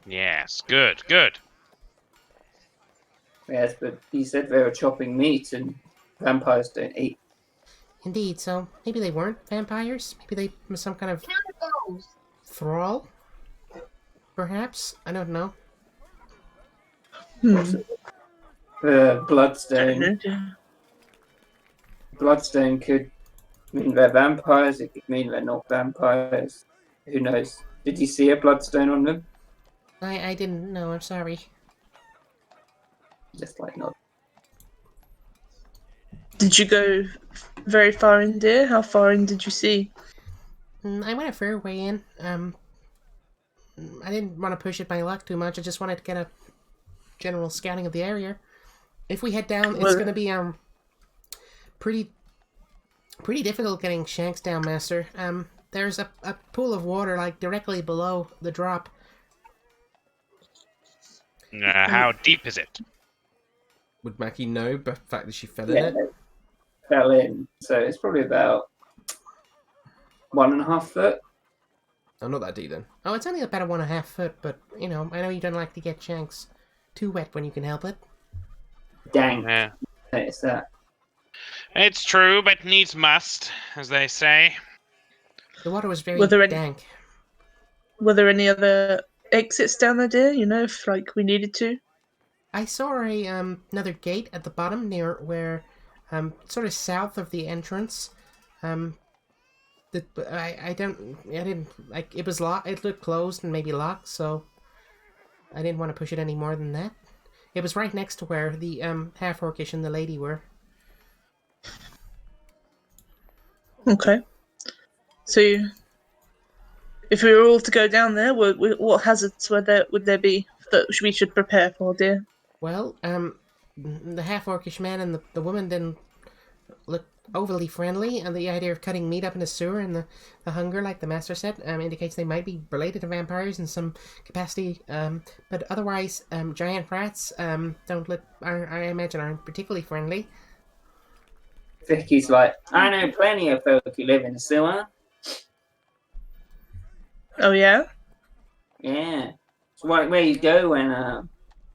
Yes, good, good. Yes, but he said they were chopping meat, and vampires don't eat. Indeed. So maybe they weren't vampires. Maybe they were some kind of thrall. Perhaps, I don't know. The bloodstone. Bloodstone could mean they're vampires. It could mean they're not vampires. Who knows? Did you see a bloodstone on them? I didn't know. I'm sorry. Just like not. Did you go very far in there? How far in did you see? I went a fair way in. I didn't want to push it by luck too much. I just wanted to get a general scouting of the area. If we head down, it's going to be pretty difficult getting Shanks down, Master. There's a pool of water like directly below the drop. How deep is it? Would Mackie know the fact that she fell Yeah, in it? fell in. So it's probably about 1.5 foot. Oh, not that deep then. Oh, it's only about a 1.5 foot, but you know, I know you don't like to get Shanks too wet when you can help it. Dang. Yeah. Notice that. It's true, but needs must, as they say. The water was very Were there any- dank. Were there any other exits down there, dear? You know, if like we needed to. I saw a another gate at the bottom near where, sort of south of the entrance. I didn't like it was locked. It looked closed and maybe locked, so I didn't want to push it any more than that. It was right next to where the half orcish and the lady were. Okay. So, if we were all to go down there, what hazards would there be that we should prepare for, dear? Well, the half orcish man and the woman didn't look overly friendly, and the idea of cutting meat up in a sewer and the hunger, like the master said, indicates they might be related to vampires in some capacity. But otherwise, giant rats don't look. I imagine aren't particularly friendly. Vicky's like, I know plenty of folk who live in the sewer. Oh yeah. Yeah. It's where you go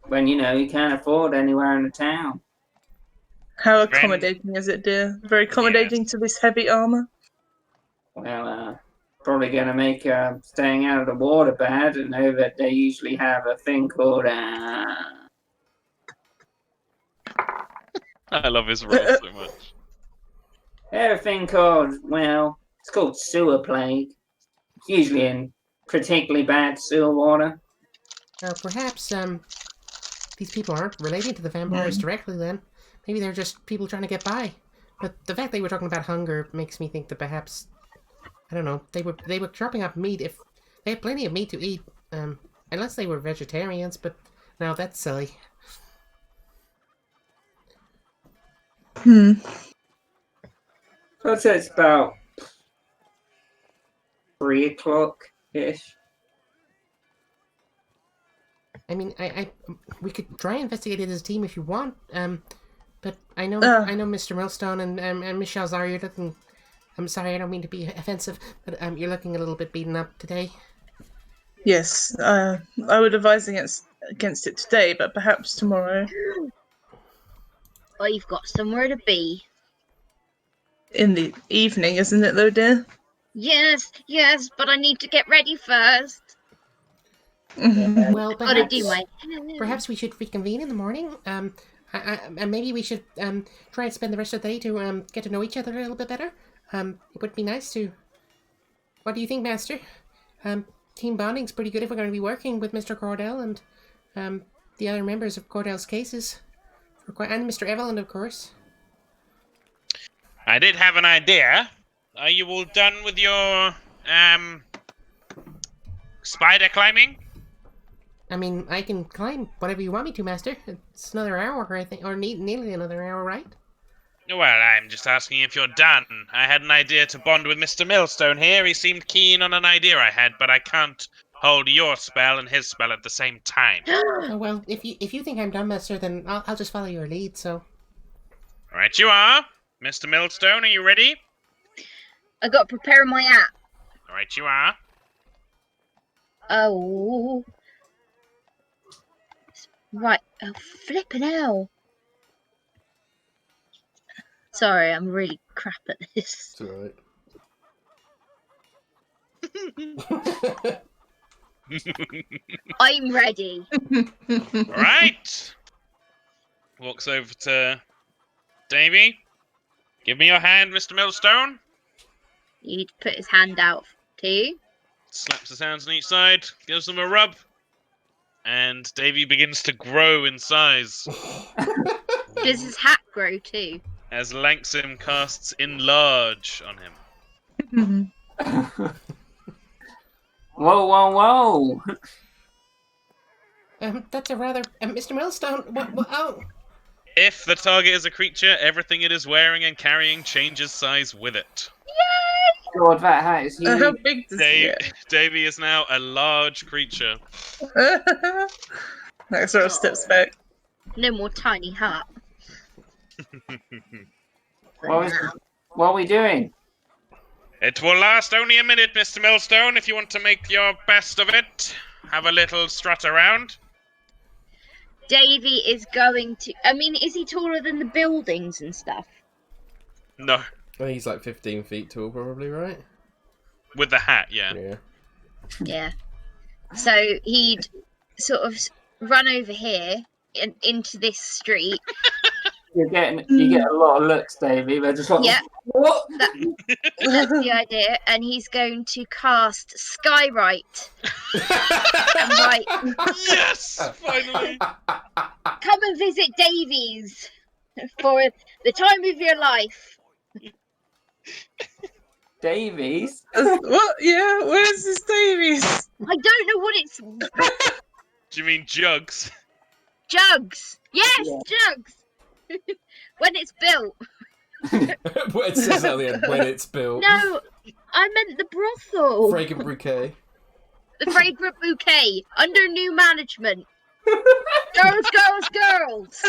when you can't afford anywhere in the town. How accommodating is it, dear? Very accommodating to this heavy armor. Well, probably gonna make staying out of the water bad, and know that they usually have a thing called I love his role so much. everything called, well, it's called sewer plague. It's usually in particularly bad sewer water. Perhaps these people aren't related to the vampires directly. Then maybe they're just people trying to get by. But the fact they were talking about hunger makes me think that perhaps, I don't know, they were chopping up meat. If they had plenty of meat to eat, unless they were vegetarians. But no, that's silly. Hmm. I'd say it's about 3 o'clock-ish. I mean, we could try and investigate it as a team if you want. But I know Mr. Millstone and Miss Shalzar, you're looking. I'm sorry, I don't mean to be offensive, but you're looking a little bit beaten up today. Yes, I would advise against it today, but perhaps tomorrow. I've got somewhere to be. In the evening, isn't it, though, dear? Yes, but I need to get ready first. Well, Gotta do my perhaps we should reconvene in the morning. And maybe we should try and spend the rest of the day to get to know each other a little bit better. It would be nice to. What do you think, Master? Team bonding's pretty good if we're going to be working with Mr. Cordell and the other members of Cordell's cases, and Mr. Evelyn, of course. I did have an idea. Are you all done with your spider climbing? I mean, I can climb whatever you want me to, Master. It's another hour, I think, or nearly another hour, right? Well, I'm just asking if you're done. I had an idea to bond with Mr. Millstone here. He seemed keen on an idea I had, but I can't hold your spell and his spell at the same time. Oh, well, if you think I'm done, Master, then I'll just follow your lead. So. Right, you are. Mr. Millstone, are you ready? I got to prepare my app. Right, you are. Oh. Right. Oh, flipping hell. Sorry, I'm really crap at this. It's alright. I'm ready. Right. Walks over to Davy. Give me your hand, Mr. Millstone. You need to put his hand out too. Slaps his hands on each side, gives them a rub, and Davy begins to grow in size Does his hat grow too? as Lanksim casts Enlarge on him. Whoa. That's a rather... Mr. Millstone, oh... If the target is a creature, everything it is wearing and carrying changes size with it. God, that hat is huge. How big does he get? Davy is now a large creature. That sort of steps back. No more tiny hat. What are we doing? It will last only a minute, Mr. Millstone, if you want to make your best of it. Have a little strut around. Davy is going to... I mean, is he taller than the buildings and stuff? No. I think he's like 15 feet tall, probably, right? With the hat, yeah. Yeah. Yeah. So he'd sort of run over here into this street. You get a lot of looks, Davey. They're just like, Yeah. what? That's the idea. And he's going to cast Skywrite. And write, Yes! Finally! come and visit Davies for the time of your life. Davies? What? Yeah, where's this Davies? I don't know what it's... Do you mean jugs? Jugs! Yes, Yeah. jugs! When it's built. It says at the end, when it's built. No, I meant the brothel. Fragrant bouquet. The fragrant bouquet under new management. Girls, girls, girls.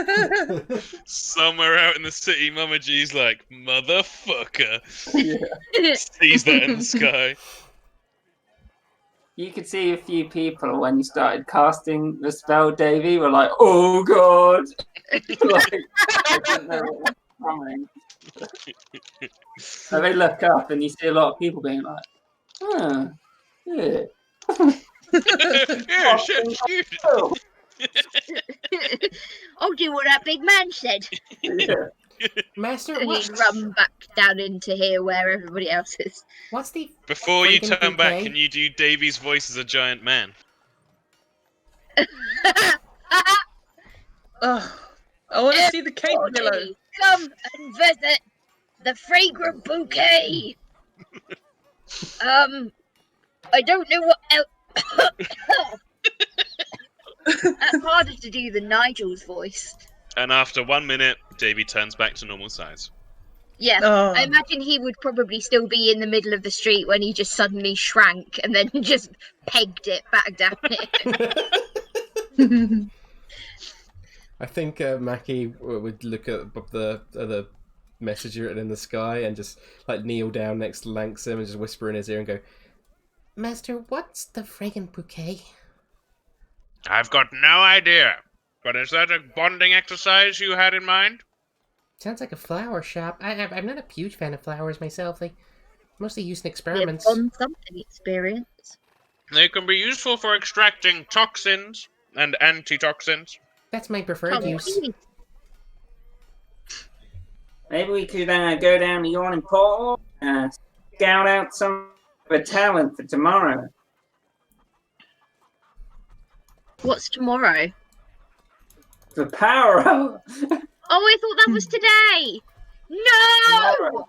Somewhere out in the city, Mama G's like, motherfucker. Yeah. Sees that in the sky. You could see a few people when you started casting the spell, Davey, were like, "Oh God!" Like, I didn't know what was coming. So they look up and you see a lot of people being like, "Huh, yeah." Yeah, shit. Oh, I'll do what that big man said. yeah. Master, And he'd run back down into here where everybody else is. what's the Before you Fragrant turn back, bouquet? can you do Davy's voice as a giant man? Oh, I want to see the cake pillow. Everybody, come and visit the fragrant bouquet. I don't know what else. That's harder to do than Nigel's voice. And after 1 minute, Davy turns back to normal size. Yeah, Oh. I imagine he would probably still be in the middle of the street when he just suddenly shrank and then just pegged it back down it. I think Mackie would look at the message written in the sky and just like kneel down next to Langsim and just whisper in his ear and go, Master, what's the fragrant bouquet? I've got no idea. But is that a bonding exercise you had in mind? Sounds like a flower shop. I'm not a huge fan of flowers myself. They mostly used in Live experiments. on something experience. They can be useful for extracting toxins and antitoxins. That's my preferred use. Maybe we could go down to Yawning Portal and scout out some of a talent for tomorrow. What's tomorrow? The power hour. Oh, I thought that was today. No! Tomorrow.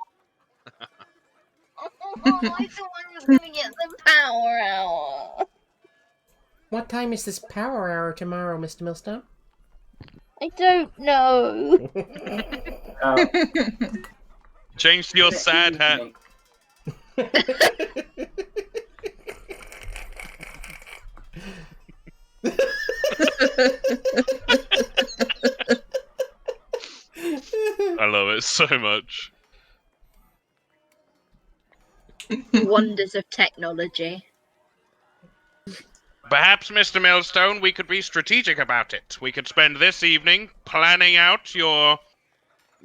Oh, I thought I was going to get the power hour. What time is this power hour tomorrow, Mr. Millstone? I don't know. Oh, Change to your sad hat. I love it so much. Wonders of technology. Perhaps, Mr. Millstone, we could be strategic about it. We could spend this evening planning out your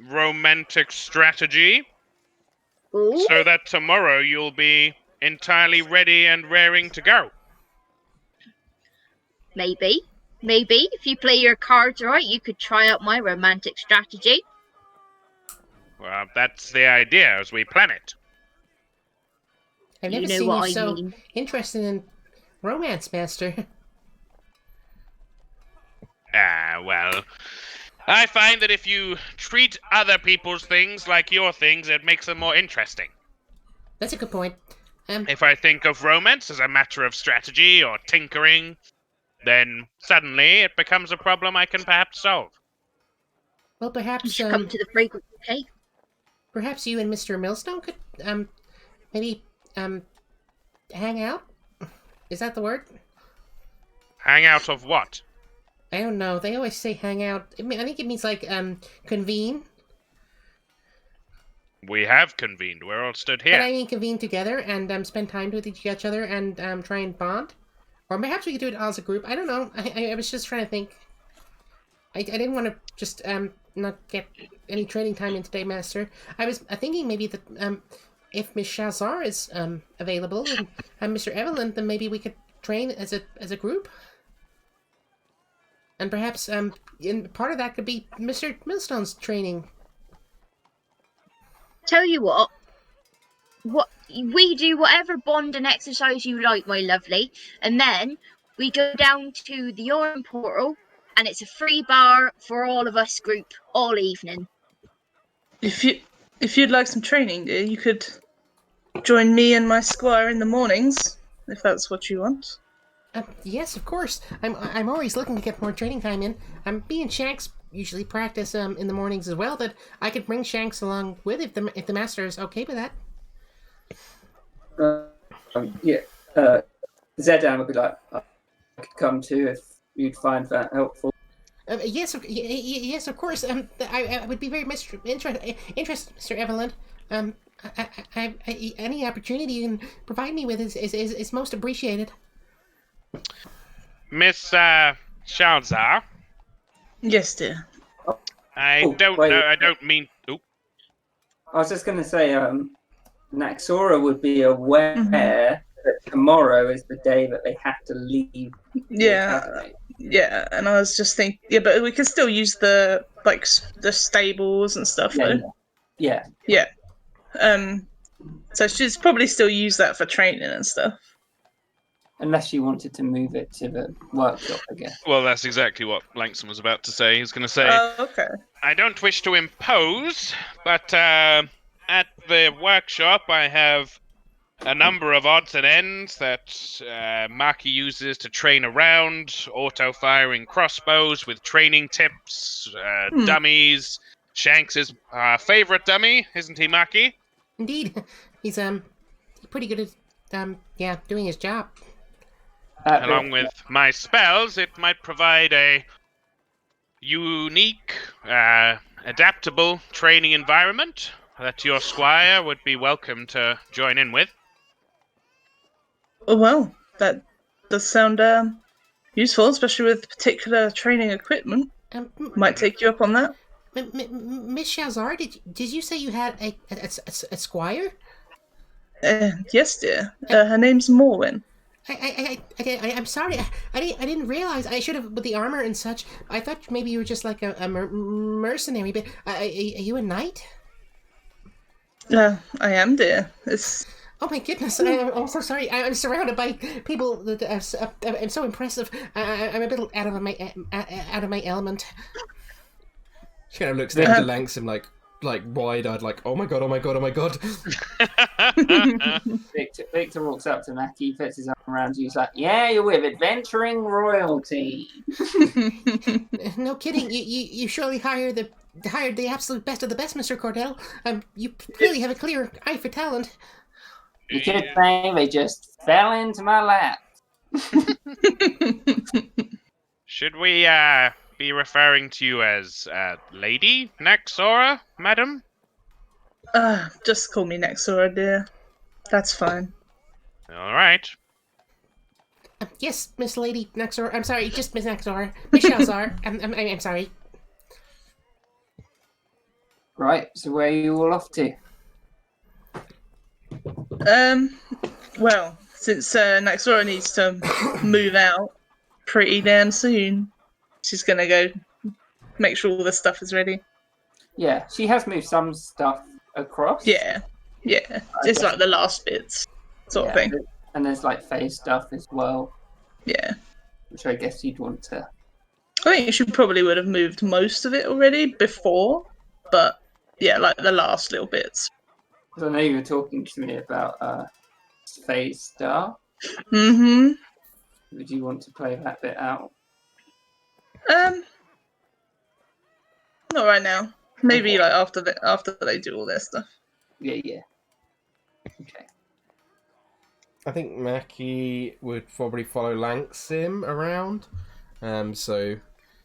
romantic strategy Ooh, so that tomorrow you'll be entirely ready and raring to go. maybe. Maybe, if you play your cards right, you could try out my romantic strategy. Well, that's the idea as we plan it. I've You never know seen what you I so mean. interested in romance, Master. Well, I find that if you treat other people's things like your things, it makes them more interesting. That's a good point. If I think of romance as a matter of strategy or tinkering, then suddenly it becomes a problem I can perhaps solve. Well, You perhaps should come to the fragrant bouquet. perhaps you and Mr. Millstone could maybe hang out. Is that the word? Hang out of what? I don't know. They always say hang out. I think it means like convene. We have convened. We're all stood But here. I mean convene together and spend time with each other and try and bond. Or perhaps we could do it as a group. I don't know. I was just trying to think. I didn't want to just not get any training time in today, Master. I was thinking maybe that if Miss Shazar is available and Mr. Evelyn, then maybe we could train as a group. And perhaps part of that could be Mr. Millstone's training. Tell you what we do whatever bond and exercise you like, my lovely, and then we go down to the Orm portal, and it's a free bar for all of us group all evening. If you'd like some training, dear, you could join me and my squire in the mornings, if that's what you want. Yes, of course. I'm always looking to get more training time in. Me and Shanks usually practice in the mornings as well. That I could bring Shanks along with if the master is okay with that. Yeah. Zedan would be like, I could come too if you'd find that helpful. Yes, yes, of course. I would be very interested, Mr. Evelyn. Any opportunity you can provide me with is most appreciated. Miss Shalzar, Yes, dear. I don't wait. know. I don't mean. Oh, I was just going to say, Naxora would be aware Mhm. that tomorrow is the day that they have to leave the Yeah, academy. yeah. And I was just thinking, yeah, but we can still use the the stables and stuff Yeah, though. yeah. Yeah. So she's probably still use that for training and stuff. Unless you wanted to move it to the workshop, I guess. well, that's exactly what Langston was about to say. He was going to say, Oh, okay. I don't wish to impose, but at the workshop I have a number of odds and ends that Maki uses to train around, auto-firing crossbows with training tips, dummies. Shanks is our favorite dummy, isn't he, Maki? Indeed, he's pretty good at doing his job. Along with my spells, it might provide a unique, adaptable training environment that your squire would be welcome to join in with. Oh, well, that does sound useful, especially with particular training equipment. Might take you up on that. Miss Shalzar, did you say you had a squire? Yes, dear. Her name's Morwen. I'm sorry. I didn't realize. I should have with the armor and such. I thought maybe you were just like a mercenary. But are you a knight? I am, dear. It's Oh my goodness! I'm so sorry. I'm surrounded by people that I'm so impressive. I'm a bit out of my element. She kind of looks down to Langston like wide-eyed, like, oh my god, oh my god, oh my god. Victor walks up to Mackie, puts his arm around you, he's like, yeah, you're with adventuring royalty. No kidding. You surely hired the absolute best of the best, Mr. Cordell. You clearly have a clear eye for talent. You could say they just fell into my lap. Should we be referring to you as Lady Naxora, madam? Just call me Nexora, dear. That's fine. All right. Yes, Miss Lady Naxor. I'm sorry, just Miss Naxor. Miss Shalzar. I'm sorry. Right, so where are you all off to? Well, since Naxora needs to move out pretty damn soon, she's gonna go make sure all the stuff is ready. Yeah, she has moved some stuff across. Yeah. Just like the last bits, sort of thing. And there's like phase stuff as well, Yeah. which I guess you'd want to. I think she probably would have moved most of it already before, but yeah, like the last little bits. Because I know you were talking to me about phase stuff. Mm-hmm. Would you want to play that bit out? Not right now. Maybe like after they do all their stuff. Yeah. Okay. I think Mackie would probably follow Langston around. So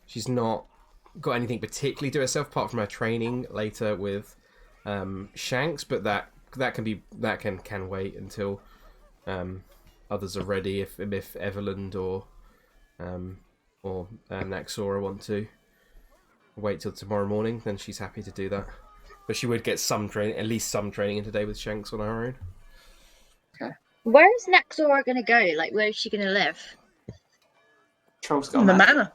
she's not got anything particularly to herself apart from her training later with Shanks, but that can wait until others are ready. If Evelyn or Naxora want to wait till tomorrow morning, then she's happy to do that. But she would get some training, at least some training in today with Shanks on her own. Okay. Where is Naxora going to go? Like, where is she going to live? Trollskull In the Manor. manor.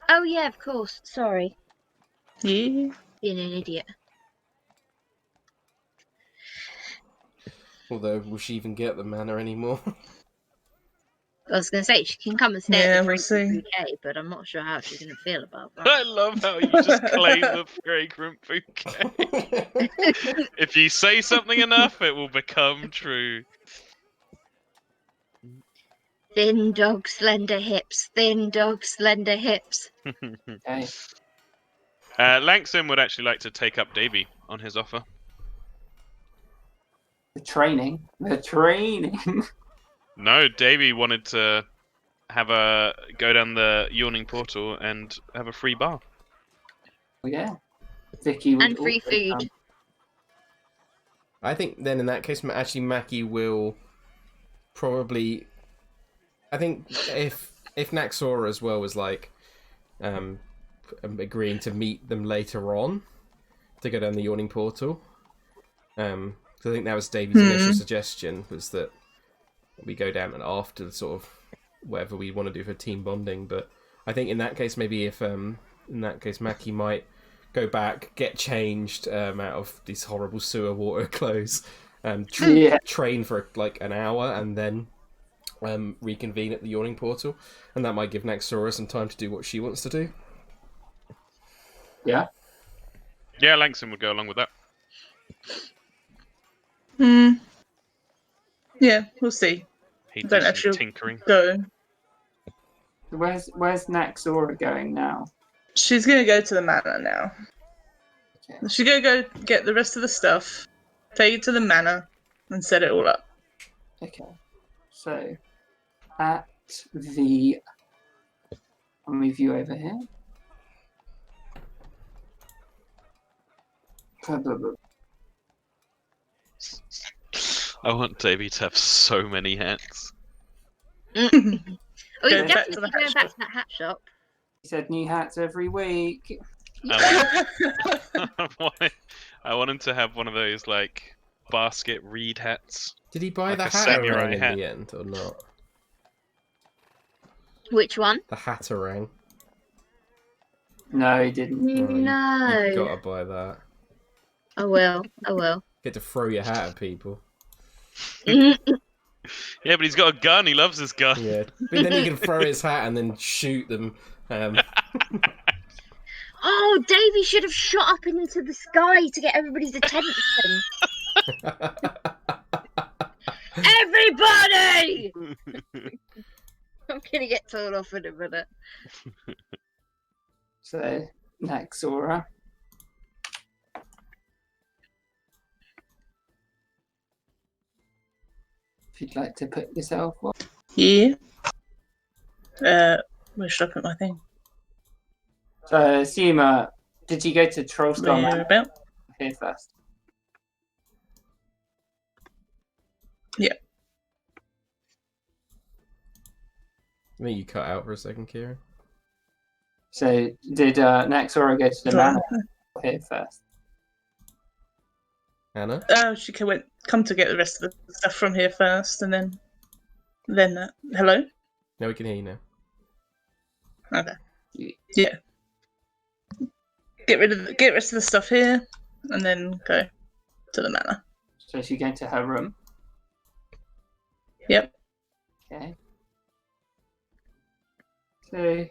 Oh, yeah, of course. Sorry. Yeah. Being an idiot. Although, will she even get the manor anymore? I was going to say, she can come and stay Yeah, at the we'll Fragrant see. Bouquet, but I'm not sure how she's going to feel about that. I love how you just claim the fragrant bouquet. If you say something enough, it will become true. Thin dog, slender hips. Thin dog, slender hips. Okay. Langson would actually like to take up Davy on his offer. The training. No, Davy wanted to go down the yawning portal and have a free bar. Yeah. Vicky would And free also food. come. I think then in that case, actually Mackie will probably. I think if Naxora as well was like agreeing to meet them later on to go down the yawning portal. So I think that was Davy's initial suggestion, was that we go down and after the sort of whatever we want to do for team bonding. But I think in that case, maybe if Mackie might go back, get changed out of these horrible sewer water clothes, train for like an hour, and then reconvene at the yawning portal, and that might give Naxora some time to do what she wants to do. Yeah. Yeah, Langson would go along with that. Yeah, we'll see. He'd Don't do some actually tinkering. go. Where's Naxora going now? She's gonna go to the manor now. Okay. She's gonna go get the rest of the stuff, take it to the manor, and set it all up. Okay. So, at the... I'll move you over here. Blah, blah, blah. I want Davy to have so many hats. Oh, Go he's back to definitely the going hat back shop. to that hat shop. He said new hats every week. I want him to have one of those like basket reed hats. Did he buy Like the a Hatterang samurai in hat. the end or not? Which one? The Hatterang. No, he didn't. No. You gotta buy that. I will. I will. Get to throw your hat at people. Yeah, but he's got a gun. He loves his gun. Yeah, but then he can throw his hat and then shoot them. Oh, Davy should have shot up into the sky to get everybody's attention. Everybody! I'm gonna get told off in a minute. So, Naxora. If you'd like to put yourself on. Yeah. Where should I put my thing? So, I assume, did you go to Trollstar Where Manor about? here first? Yeah. I think you cut out for a second, Kieran. So, did Naxora go to the manor here first? Anna? Oh, she come to get the rest of the stuff from here first, and then hello. No, we can hear you now. Okay. Yeah. Get rest of the stuff here, and then go to the manor. So, she's going to her room. Yep. Okay. So,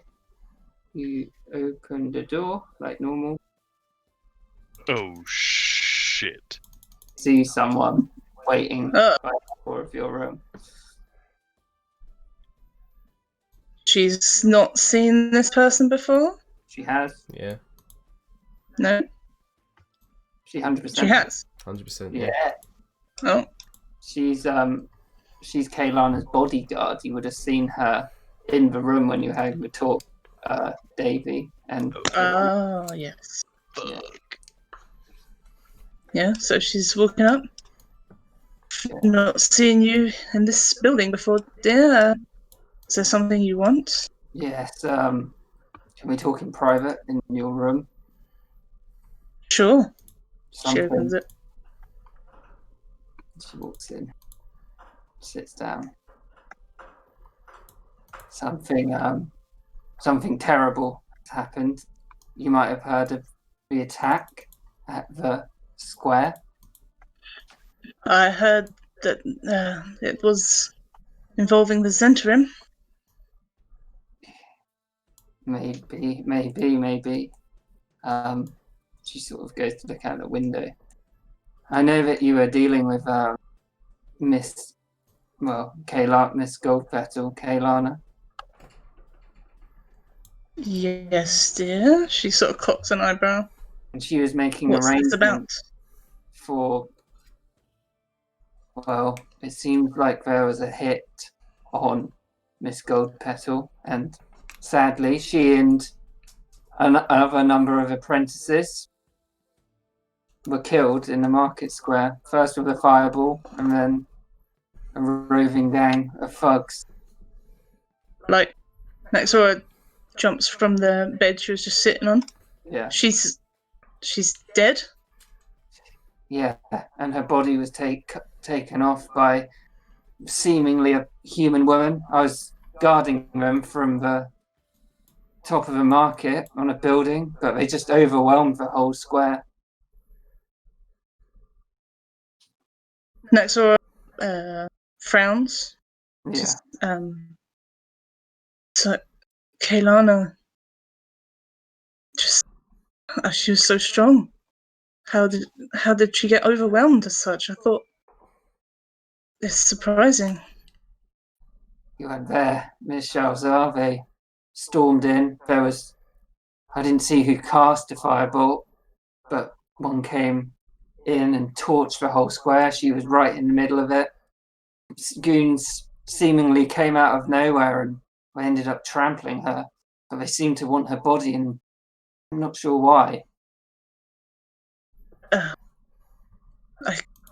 you open the door like normal. Oh shit! See someone waiting Oh, by the door of your room. she's not seen this person before. She has. Yeah, No, She 100%. she has. 100%. Yeah. Oh, She's Kaylana's bodyguard. You would have seen her in the room when you had the talk, Davy and. oh yes. Yeah. Yeah, so she's walking up. Not seen you in this building before, dear. Is there something you want? Yes. Can we talk in private in your room? Sure. She Something. opens it. She walks in, sits down. Something terrible has happened. You might have heard of the attack at the square. I heard that it was involving the Zentarim. Maybe. She sort of goes to look out the window. I know that you were dealing with Miss Goldpetal, Kaylana. Yes, dear. She sort of cocks an eyebrow. And she was making What's this about? arrangements for. Well, it seemed like there was a hit on Miss Goldpetal, and sadly, she and another number of apprentices were killed in the market square. First with a fireball, and then a roving gang of thugs. Like, Naxora jumps from the bed she was just sitting on. Yeah, She's dead. yeah, and her body was taken off by seemingly a human woman. I was guarding them from the top of a market on a building, but they just overwhelmed the whole square. Naxora frowns. Yeah, Just, so Kaylana, just she was so strong. How did she get overwhelmed as such? I thought it's surprising. you went there, Miss Shalzar. They stormed in. I didn't see who cast the firebolt, but one came in and torched the whole square. She was right in the middle of it. Goons seemingly came out of nowhere and I ended up trampling her, but they seemed to want her body, and I'm not sure why. I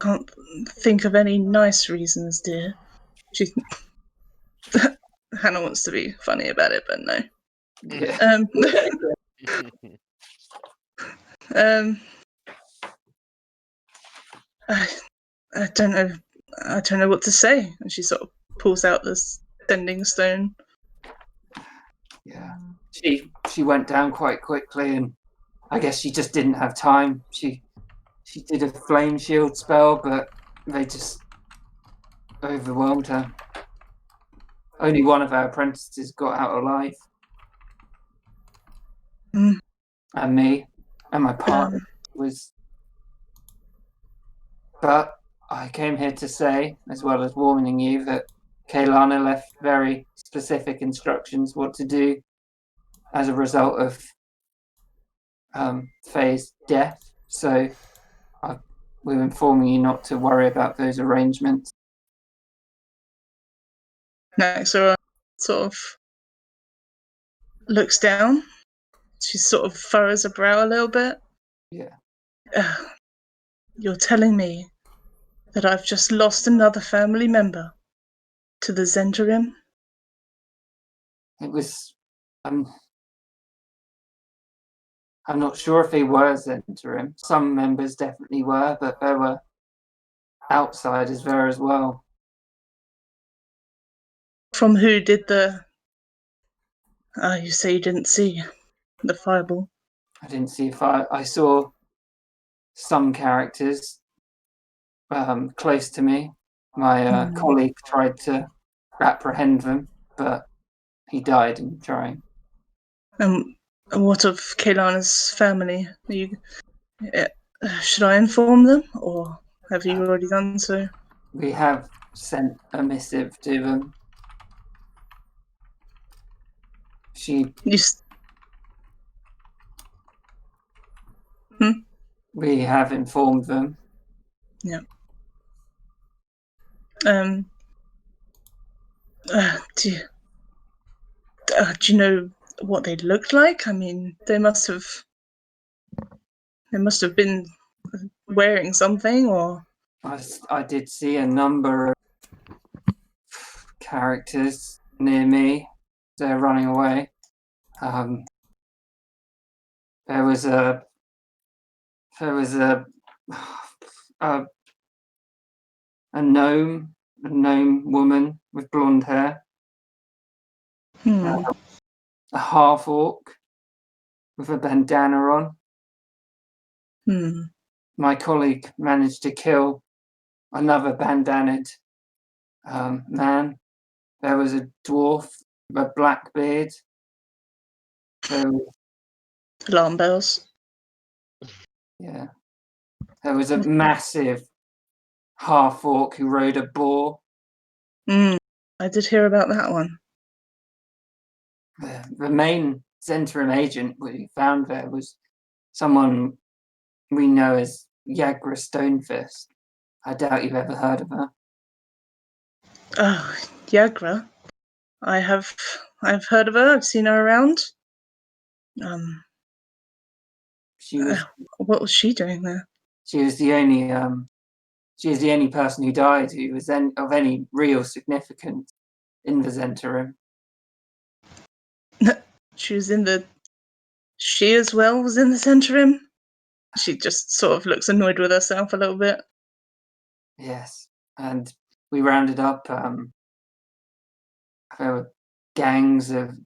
can't think of any nice reasons, dear. She Hannah wants to be funny about it, but no. Yeah. I don't know. I don't know what to say. And she sort of pulls out this sending stone. Yeah. She went down quite quickly, and I guess she just didn't have time. She did a flame shield spell, but they just overwhelmed her. Only one of our apprentices got out alive. Mm. And me. And my partner was. But I came here to say, as well as warning you, that Kaylana left very specific instructions what to do as a result of Faye's death. So we're informing you not to worry about those arrangements. Naxora sort of looks down. She sort of furrows her brow a little bit. Yeah. You're telling me that I've just lost another family member to the Zentarim? It was. I'm not sure if they were Zentarim. Some members definitely were, but there were outsiders there as well. From who did the... you say you didn't see the fireball. I didn't see fire. I saw some characters close to me. My colleague tried to apprehend them, but he died in trying. And what of Kaylana's family? Should I inform them, or have you already done so? We have sent a missive to them. We have informed them. Yeah. Do you know what they looked like? I mean, they must have been wearing something, or... I did see a number of characters near me. They're running away. There was a gnome woman with blonde hair. A half orc with a bandana on. My colleague managed to kill another bandanaed man. There was a dwarf with a black beard. Alarm bells. Yeah. There was a massive half orc who rode a boar. I did hear about that one. The main Zentrum agent we found there was someone we know as Yagra Stonefist. I doubt you've ever heard of her. Oh, Yagra. I've heard of her. I've seen her around. She was What was she doing there? she was the only person who died who was of any real significance in the Zentrum. She was in the. She as well was in the Zentrum. She just sort of looks annoyed with herself a little bit. Yes, and we rounded up. There were gangs of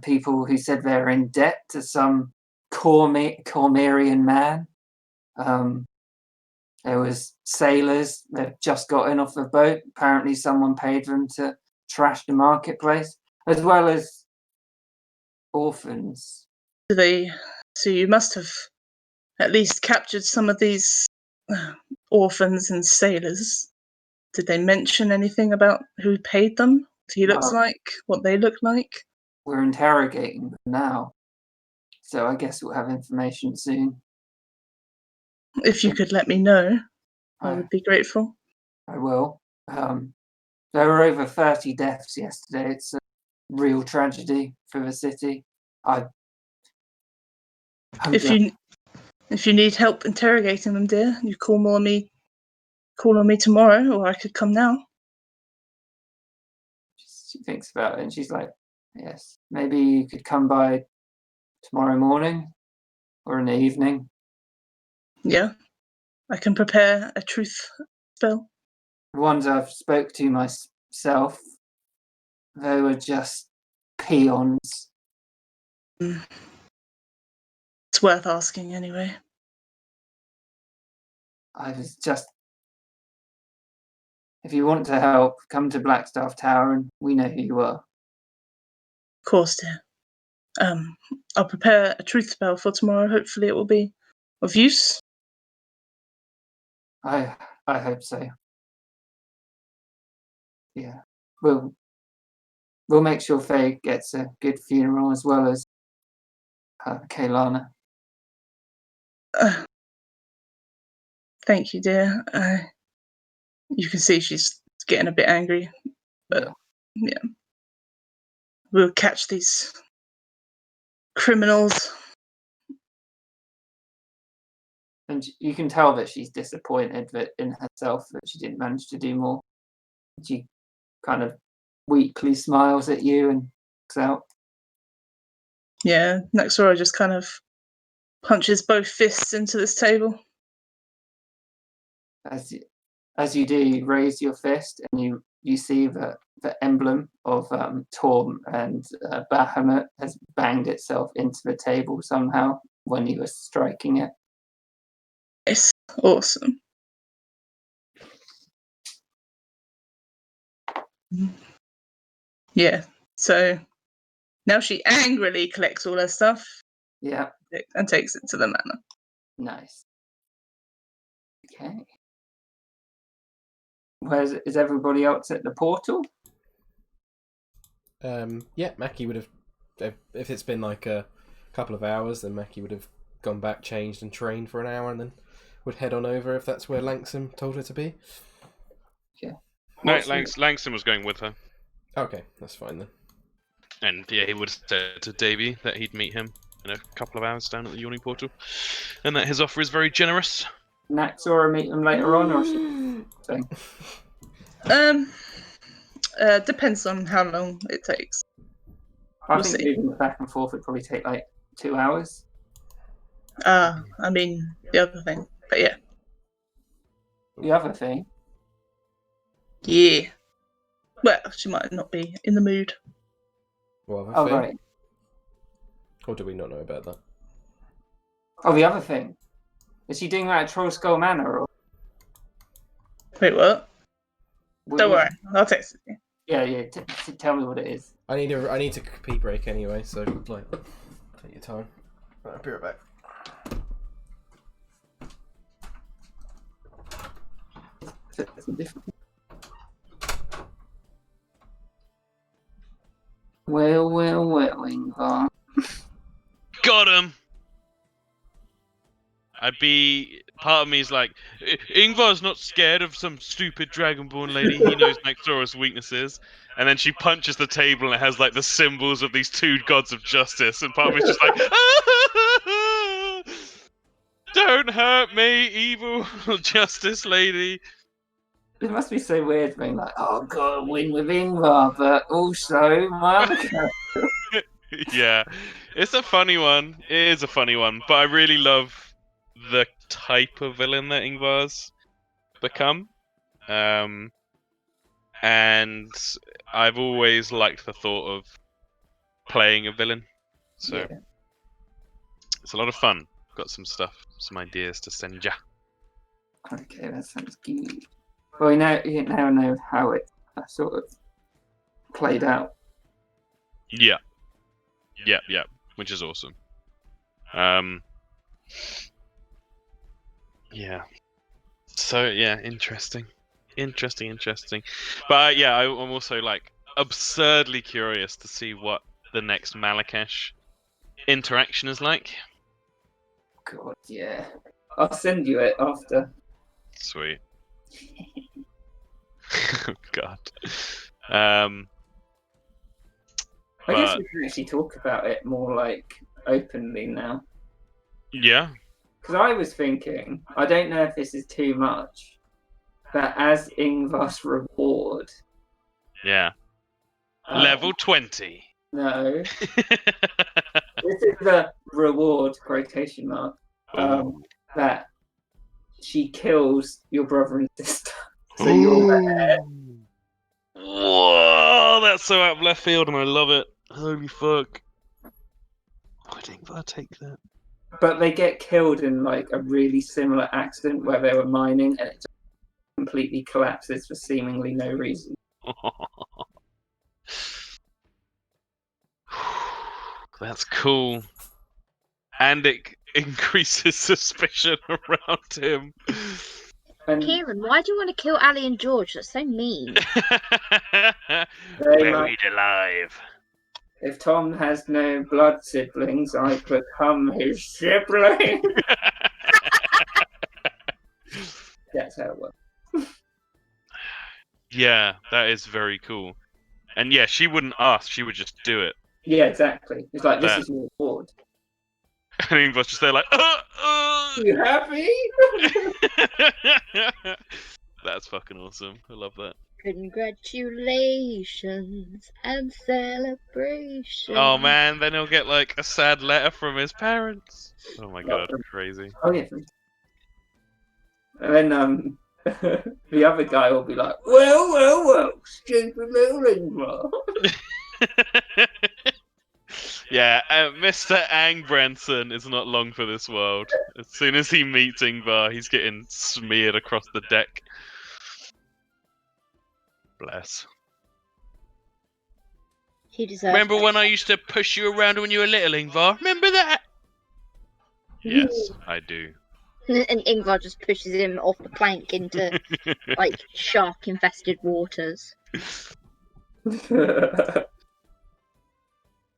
people who said they're in debt to some Cormyrian man. There was sailors that just got in off the boat. Apparently, someone paid them to trash the marketplace, as well as orphans. So you must have at least captured some of these orphans and sailors. Did they mention anything about who paid them? What he looks like? What they look like? We're interrogating them now, so I guess we'll have information soon. If you could let me know, I would be grateful. I will. There were over 30 deaths yesterday. It's a real tragedy for the city. If you need help interrogating them, dear, you call on me tomorrow, or I could come now. She thinks about it and she's like, yes, maybe you could come by tomorrow morning or in the evening. Yeah, I can prepare a truth spell. The ones I've spoke to myself, they were just peons. It's worth asking anyway. I was just... If you want to help, come to Blackstaff Tower and we know who you are. Of course, dear. I'll prepare a truth spell for tomorrow. Hopefully it will be of use. I hope so. Yeah. We'll make sure Faye gets a good funeral as well as Kaylana. Thank you, dear. You can see she's getting a bit angry, but yeah. We'll catch these criminals. And you can tell that she's disappointed in herself that she didn't manage to do more. She kind of weakly smiles at you and looks out. Yeah, Naxora just kind of punches both fists into this table. As you do, you raise your fist and you see the emblem of Torm and Bahamut has banged itself into the table somehow when you were striking it. It's awesome. Yeah, so now she angrily collects all her stuff. Yeah. And takes it to the manor. Nice. Okay. Is everybody else at the portal? Yeah, Mackie would have, if it's been like a couple of hours, then Mackie would have gone back, changed and trained for an hour and then would head on over if that's where Langsam told her to be. Yeah. No, Langston was going with her. Okay, that's fine then. And yeah, he would have said to Davy that he'd meet him in a couple of hours down at the Yawning Portal, and that his offer is very generous. Naxora meet them later on, or something? Depends on how long it takes. I think moving back and forth would probably take like 2 hours. I mean the other thing, but yeah. The other thing? Yeah. Well, she might not be in the mood. Well, oh, right. Or do we not know about that? Oh, the other thing. Is she doing that at Troll Skull Manor? Or... Wait, what? Don't worry, I'll text it. Yeah. Tell me what it is. I need to pee break anyway, so like, take your time. Right, I'll be right back. Well, Ingvar. Part of me is like, Ingvar's not scared of some stupid Dragonborn lady. He knows Nyxora's weaknesses. And then she punches the table and it has like the symbols of these two gods of justice. And part of me is just like, don't hurt me, evil justice lady. It must be so weird being like, oh, God, win with Ingvar, but also Monica. Yeah, it's a funny one. It is a funny one, but I really love the type of villain that Ingvar's become. And I've always liked the thought of playing a villain. So Yeah. it's a lot of fun. Got some stuff, some ideas to send ya. Okay, that sounds good. Well, you now know how it sort of played out. Yeah. Yeah, which is awesome. Yeah. So yeah, interesting. But yeah, I'm also like absurdly curious to see what the next Malakesh interaction is like. God, yeah. I'll send you it after. Sweet. God. I guess But- we can actually talk about it more like openly now. Yeah. Because I was thinking, I don't know if this is too much, but as Ingvar's reward. Yeah. Level 20. No. This is the reward, quotation mark, Ooh. that she kills your brother and sister. So you're Whoa, that's so out of left field and I love it. Holy fuck. I think I'll take that. but they get killed in like a really similar accident where they were mining and it just completely collapses for seemingly no reason. That's cool. And it increases suspicion around him. And Kieran, why do you want to kill Ali and George? That's so mean. Buried alive. if Tom has no blood siblings, I become his sibling. That's how it works. Yeah, that is very cool. And yeah, she wouldn't ask, she would just do it. Yeah, exactly. It's like, this That- is your reward. And Ingvar's just there like, You happy? That's fucking awesome. I love that. Congratulations and celebrations. Oh man, then he'll get like a sad letter from his parents. Oh my god, crazy. Oh, yeah. And then the other guy will be like, well, stupid little Ingvar. Yeah, Mr. Angbranson is not long for this world. As soon as he meets Ingvar, he's getting smeared across the deck. Bless. He deserves Remember it. when I used to push you around when you were little, Ingvar? Remember that? Yes, I do. And Ingvar just pushes him off the plank into like shark-infested waters.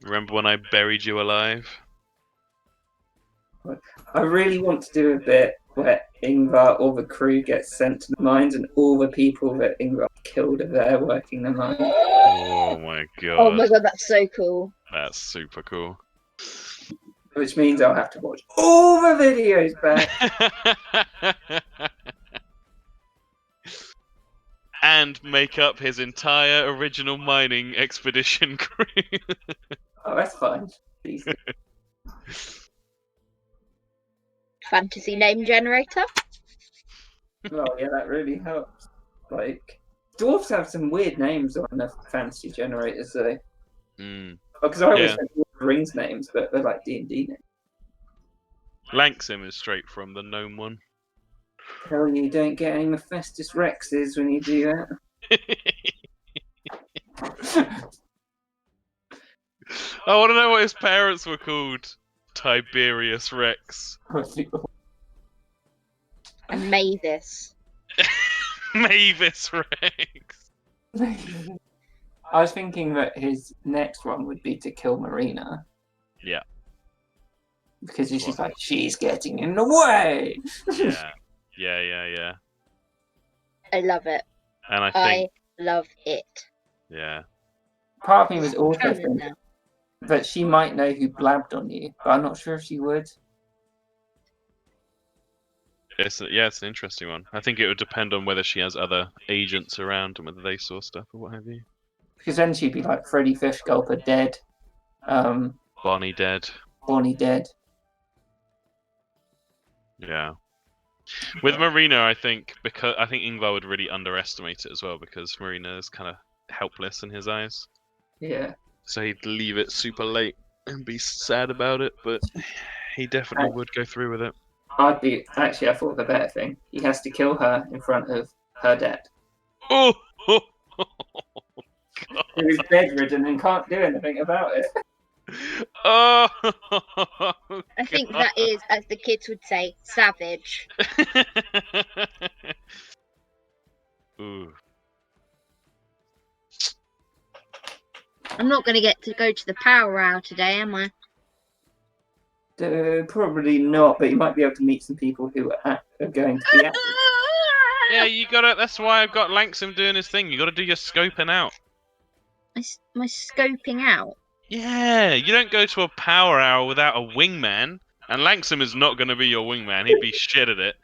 Remember when I buried you alive? I really want to do a bit where Ingvar or the crew gets sent to the mines and all the people that Ingvar killed are there working the mines. Oh my god. Oh my god, that's so cool. That's super cool. Which means I'll have to watch all the videos back. And make up his entire original mining expedition crew. Oh, that's fine. Easy. Fantasy name generator. Oh, yeah, that really helps. Like, dwarves have some weird names on the fantasy generators, though. Because I always Yeah. think Lord of the Rings names, but they're like D&D names. Lanksim is straight from the gnome one. Hell, you don't get any Mephistus Rexes when you do that. I want to know what his parents were called. Tiberius Rex. And Mavis. Mavis Rex. I was thinking that his next one would be to kill Marina. Yeah. because she's like, she's getting in the way. Yeah. I love it. And I I think, love it. yeah. Part of me was also Canon thinking now. that she might know who blabbed on you, but I'm not sure if she would. It's an interesting one. I think it would depend on whether she has other agents around and whether they saw stuff or what have you. Because then she'd be like Freddy Fishgulper dead, Bonnie dead. Bonnie dead. Yeah. With Marina, I think Ingvar would really underestimate it as well because Marina is kind of helpless in his eyes. Yeah. So he'd leave it super late and be sad about it, but he definitely would go through with it. I thought of a better thing. He has to kill her in front of her dad. Oh! Who is bedridden and can't do anything about it. Oh! I think that is, as the kids would say, savage. Ooh. I'm not going to get to go to the power hour today, am I? Probably not, but you might be able to meet some people who are going to be active. Yeah, you gotta. That's why I've got Lanxam doing his thing. You gotta do your scoping out. My scoping out? Yeah, you don't go to a power hour without a wingman, and Lanxam is not going to be your wingman. He'd be shit at it.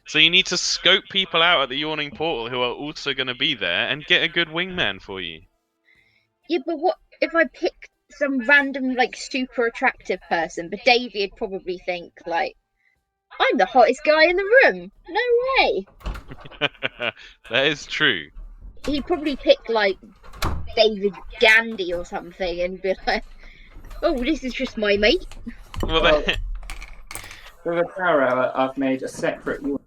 So you need to scope people out at the Yawning Portal who are also going to be there and get a good wingman for you. Yeah, but what if I pick some random, like, super attractive person, but Davy'd probably think, like, I'm the hottest guy in the room. No way. That is true. He'd probably pick, like, David Gandy or something and be like, oh, this is just my mate. Well, For the Power Hour, I've made a separate one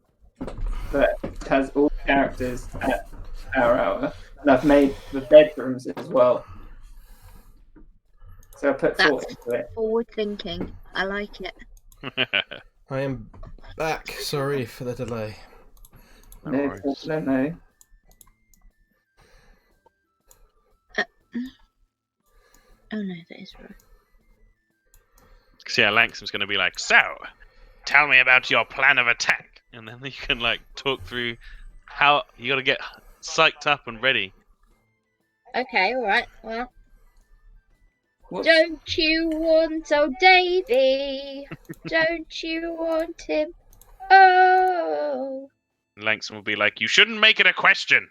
that has all characters at Power Hour, and I've made the bedrooms as well. So I put thought into it. Forward thinking. I like it. I am back. Sorry for the delay. No problem. Oh no, that is right. Because yeah, Lanxam's going to be like, so, tell me about your plan of attack. And then you can, like, talk through how you got to get psyched up and ready. Okay, alright, well. What? Don't you want old Davy? Don't you want him? Oh. Lanxam will be like, you shouldn't make it a question.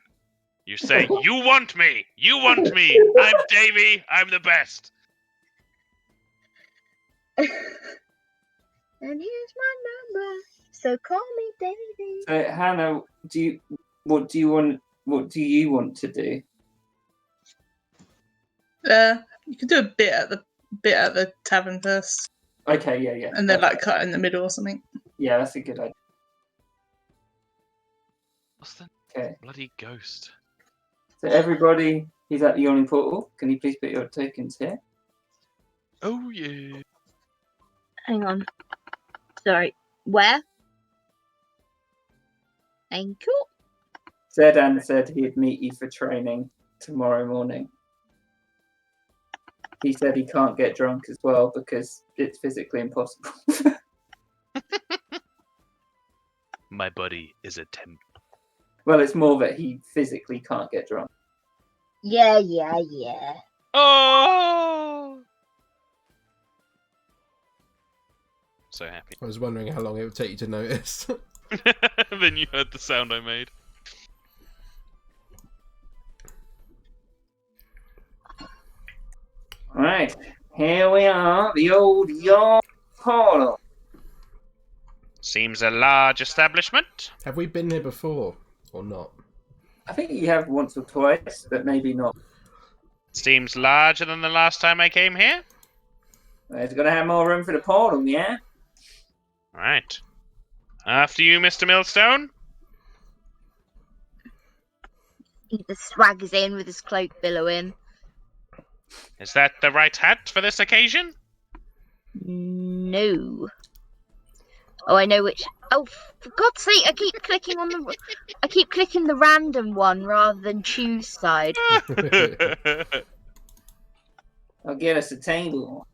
You say, you want me. You want me. I'm Davy. I'm the best. And here's my number. So call me Davy. So Hannah, what do you want to do? You could do a bit at the tavern first, Okay, yeah. and then like cut in the middle or something. Yeah, that's a good idea. What's the Okay. bloody ghost? So everybody, he's at the Yawning Portal. Can you please put your tokens here? Oh, yeah. Hang on. Sorry. Where? Thank you. Zedan said he'd meet you for training tomorrow morning. He said he can't get drunk as well because it's physically impossible. My body is a temple. Well, it's more that he physically can't get drunk. Yeah. Oh! So happy. I was wondering how long it would take you to notice. Then you heard the sound I made. Right, here we are, the old Yawning Portal. Seems a large establishment. Have we been here before or not? I think you have once or twice, but maybe not. Seems larger than the last time I came here. It's going to have more room for the portal, yeah? Right. After you, Mr. Millstone. He just swaggers in with his cloak billowing. Is that the right hat for this occasion? No. Oh, I know which. Oh, for God's sake! I keep clicking the random one rather than choose side. I'll get us a table.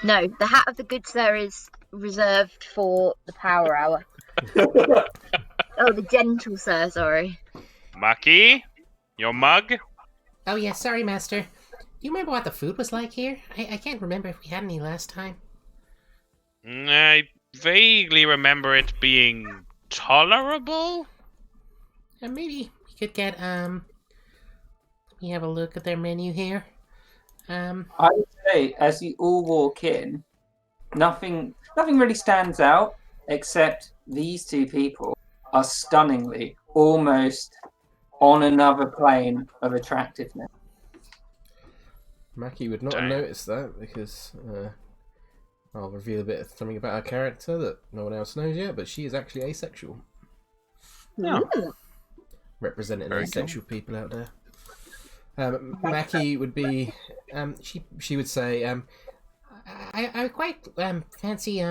No, the hat of the good sir is reserved for the power hour. Oh, the gentle sir, sorry. Maki, your mug? Oh, yeah, sorry, Master. Do you remember what the food was like here? I can't remember if we had any last time. I vaguely remember it being tolerable. Maybe we could get, let me have a look at their menu here. I would say, as you all walk in, nothing really stands out except these two people are stunningly almost on another plane of attractiveness. Mackie would not have Damn. noticed that because I'll reveal a bit of something about her character that no one else knows yet, but she is actually asexual. No. Representing Very asexual people out there. Mackie would be, she would say, I quite fancy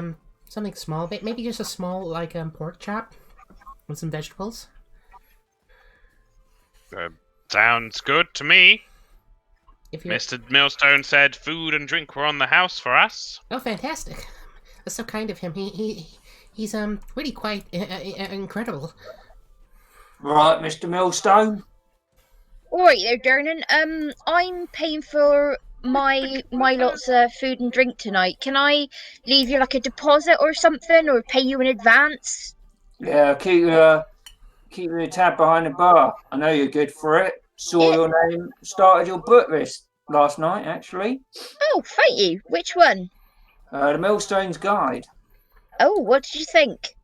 something small, maybe just a small like pork chop with some vegetables. Sounds good to me. If you're Mr. Millstone said food and drink were on the house for us. oh, fantastic! That's so kind of him. He's really quite incredible. Right, Mr. Millstone? Alright there, Dernan. I'm paying for my lots of food and drink tonight. Can I leave you like a deposit or something, or pay you in advance? Yeah, keep your tab behind the bar. I know you're good for it. Saw Yeah. your name started your book list last night, actually. Oh, thank you. Which one? The Millstone's Guide. Oh, what did you think?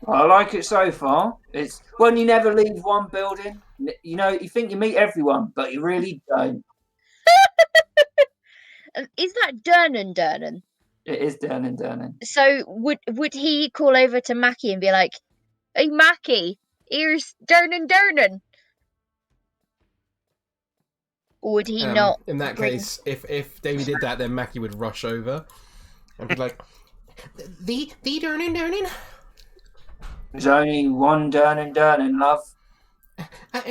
I like it so far. It's when you never leave one building. You know, you think you meet everyone, but you really don't. Is that Dernan? It is Dernan. So would he call over to Mackie and be like, "Hey Mackie, here's Dernan"? Or would he not? in that bring- case, if Davey did that, then Mackie would rush over and be like, The Dernan. There's only one Dernan, love.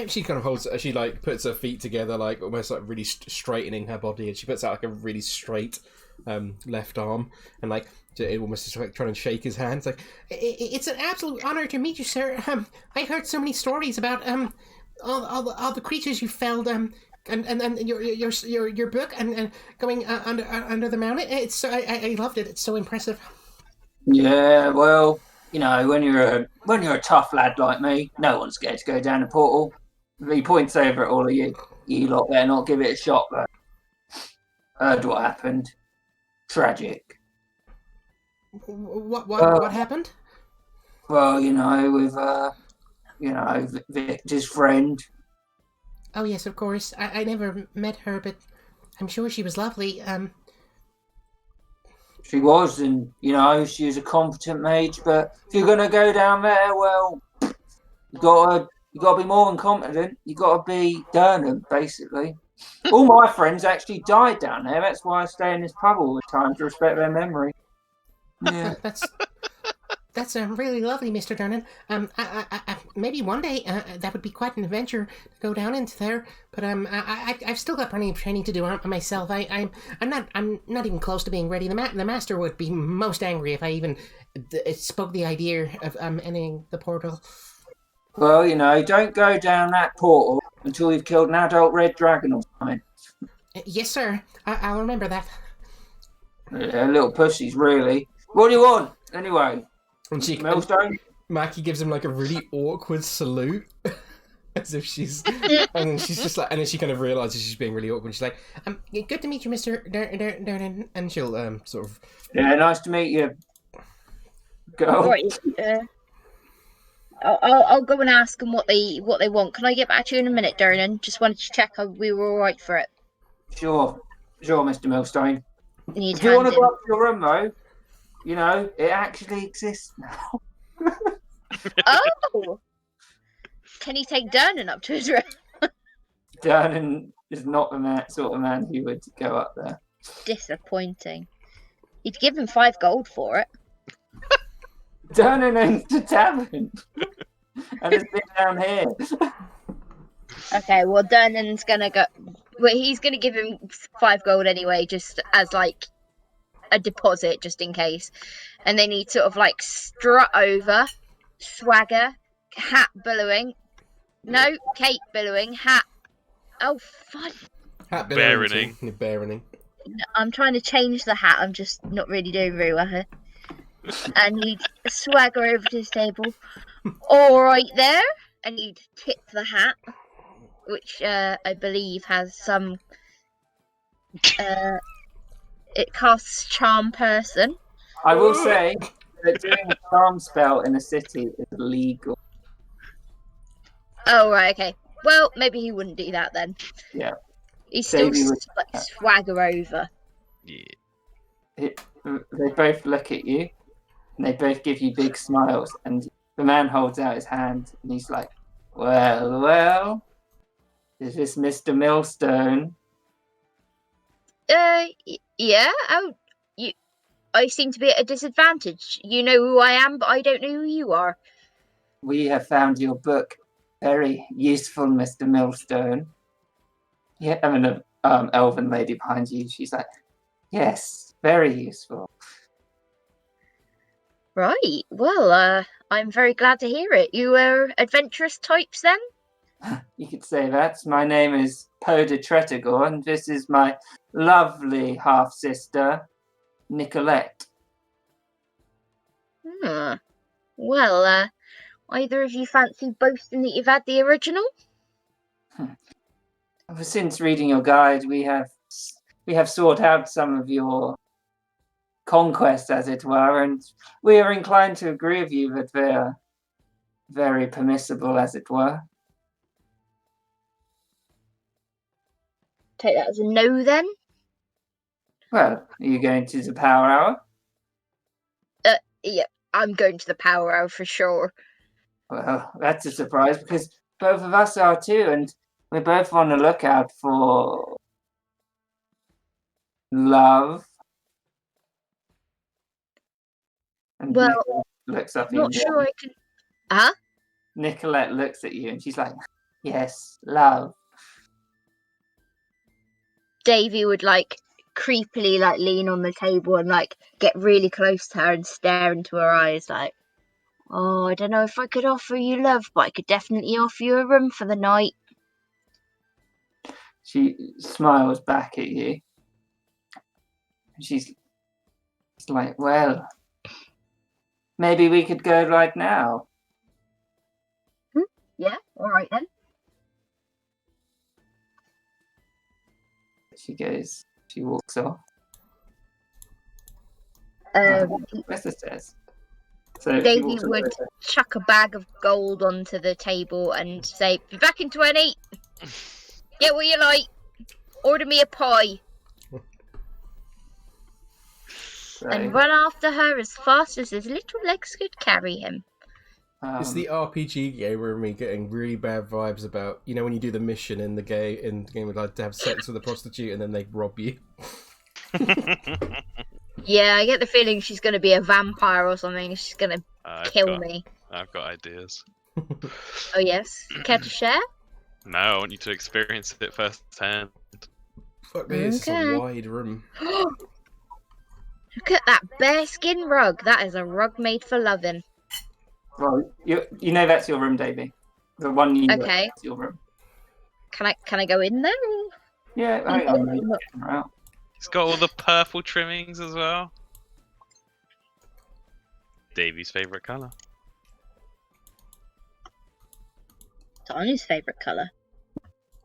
she kind of holds, she like puts her feet together, like almost like really straightening her body, and she puts out like a really straight left arm, and like it almost just like trying to shake his hand. It's like, It's an absolute honor to meet you, sir. I heard so many stories about all the creatures you felled and your book and going under the mountain. It's I loved it. It's so impressive. Yeah, well, you know, when you're a tough lad like me, no one's scared to go down the portal. He points over at all of you. You lot better not give it a shot, though. Heard what happened. Tragic. What happened? Well, you know, with Victor's friend. Oh yes, of course. I never met her, but I'm sure she was lovely. She was, and you know, she was a competent mage. But if you're gonna go down there, well, you gotta be more than competent. You gotta be Durham, basically. All my friends actually died down there. That's why I stay in this pub all the time to respect their memory. Yeah. That's really lovely, Mr. Dernan. Maybe one day that would be quite an adventure to go down into there. But I've still got plenty of training to do myself. I'm not even close to being ready. The master would be most angry if I even spoke the idea of entering the portal. Well, you know, don't go down that portal until you've killed an adult red dragon or something. Yes, sir. I'll remember that. Yeah, little pussies, really. What do you want, anyway? and she, Millstone? Mackie gives him like a really awkward salute, as if she's, and then she's just like, and then she kind of realizes she's being really awkward. She's like, good to meet you, Mr. Dernan. and she'll sort of, Yeah, nice to meet you. Go. Right. I'll go and ask them what they want. Can I get back to you in a minute, Dernan? Just wanted to check we were all right for it. Sure, Mr. Millstone. Need If you want to hand go up to your room, though, you know, it actually exists now. Oh! Can he take Dernan up to his room? Dernan is not the sort of man who would go up there. Disappointing. He'd give him 5 gold for it. Dernan owns the tavern. And it's been down here. Okay, well, Dernan's gonna go. Well, he's gonna give him 5 gold anyway, just as like a deposit just in case. And then he'd sort of like strut over, swagger, hat billowing. No, cape billowing, hat. Oh, fun. Hat Baroning. Baroning. I'm trying to change the hat. I'm just not really doing very well here. And he'd swagger over to his table. All right there. And he'd tip the hat, which I believe has some. It casts charm person. I will say that doing a charm spell in a city is illegal. Oh, right, okay. Well, maybe he wouldn't do that then. Yeah. He still Davey would- like swagger over. Yeah. They both look at you, and they both give you big smiles. And the man holds out his hand, and he's like, well, is this Mr. Millstone? Yeah. Oh, I seem to be at a disadvantage. You know who I am, but I don't know who you are. We have found your book very useful, Mr. Millstone. Yeah, I mean, elven lady behind you. She's like, yes, very useful. Right. Well, I'm very glad to hear it. You are adventurous types then? You could say that. My name is Poe de Tretagor, and this is my lovely half-sister, Nicolette. Well, either of you fancy boasting that you've had the original? Since reading your guide, we have sought out some of your conquests, as it were, and we are inclined to agree with you that they're very permissible, as it were. Take that as a no then? Well, are you going to the power hour? Yeah, I'm going to the power hour for sure. Well, that's a surprise because both of us are too, and we're both on the lookout for love. And Well, Nicolette looks up at Not you. sure I can. Huh? Nicolette looks at you and she's like, yes, love. Davy would like creepily like lean on the table and like get really close to her and stare into her eyes like, oh, I don't know if I could offer you love, but I could definitely offer you a room for the night. She smiles back at you. She's like, well, maybe we could go right now. Yeah, all right then. She walks off. Where's the stairs? So she Davy walks off would with her. chuck a bag of gold onto the table and say, be back in 20. Get what you like. Order me a pie. So, And run after her as fast as his little legs could carry him. It's the RPG gamer in me getting really bad vibes about, you know, when you do the mission in the game would like to have sex with a prostitute and then they rob you. Yeah, I get the feeling she's going to be a vampire or something. She's going to kill me. I've got ideas. Oh, yes. Care to share? No, I want you to experience it firsthand. Fuck me, it's a wide room. Look at that bearskin rug. That is a rug made for loving. well, you know that's your room, Davy. The one you know Okay. that's your room. Can I go in there? Or... Yeah, hang on. Let me check her out. It's got all the purple trimmings as well. Davy's favourite colour. Tanya's favourite colour.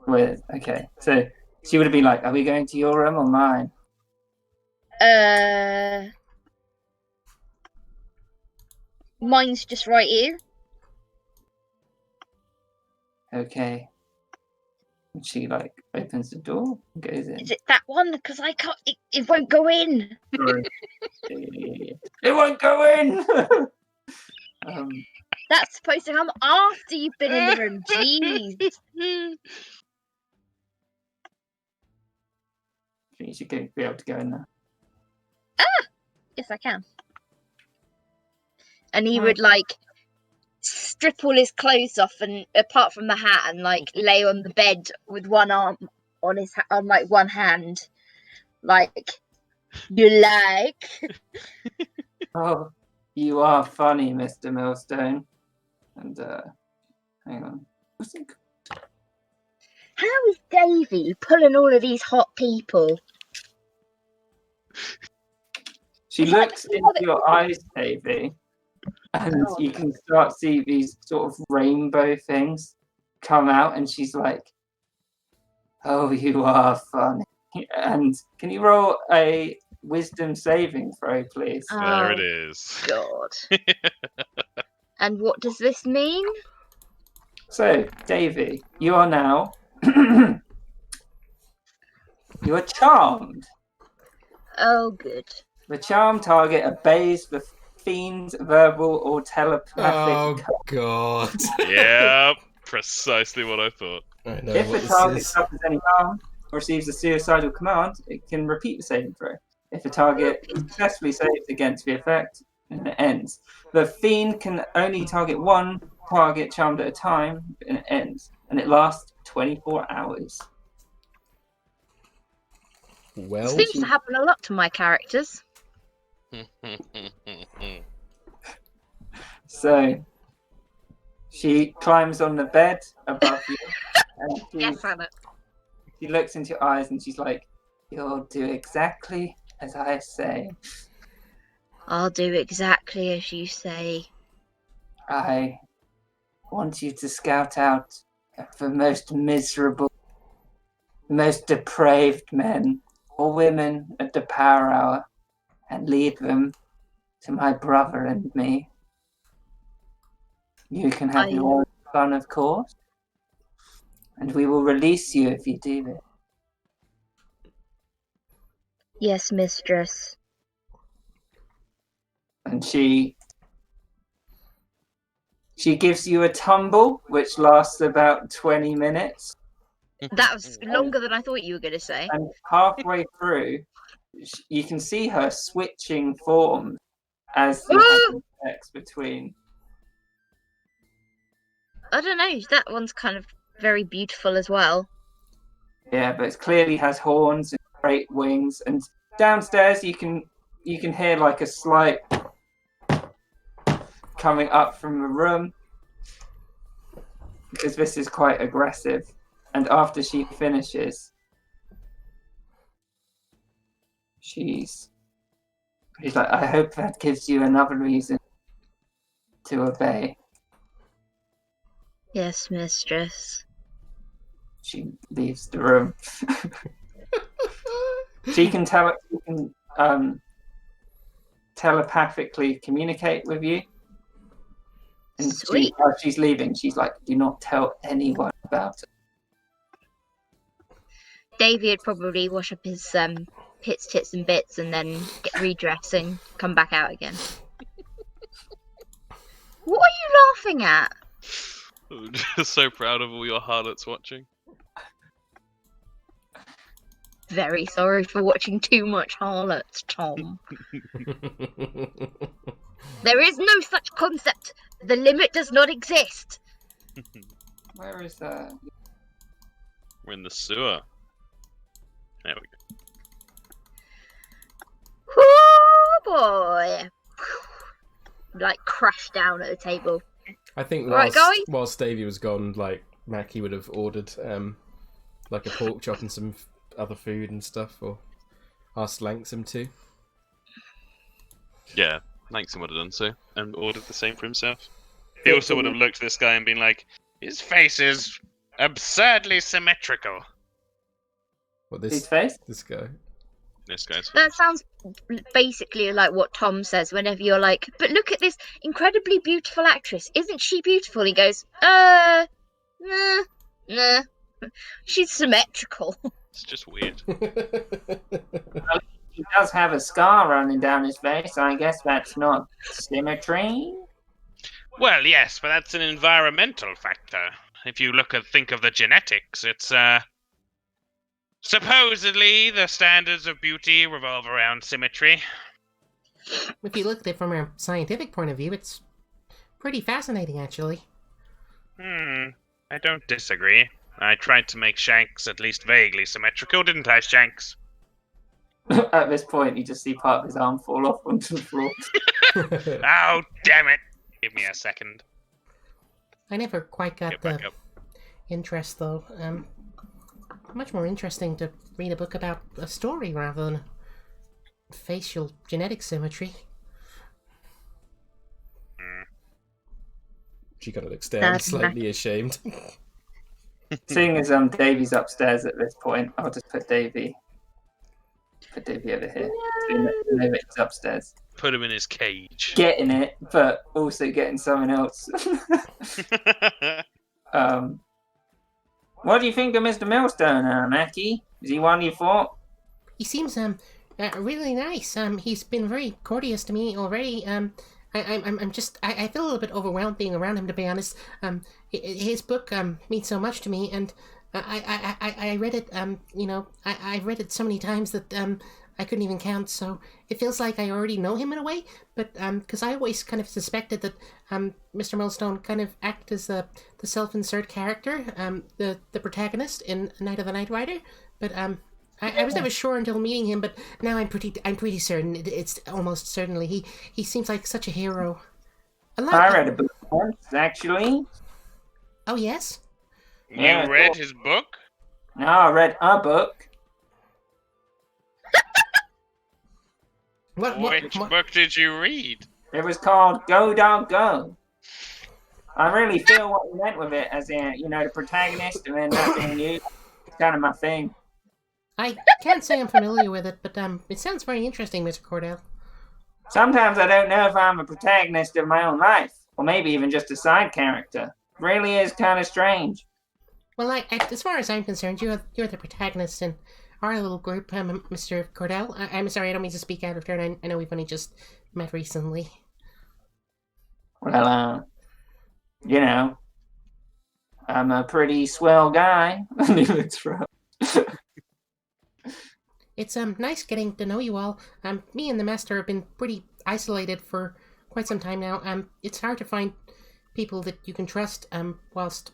Weird. Okay, so she would have been like, are we going to your room or mine? Mine's just right here. Okay. And she like opens the door and goes in. Is it that one? Because I can't. It won't go in. Sorry. It won't go in. That's supposed to come after you've been in the room. Jeez. You should be able to go in there. Yes, I can. And he would like strip all his clothes off, and apart from the hat, and like lay on the bed with one arm on his on like one hand, like You like? Oh, you are funny, Mr. Millstone. And hang on. What's it called? How is Davy pulling all of these hot people? She looks into your eyes, Davy, and Oh. you can start see these sort of rainbow things come out, and she's like, "Oh, you are funny." And can you roll a wisdom saving throw, please? There it Oh, is. God. And what does this mean? So, Davy, you are now you are charmed. Oh, good. The charm target obeys the fiend's verbal or telepathic Oh code. god. Yep, precisely what I thought. I know If what the this target is. suffers any harm or receives a suicidal command, it can repeat the saving throw. If the target successfully saves against the effect, and it ends. The fiend can only target one target charmed at a time, and it ends. And it lasts 24 hours. Well, Seems to happen a lot to my characters. So she climbs on the bed above you, and Yes, Anna. she looks into your eyes, and she's like, "You'll do exactly as I say. I'll do exactly as you say. I want you to scout out the most miserable, most depraved men or women at the power hour and lead them to my brother and me. You can have your own fun, of course, and we will release you if you do this." Yes, mistress. And she gives you a tumble, which lasts about 20 minutes. That was longer than I thought you were going to say. And halfway through, you can see her switching forms as you're having sex between. I don't know. That one's kind of very beautiful as well. Yeah, but it clearly has horns and great wings. And downstairs, you can hear like a slight coming up from the room, because this is quite aggressive. And after she finishes, she's like, "I hope that gives you another reason to obey." Yes, mistress. She leaves the room. She can telepathically communicate with you. And Sweet. as she's leaving, she's like, "Do not tell anyone about it." Davy would probably wash up his pits, tits, and bits, and then redress and come back out again. What are you laughing at? I'm just so proud of all your harlots watching. Very sorry for watching too much harlots, Tom. There is no such concept. The limit does not exist. Where is that? We're in the sewer. There we go. Oh boy. Like crash down at the table. I think Right, guys? whilst Davey was gone, like Mackie would have ordered like a pork chop and some other food and stuff, or asked Lanksome to. Yeah, Langston would have done so and ordered the same for himself. He also would have looked at this guy and been like, his face is absurdly symmetrical. What His face? this guy? This guy's face. That sounds basically like what Tom says whenever you're like, but look at this incredibly beautiful actress. Isn't she beautiful? He goes, nah. She's symmetrical. It's just weird. He does have a scar running down his face. I guess that's not symmetry. Well, yes, but that's an environmental factor. If you think of the genetics, it's supposedly the standards of beauty revolve around symmetry. If you look at it from a scientific point of view, it's pretty fascinating, actually. I don't disagree. I tried to make Shanks at least vaguely symmetrical, didn't I, Shanks? At this point, you just see part of his arm fall off onto the floor. Oh, damn it! Give me a second. I never quite got Get the back up. interest, though. Much more interesting to read a book about a story rather than facial genetic symmetry. She kind of looks down, Bad slightly ashamed. Seeing as Davy's upstairs at this point, I'll just put Davy over here. So you know that he's upstairs. Put him in his cage. Getting it, but also getting someone else. What do you think of Mr. Millstone, Mackie? Is he one you fought? He seems really nice. He's been very courteous to me already. I feel a little bit overwhelmed being around him, to be honest. His book means so much to me, and I read it. I read it so many times that I couldn't even count. So it feels like I already know him in a way. But because I always kind of suspected that Mr. Millstone kind of acted as the self-insert character, the protagonist in Night of the Night Rider. But I was never sure until meeting him, but now I'm pretty certain. It's almost certainly he seems like such a hero. I read a book once, actually. Oh yes. You Yeah, read cool. his book? No, I read a book. Which book did you read? It was called Go Dog Go. I really feel what you meant with it, as in, the protagonist and then that being you. It's kind of my thing. I can't say I'm familiar with it, but it sounds very interesting, Mr. Cordell. Sometimes I don't know if I'm a protagonist of my own life, or maybe even just a side character. It really is kind of strange. Well, as far as I'm concerned, you're the protagonist in our little group, Mr. Cordell. I'm sorry, I don't mean to speak out of turn. I know we've only just met recently. Well, I'm a pretty swell guy. And he looks rough. It's nice getting to know you all. Me and the master have been pretty isolated for quite some time now. It's hard to find people that you can trust whilst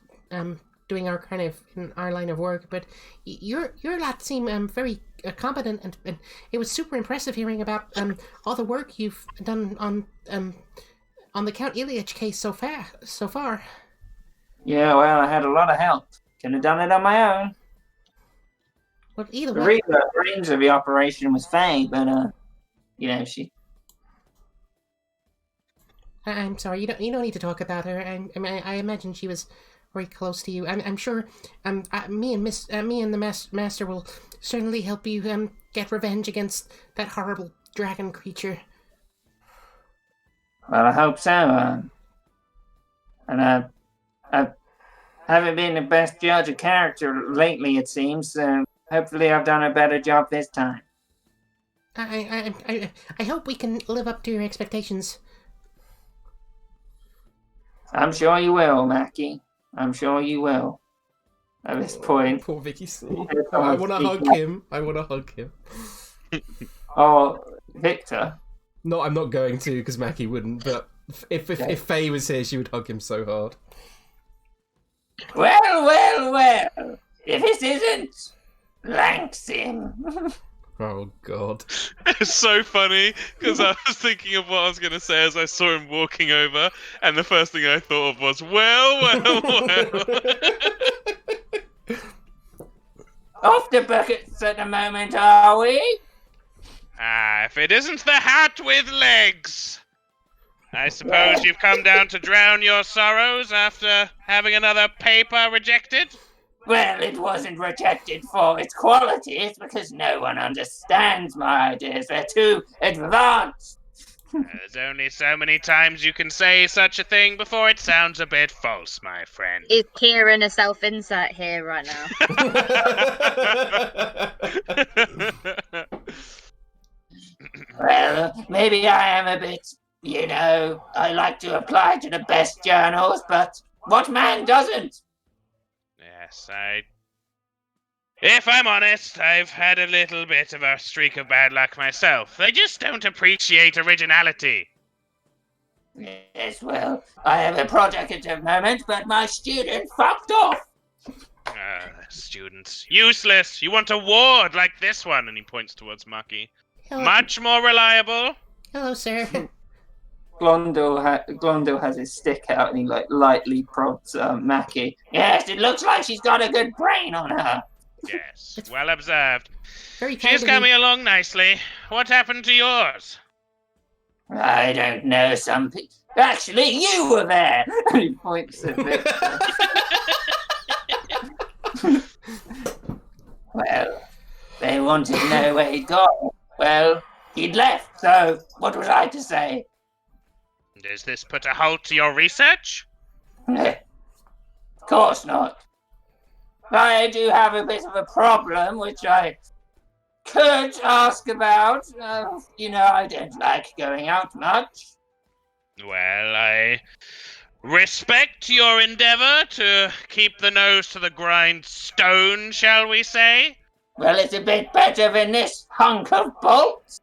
doing our kind of in our line of work. But your lot seem very competent, and it was super impressive hearing about all the work you've done on the Count Ilyich case so far. Yeah, well, I had a lot of help. Couldn't have done it on my own. Well, either The way, range of the operation was Faye, but she. I'm sorry. You don't need to talk about her. I imagine she was very close to you. I'm sure. Me and the master will certainly help you get revenge against that horrible dragon creature. Well, I hope so. And I haven't been the best judge of character lately, it seems. So hopefully, I've done a better job this time. I hope we can live up to your expectations. I'm sure you will, Mackie. I'm sure you will. At this point. Poor Vicky Sue. I want to hug him. I want to hug him. Oh, Victor. No, I'm not going to because Mackie wouldn't. But if Faye was here, she would hug him so hard. Well. If this isn't Langsing. Oh God. It's so funny because I was thinking of what I was going to say as I saw him walking over, and the first thing I thought of was, well. Off the buckets at the moment, are we? If it isn't the hat with legs. I suppose you've come down to drown your sorrows after having another paper rejected? Well, it wasn't rejected for its quality. It's because no one understands my ideas. They're too advanced. There's only so many times you can say such a thing before it sounds a bit false, my friend. Is Kieran a self-insert here right now? Well, maybe I am a bit, I like to apply to the best journals, but what man doesn't? Yes, if I'm honest, I've had a little bit of a streak of bad luck myself. I just don't appreciate originality. Yes, well, I have a project at the moment, but my student fucked off. Students. Useless! You want a ward like this one! And he points towards Maki. Hello, Much more reliable! hello, sir. Glondil has his stick out and he lightly prods Mackie. Yes, it looks like she's got a good brain on her. Yes, well observed. Very She's kind of coming you. along nicely. What happened to yours? I don't know, Actually, you were there! And he points at Victor. Well, they wanted to know where he'd gone. Well, he'd left, so what was I to say? Does this put a halt to your research? Of course not. I do have a bit of a problem, which I could ask about. I don't like going out much. Well, I respect your endeavor to keep the nose to the grindstone, shall we say? Well, it's a bit better than this hunk of bolt.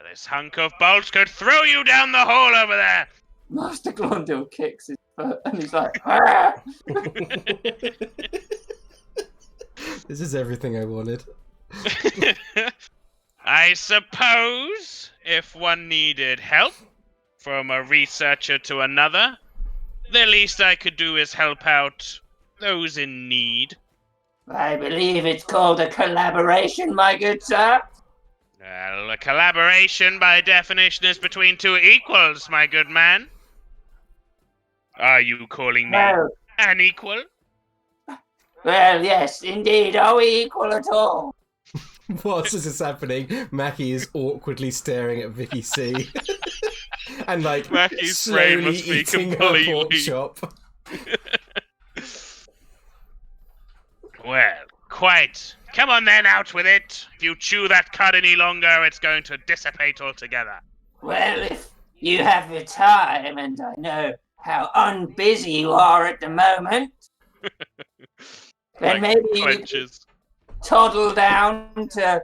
This hunk of bolts could throw you down the hole over there! Master Glondil kicks his foot and he's like, ah! This is everything I wanted. I suppose if one needed help from a researcher to another, the least I could do is help out those in need. I believe it's called a collaboration, my good sir. Well, a collaboration by definition is between two equals, my good man. Are you calling me an equal? Well, yes, indeed. Are we equal at all? Whilst this is happening, Mackie is awkwardly staring at Vicky C. And Mackie's brain slowly must be eating her pork completely... chop. Well, quite. Come on then, out with it. If you chew that cud any longer, it's going to dissipate altogether. Well, if you have the time, and I know how unbusy you are at the moment, then maybe you could toddle down to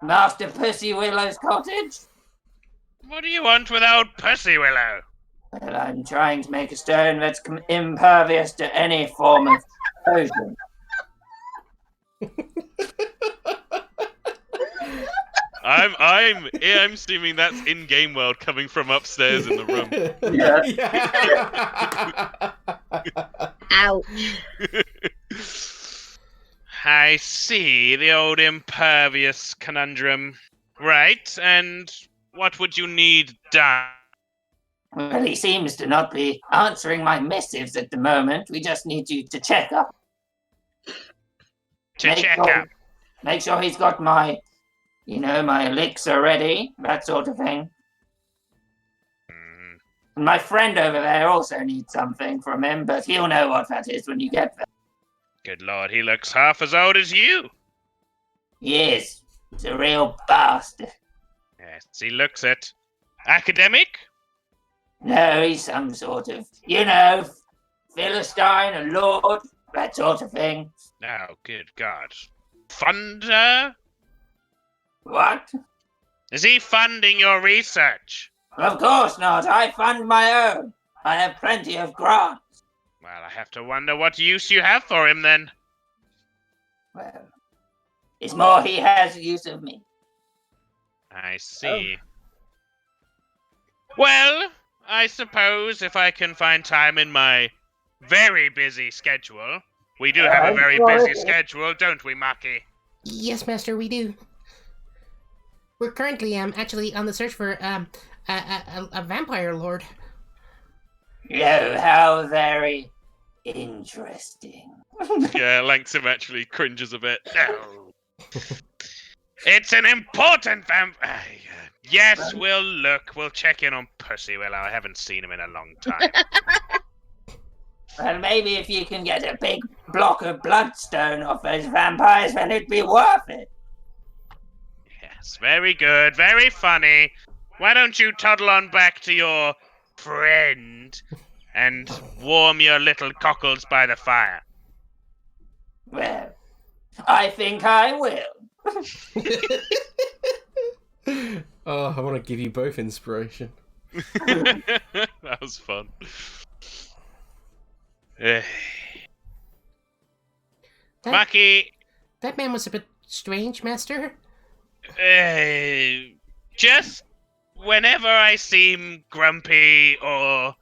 Master Pussy Willow's cottage. What do you want without Pussy Willow? Well, I'm trying to make a stone that's impervious to any form of poison. I'm assuming that's in-game world coming from upstairs in the room. Ouch. I see the old impervious conundrum. Right, and what would you need done? Well, he seems to not be answering my missives at the moment. We just need you to check up. Make sure he's got my elixir ready, that sort of thing. And my friend over there also needs something from him, but he'll know what that is when you get there. Good lord, he looks half as old as you. Yes, he's a real bastard. Yes, he looks it. Academic? No, he's some sort of, Philistine, a lord, that sort of thing. Oh, good God. Funder? What? Is he funding your research? Of course not. I fund my own. I have plenty of grants. Well, I have to wonder what use you have for him, then. Well, it's more he has use of me. I see. Well, I suppose if I can find time in my very busy schedule. We do have a very busy schedule, don't we, Maki? Yes, Master, we do. We're currently actually on the search for a vampire lord. Oh, how very interesting. Yeah, Langsim actually cringes a bit. No. It's an important vampire. Yes, we'll look. We'll check in on Pussy Willow. I haven't seen him in a long time. Well, maybe if you can get a big block of bloodstone off those vampires, then it'd be worth it. Yes, very good. Very funny. Why don't you toddle on back to your friend and warm your little cockles by the fire? Well, I think I will. Oh, I want to give you both inspiration. That was fun. Maki, That man was a bit strange, Master. just whenever I seem grumpy or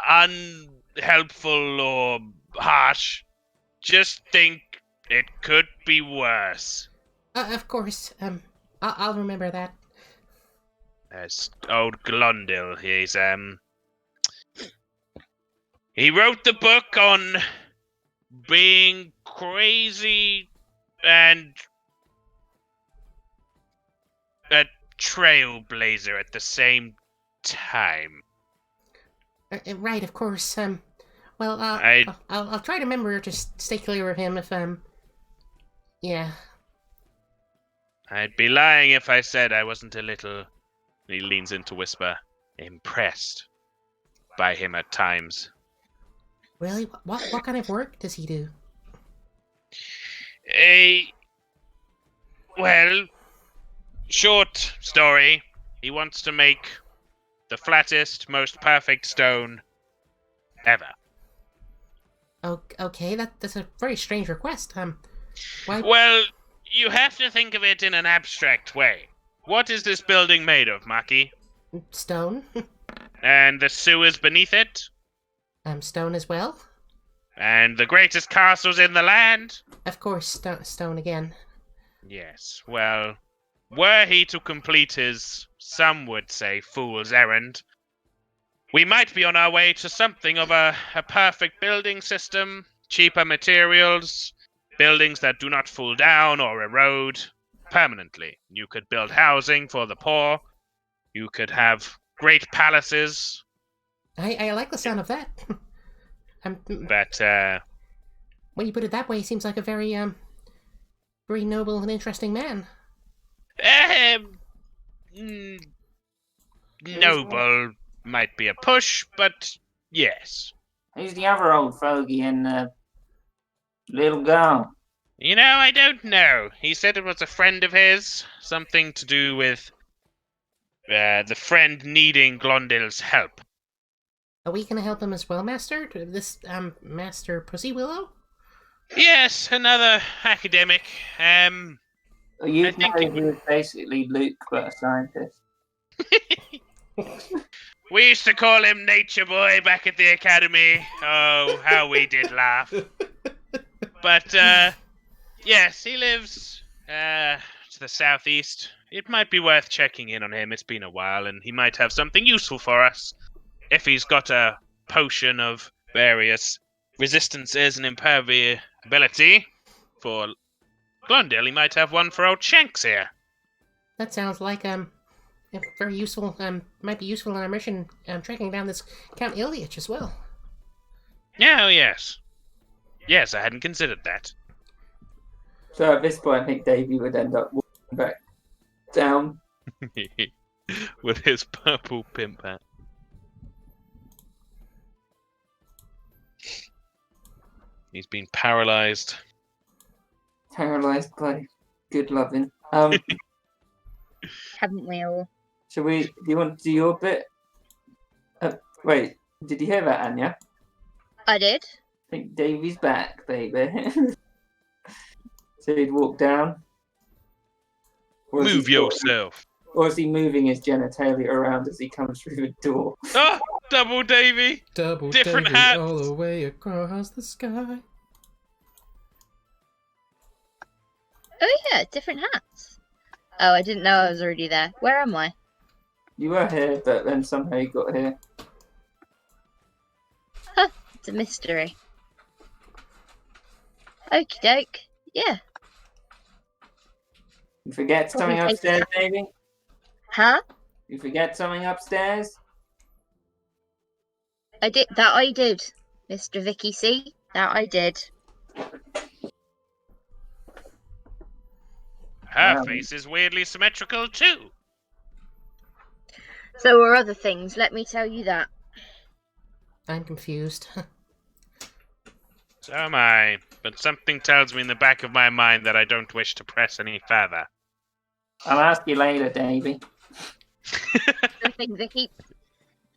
unhelpful or harsh, just think it could be worse. Of course. I'll remember that. As old Glondil, he wrote the book on being crazy and a trailblazer at the same time. Right, of course. Well, I'll try to remember to stay clear of him if, yeah. I'd be lying if I said I wasn't a little, he leans in to whisper, impressed by him at times. Really? What kind of work does he do? Well, short story. He wants to make the flattest, most perfect stone ever. Oh, okay, that's a very strange request. Why? Well, you have to think of it in an abstract way. What is this building made of, Maki? Stone? And the sewers beneath it? Stone as well? And the greatest castles in the land? Of course, stone again. Yes, well, were he to complete his, some would say, fool's errand, we might be on our way to something of a perfect building system, cheaper materials, buildings that do not fall down or erode permanently. You could build housing for the poor, you could have great palaces. I like the sound of that. But, when you put it that way, he seems like a very noble and interesting man. Noble might be a push, but yes. Who's the other old fogey and the little girl? You know, I don't know. He said it was a friend of his, something to do with the friend needing Glondil's help. Are we gonna help him as well, Master? This, Master Pussy Willow? Yes, another academic. You I know think he was basically Luke, but a scientist. We used to call him Nature Boy back at the academy. Oh, how we did laugh. But, yes, he lives to the southeast. It might be worth checking in on him. It's been a while, and he might have something useful for us. If he's got a potion of various resistances and impermeability for Glondale, he might have one for old Shanks here. That sounds like very useful. Might be useful in our mission. Tracking down this Count Ilyich as well. Oh, yes. Yes, I hadn't considered that. So at this point, I think Davey would end up walking back down. With his purple pimp hat. He's been paralyzed. Paralyzed by good loving. Haven't we all? Shall we? Do you want to do your bit? Wait, did you hear that, Anya? I did. I think Davey's back, baby. So he'd walk down. Or is Move he- yourself. Or is he moving his genitalia around as he comes through the door? Ah, double Davy. Double Different Davy hats. all the way across the sky. Oh yeah, different hats. Oh, I didn't know I was already there. Where am I? You were here, but then somehow you got here. It's a mystery. Okie doke. Yeah. You forget something Probably take upstairs, maybe? Huh? You forget something upstairs? I did. That I did, Mr. Vicky C. That I did. Her Wow. face is weirdly symmetrical too. So were other things, let me tell you that. I'm confused. So am I, but something tells me in the back of my mind that I don't wish to press any further. I'll ask you later, Davey. Nothing, Vicky.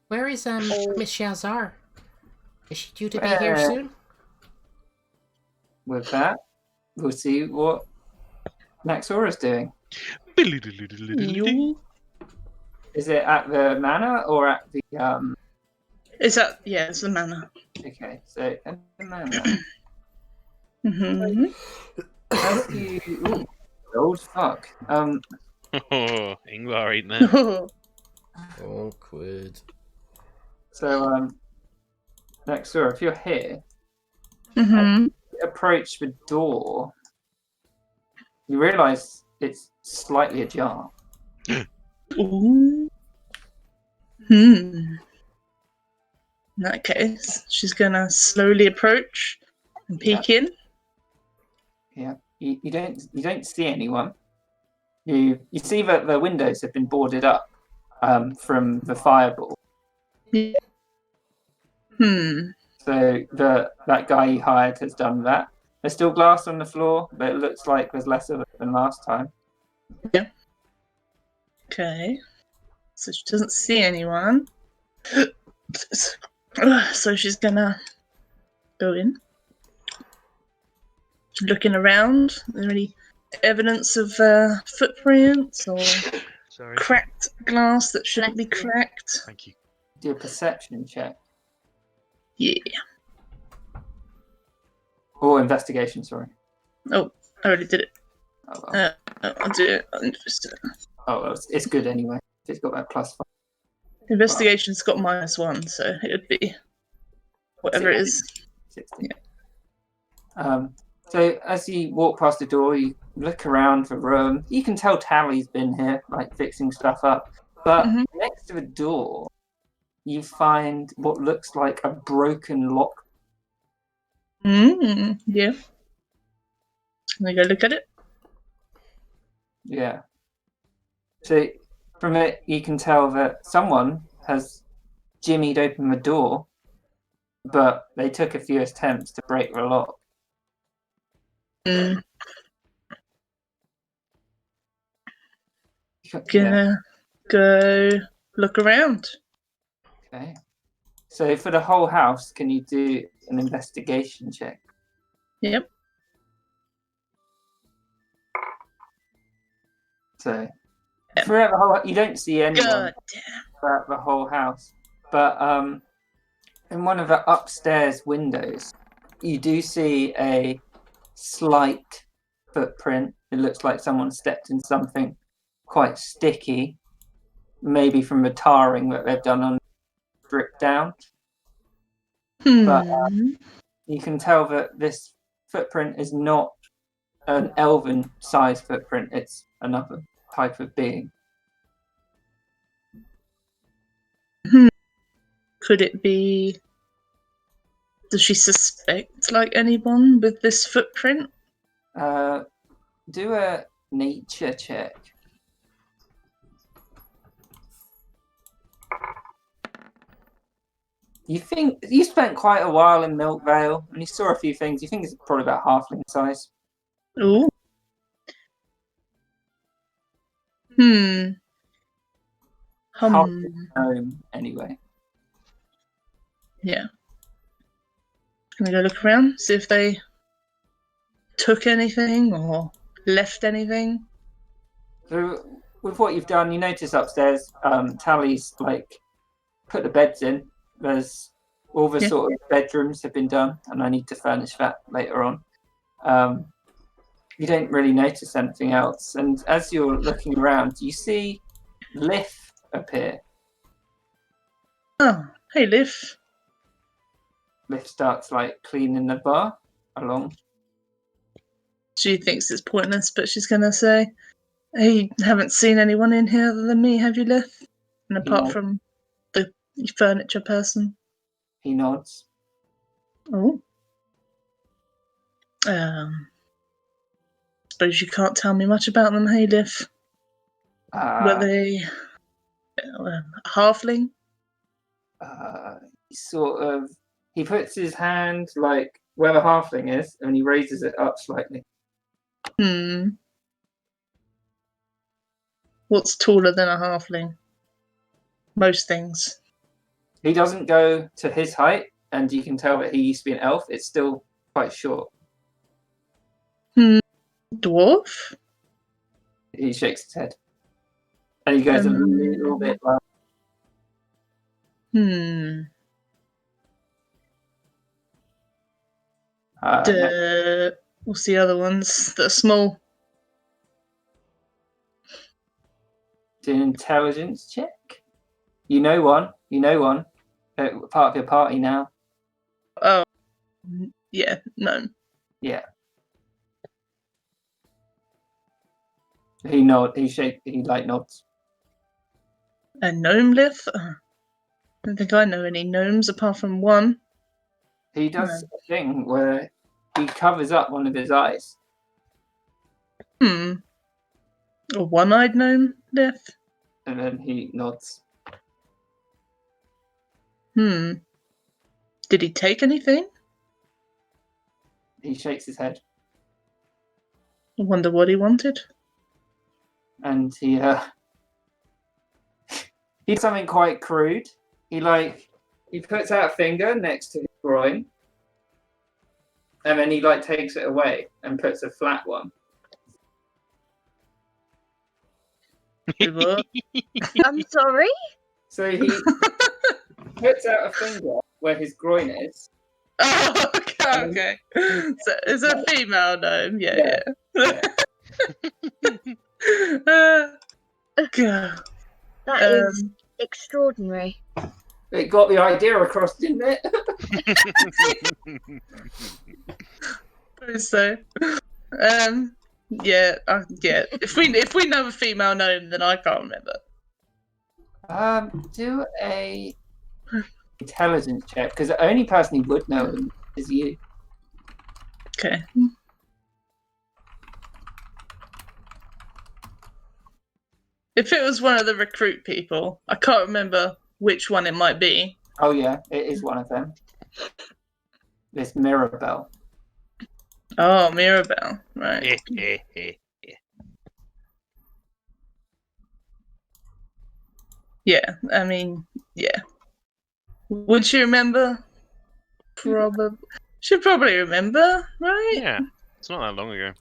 Where is Miss Shazar? Is she due to be here soon? with that, we'll see what Naxora's doing. You. Is it at the manor or at the Is that it's the manor. Okay, so at the manor. Mm-hmm. As you old fuck. Oh, Ingvar ain't there. Awkward. So Naxora, if you're here, Mm-hmm. approach the door. You realise it's slightly ajar. Ooh. In that case, she's gonna slowly approach and peek in. Yeah. You don't see anyone. You see that the windows have been boarded up from the fireball. So that guy you hired has done that. There's still glass on the floor, but it looks like there's less of it than last time. Yeah. Okay. So she doesn't see anyone. So she's gonna go in. Looking around. Is there any evidence of footprints or Sorry. cracked glass that shouldn't be cracked? Thank you. Do a perception check. Yeah. Or investigation, sorry. Oh, I already did it. Oh, well. I'll do it. Well, it's good anyway. It's got that +5. Investigation's got -1, so it would be whatever it is. 16. So as you walk past the door, you look around the room. You can tell Tally's been here, like fixing stuff up. But next to the door, you find what looks like a broken lock. Yeah. Can I go look at it? Yeah. So from it, you can tell that someone has jimmied open the door, but they took a few attempts to break the lock. Gonna go look around. Okay. So for the whole house, can you do an investigation check? Yep. So throughout the whole, you don't see anyone God throughout the whole house, but in one of the upstairs windows, you do see a slight footprint. It looks like someone stepped in something quite sticky, maybe from the tarring that they've done on brick down. But you can tell that this footprint is not an elven size footprint. It's another type of being. Could it be? Does she suspect like anyone with this footprint? Do a nature check. You think you spent quite a while in Milk Vale and you saw a few things. You think it's probably about halfling size. Ooh. Halfling anyway. Yeah. Can I go look around, see if they took anything or left anything? So with what you've done, you notice upstairs, Tally's like put the beds in. There's all the sort of bedrooms have been done, and I need to furnish that later on. You don't really notice anything else, and as you're looking around, you see Lif appear. Oh, hey, Liv. Lif starts like cleaning the bar along. She thinks it's pointless, but she's gonna say, "Hey, haven't seen anyone in here other than me, have you, Liv? And apart from the furniture person." He nods. Oh. Suppose you can't tell me much about them, hey, Liv? Were they halfling? He puts his hand like where the halfling is, and he raises it up slightly. What's taller than a halfling? Most things. He doesn't go to his height, and you can tell that he used to be an elf. It's still quite short. Dwarf? He shakes his head. And he goes a little bit like, no. What's the other ones that are small? Do an intelligence check. You know one. Part of your party now. Oh, yeah, no. Yeah. He nods. He nods. A gnome lith? I don't think I know any gnomes apart from one. He does a thing where he covers up one of his eyes. A one-eyed gnome lith? And then he nods. Did he take anything? He shakes his head. I wonder what he wanted. And he did something quite crude. He puts out a finger next to his groin. And then he takes it away and puts a flat one. I'm sorry? So he puts out a finger where his groin is. Oh, okay. So it's a female gnome, yeah. God. That is extraordinary. It got the idea across, didn't it? So, yeah. If we know a female gnome, then I can't remember. Do a intelligence check, because the only person he would know is you. Okay. If it was one of the recruit people, I can't remember which one it might be. Oh yeah, it is one of them. It's Mirabelle. Oh, Mirabelle, right. Yeah, I mean, yeah. Would she remember? She'd probably remember, right? Yeah, it's not that long ago.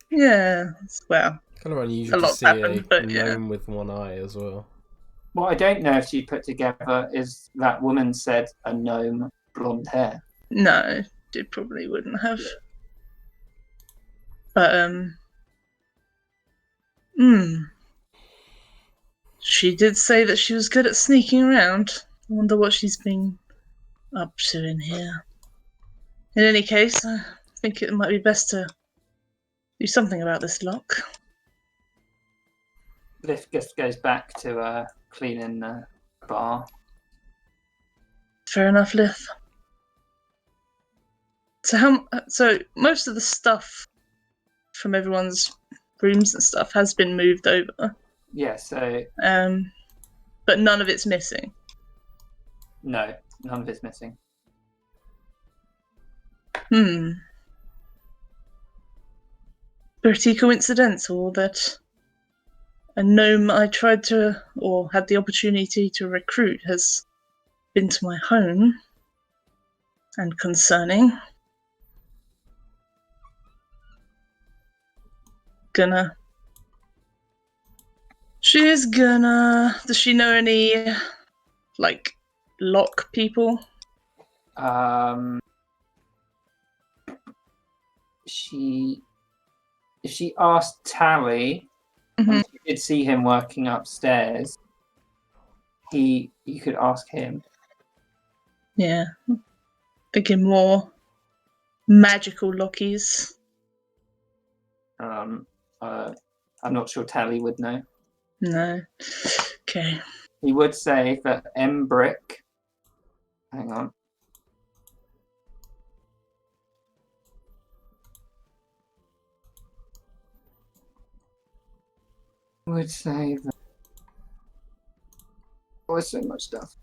Yeah, well. Kind of unusual to see a gnome with one eye as well. What I don't know if she put together is that woman said a gnome, blonde hair. No, it probably wouldn't have. But she did say that she was good at sneaking around. I wonder what she's been up to in here. In any case, I think it might be best to do something about this lock. Lift just goes back to cleaning the bar. Fair enough, Lith. So most of the stuff from everyone's rooms and stuff has been moved over. Yeah, so but none of it's missing. No, none of it's missing. Pretty coincidental that a gnome I tried to, or had the opportunity to recruit, has been to my home. And concerning. Does she know any, lock people? If she asked Tally, and she did see him working upstairs, you could ask him. Yeah. Thinking more magical lockies. I'm not sure Tally would know. No. Okay. He would say that Embrick. Hang on. Would say that. Oh, there's so much stuff.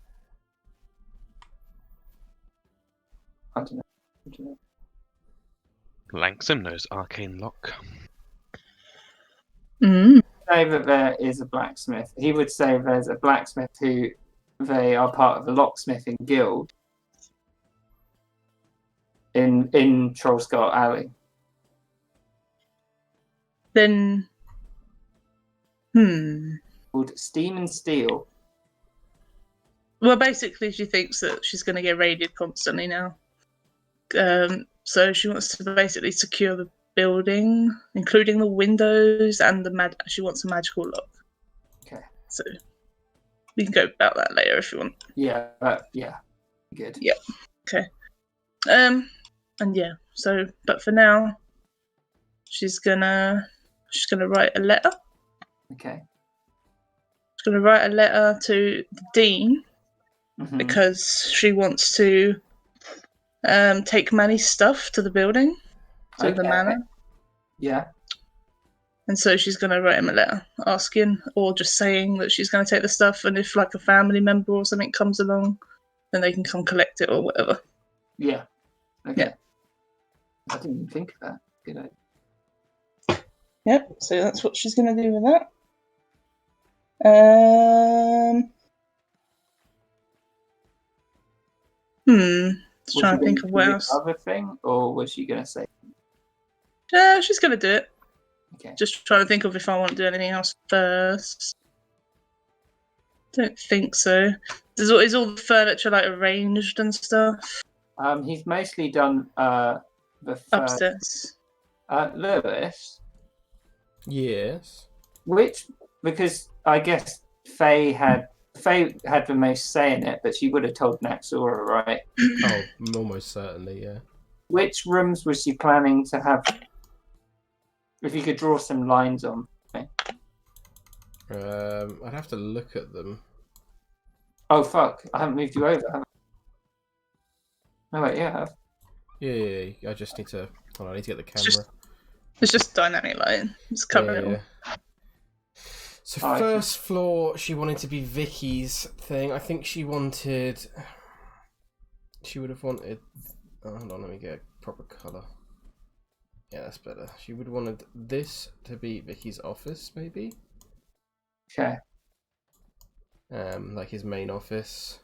I don't know. Langsom knows arcane lock. Say that there is a blacksmith. He would say there's a blacksmith who they are part of a locksmithing guild in Trollskull Alley. then, Called Steam and Steel. well, basically, she thinks that she's going to get raided constantly now. So she wants to basically secure the building, including the windows and she wants a magical lock. Okay. So we can go about that later if you want. Yeah, yeah. Good. Yeah. Okay. And yeah. So, but for now, she's gonna write a letter. Okay. She's gonna write a letter to the dean Mhm. because she wants to take Manny's stuff to the building, to the Okay. manor. Yeah. And so she's going to write him a letter asking, or just saying that she's going to take the stuff, and if like a family member or something comes along, then they can come collect it or whatever. Yeah. Okay. Yeah. I didn't even think of that. Good idea. Yep, so that's what she's going to do with that. Just trying to think of what else. Other thing, or was she gonna say? She's going to do it. Okay. Just trying to think of if I want to do anything else first. Don't think so. Is all the furniture like arranged and stuff? He's mostly done the first. Upstairs. Lewis, Yes. because I guess Faye had the most say in it, but she would have told Naxora, right? Oh, almost certainly, yeah. Which rooms was she planning to have? If you could draw some lines on. Okay. I'd have to look at them. Oh fuck! I haven't moved you over. Have I? No, wait, yeah, I have. Yeah. I just need to. Hold on, I need to get the camera. It's just dynamic lighting. It's covering it all. So Oh, first floor, she wanted to be Vicky's thing. I think she wanted. She would have wanted. Oh, hold on, let me get a proper colour. Yeah, that's better. She would have wanted this to be Vicky's office, maybe. Okay. Like his main office.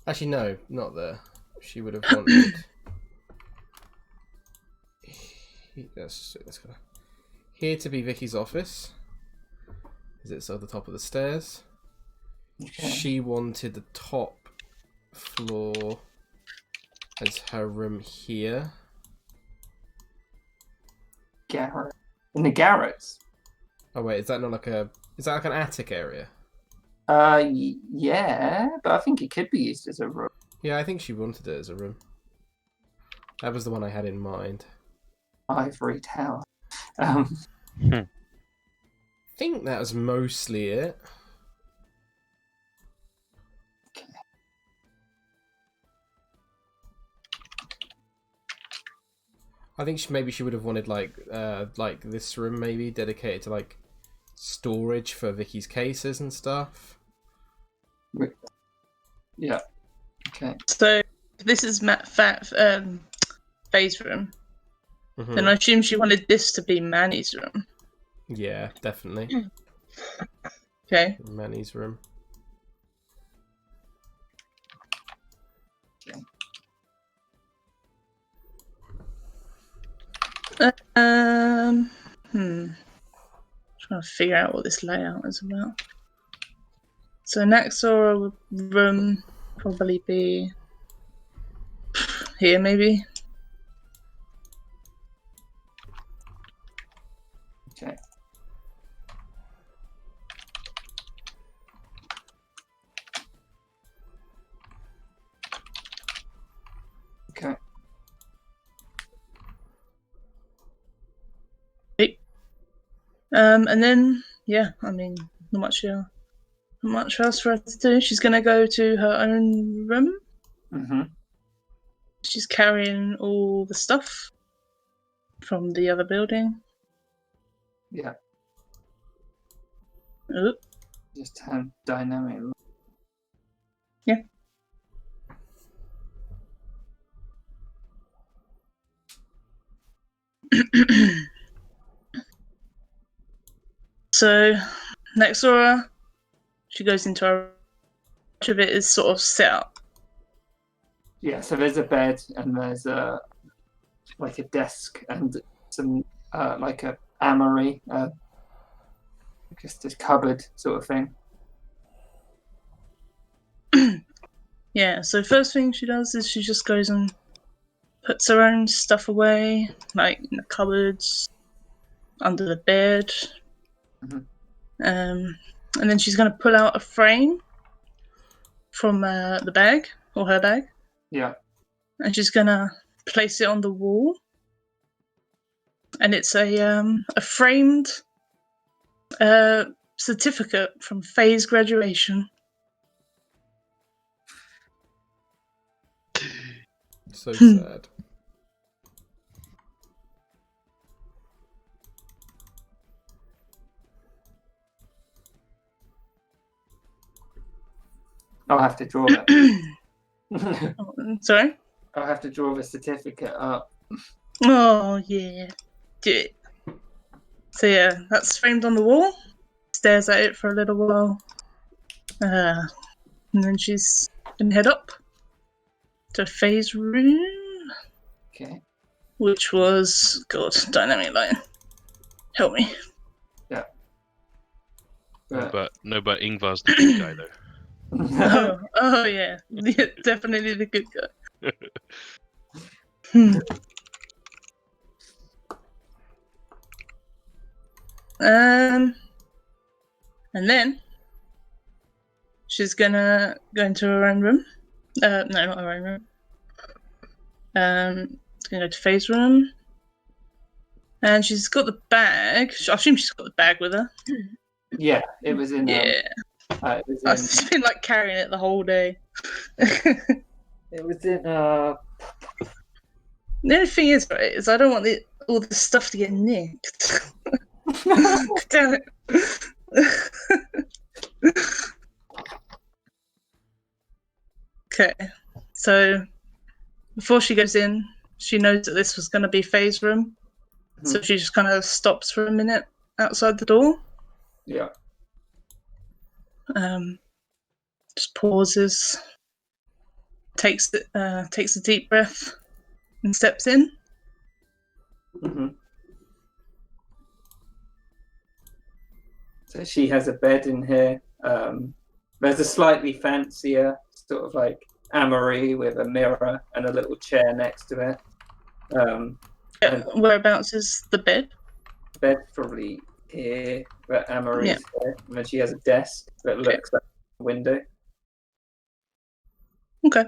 Actually, no, not there. She would have wanted. Let's go. Here to be Vicky's office. Is it's at the top of the stairs. Okay. She wanted the top floor as her room here. Garret. In the garrets. Oh wait, is that not like a? Is that like an attic area? Yeah, but I think it could be used as a room. Yeah, I think she wanted it as a room. That was the one I had in mind. Ivory Tower. I think that was mostly it. Okay. I think maybe she would have wanted like this room maybe dedicated to like storage for Vicky's cases and stuff. Yeah. Okay. So this is Faye's room. Mm-hmm. Then I assume she wanted this to be Manny's room. Yeah, definitely. Okay. Manny's room. Trying to figure out what this layout is about. So next door room probably be here, maybe. Okay. Okay. And then yeah, I mean, not much else for her to do. She's gonna go to her own room. Mm-hmm. She's carrying all the stuff from the other building. Yeah. Oop. Just have dynamic. Yeah. So next door, she goes into her. Much of it is sort of set up. Yeah, so there's a bed and there's a desk and some like a armory, just a cupboard sort of thing. Yeah, so first thing she does is she just goes and puts her own stuff away, like in the cupboards, under the bed. Mhm. And then she's going to pull out a frame from the bag, or her bag, Yeah. and she's going to place it on the wall. And it's a framed certificate from Faye's graduation. So sad. I'll have to draw it. Sorry? I'll have to draw the certificate up. Oh, yeah. Do it. So, yeah, that's framed on the wall. Stares at it for a little while. And then she's going to head up to Faye's room, Okay. which was, God, dynamic lighting. Help me. But But Ingvar's the good guy though. Oh, yeah. Yeah, definitely the good guy. Hmm. And then she's gonna go into her own room. No, not her own room. She's gonna go to Faye's room, and she's got the bag. I assume she's got the bag with her. yeah, it was in. Yeah, It was I've in. just been like carrying it the whole day. It was in. The only thing is, right, is I don't want all the stuff to get nicked. Damn it. Okay, so before she goes in, she knows that this was going to be Faye's room, so she just kind of stops for a minute outside the door. Yeah. Just pauses, takes a deep breath, and steps in. Mm-hmm. So she has a bed in here. There's a slightly fancier sort of like armory with a mirror and a little chair next to it. And Whereabouts is the bed? bed probably here, but armory Yeah. is here. And then she has a desk that looks like a window. Okay.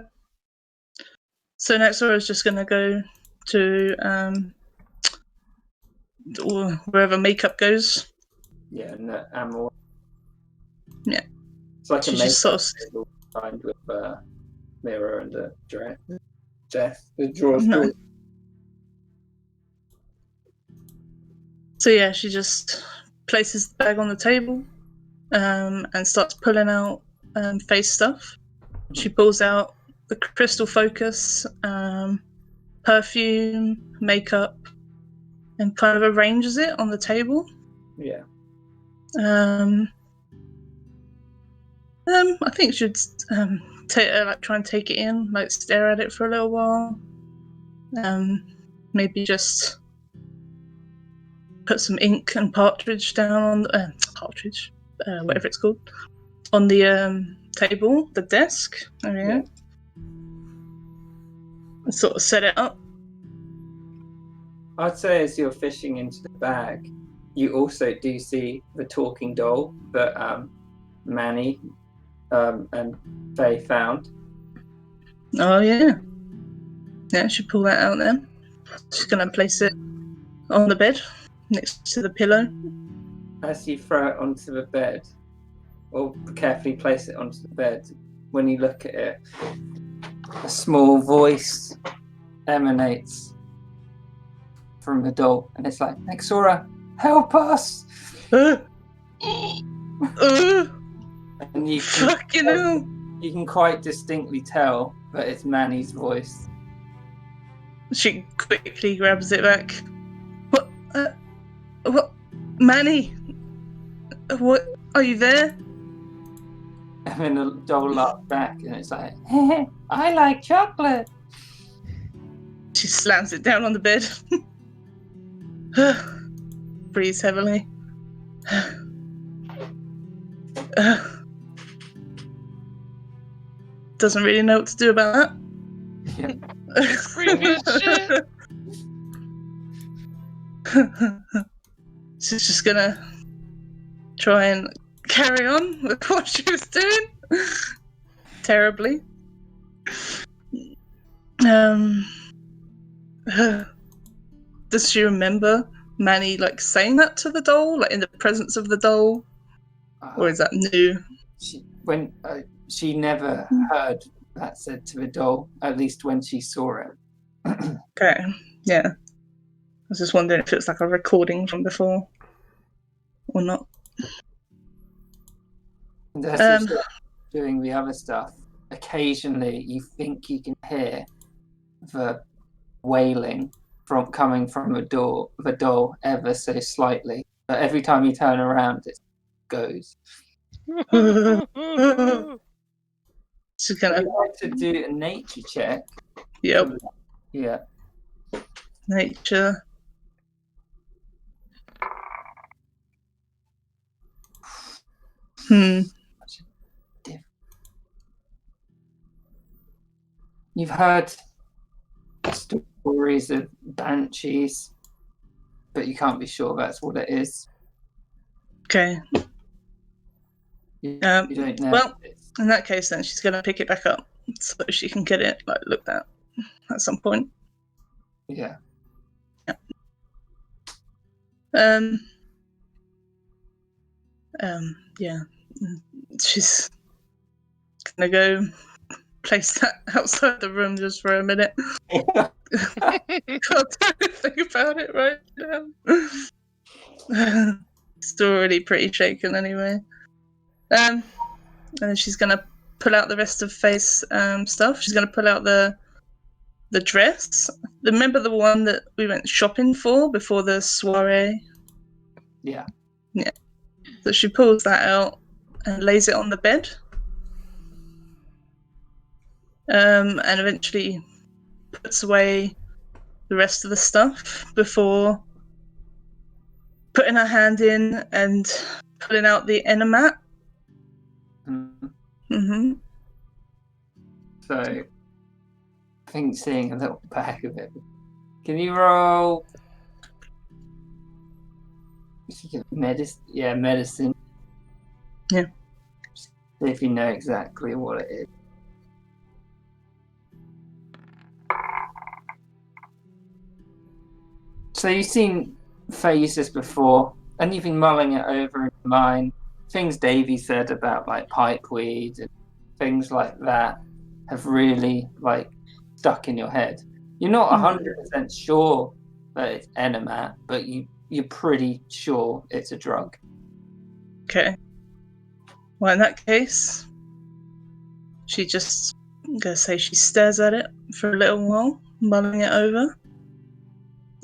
So Nexora is just going to go to wherever makeup goes. Yeah, and armory. Yeah. It's like She a just makeup sort of- table lined with a mirror and a desk. The drawers. No. So yeah, she just places the bag on the table and starts pulling out face stuff. She pulls out the crystal focus, perfume, makeup, and kind of arranges it on the table. Yeah. I think she'd try and take it in, like stare at it for a little while. Maybe just put some ink and partridge down on the whatever it's called, on the table, the desk. Yeah. And sort of set it up. I'd say as you're fishing into the bag, you also do see the talking doll that Manny and Faye found. Oh yeah. Yeah, she pull that out then. She's gonna place it on the bed next to the pillow. As you throw it onto the bed, or carefully place it onto the bed, when you look at it, a small voice emanates from the doll, and it's like, Nexora, help us! And you can, Fucking hell! you can quite distinctly tell that it's Manny's voice. She quickly grabs it back. What? What? Manny? What? Are you there? And then the doll laughs back, and it's like, hey, I like chocolate. She slams it down on the bed. breathes heavily. Doesn't really know what to do about that. Yeah. Creepy as shit. She's just gonna try and carry on with what she was doing. Terribly. Does she remember Manny like saying that to the doll, like in the presence of the doll, or is that new? She never heard that said to the doll, at least when she saw it. Okay, yeah. I was just wondering if it was like a recording from before or not. And as she's doing the other stuff, occasionally you think you can hear the wailing coming from the doll ever so slightly. But every time you turn around, it goes. She's I'd gonna. like to do a nature check. Yep. Yeah. Nature. You've heard stories of banshees, but you can't be sure that's what it is. Okay. You don't know. Well, in that case, then she's gonna pick it back up so she can get it like looked at some point. Yeah. Yeah. She's gonna go place that outside the room just for a minute. Can't do anything about it right now. It's already pretty shaken anyway. And then she's gonna pull out the rest of Faye's stuff. She's gonna pull out the dress. Remember the one that we went shopping for before the soiree? Yeah. Yeah. So she pulls that out and lays it on the bed. And eventually puts away the rest of the stuff before putting her hand in and pulling out the enemat. Mm-hmm. So, I think seeing a little back of it. Can you roll? Medicine. Yeah, medicine. Yeah. See if you know exactly what it is. So you've seen phases before, and you've been mulling it over in your mind. Things Davey said about like pipeweed and things like that have really like stuck in your head. You're not 100% sure that it's enemat, but you're pretty sure it's a drug. Okay. Well, in that case, she just, I'm gonna say she stares at it for a little while, mulling it over.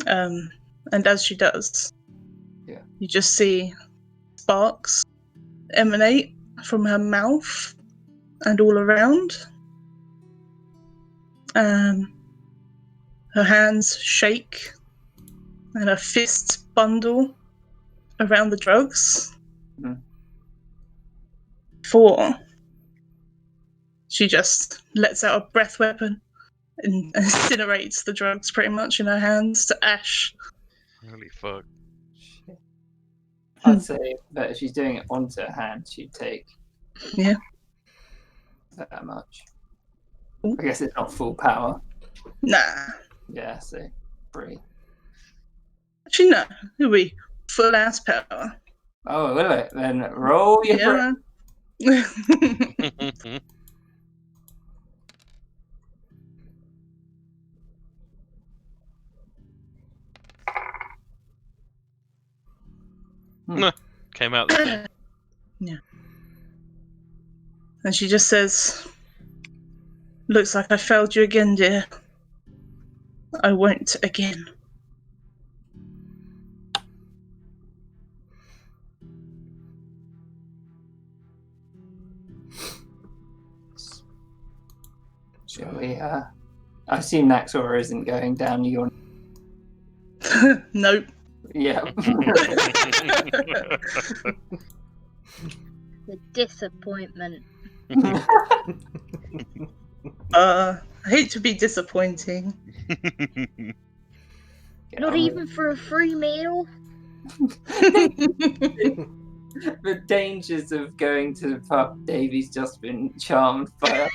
And as she does, you just see sparks emanate from her mouth and all around. Her hands shake and her fists bundle around the drugs. Before she just lets out a breath weapon and incinerates the drugs pretty much in her hands to ash. Holy fuck. I'd say that if she's doing it onto her hand, she'd take that much. I guess it's not full power. Nah. Yeah, so 3. Actually, no. It'll be full ass power. Oh, will it? Then roll your Yeah. Came out the same. Yeah. And she just says, "Looks like I failed you again, dear. I won't again." Shall we, I assume Naxora isn't going down your... Nope. Yeah. The disappointment. I hate to be disappointing. Not even for a free meal. The dangers of going to the pub. Davy's just been charmed by us.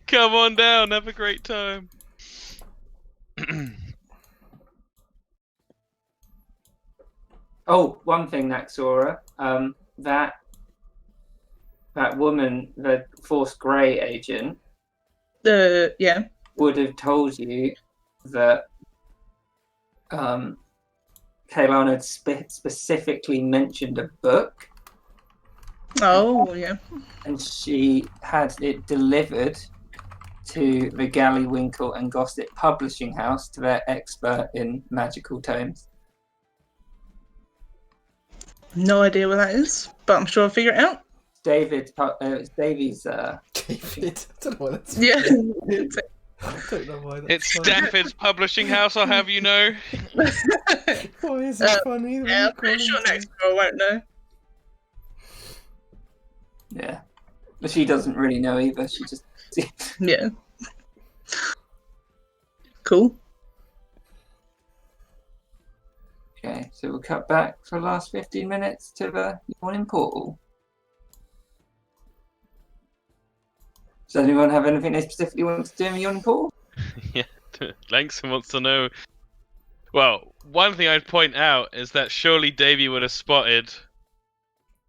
Come on down, have a great time. Oh, one thing, Naxora. That woman, the Force Grey agent, Yeah. would have told you that Kaelan had specifically mentioned a book, Oh, yeah. and she had it delivered to the Galleywinkle and Gossip Publishing House, to their expert in magical tomes. No idea what that is, but I'm sure I'll figure it out. David's. Davy's. David. I don't know why that's Yeah. I don't know why that's It's funny. David's publishing house, I'll have you know. Why is it funny? Yeah, I'm pretty sure next girl won't know. Yeah, but she doesn't really know either. She just. Yeah. Cool. Okay, so we'll cut back for the last 15 minutes to the yawning portal. Does anyone have anything they specifically want to do in the yawning portal? Yeah, Langston wants to know. Well, one thing I'd point out is that surely Davy would have spotted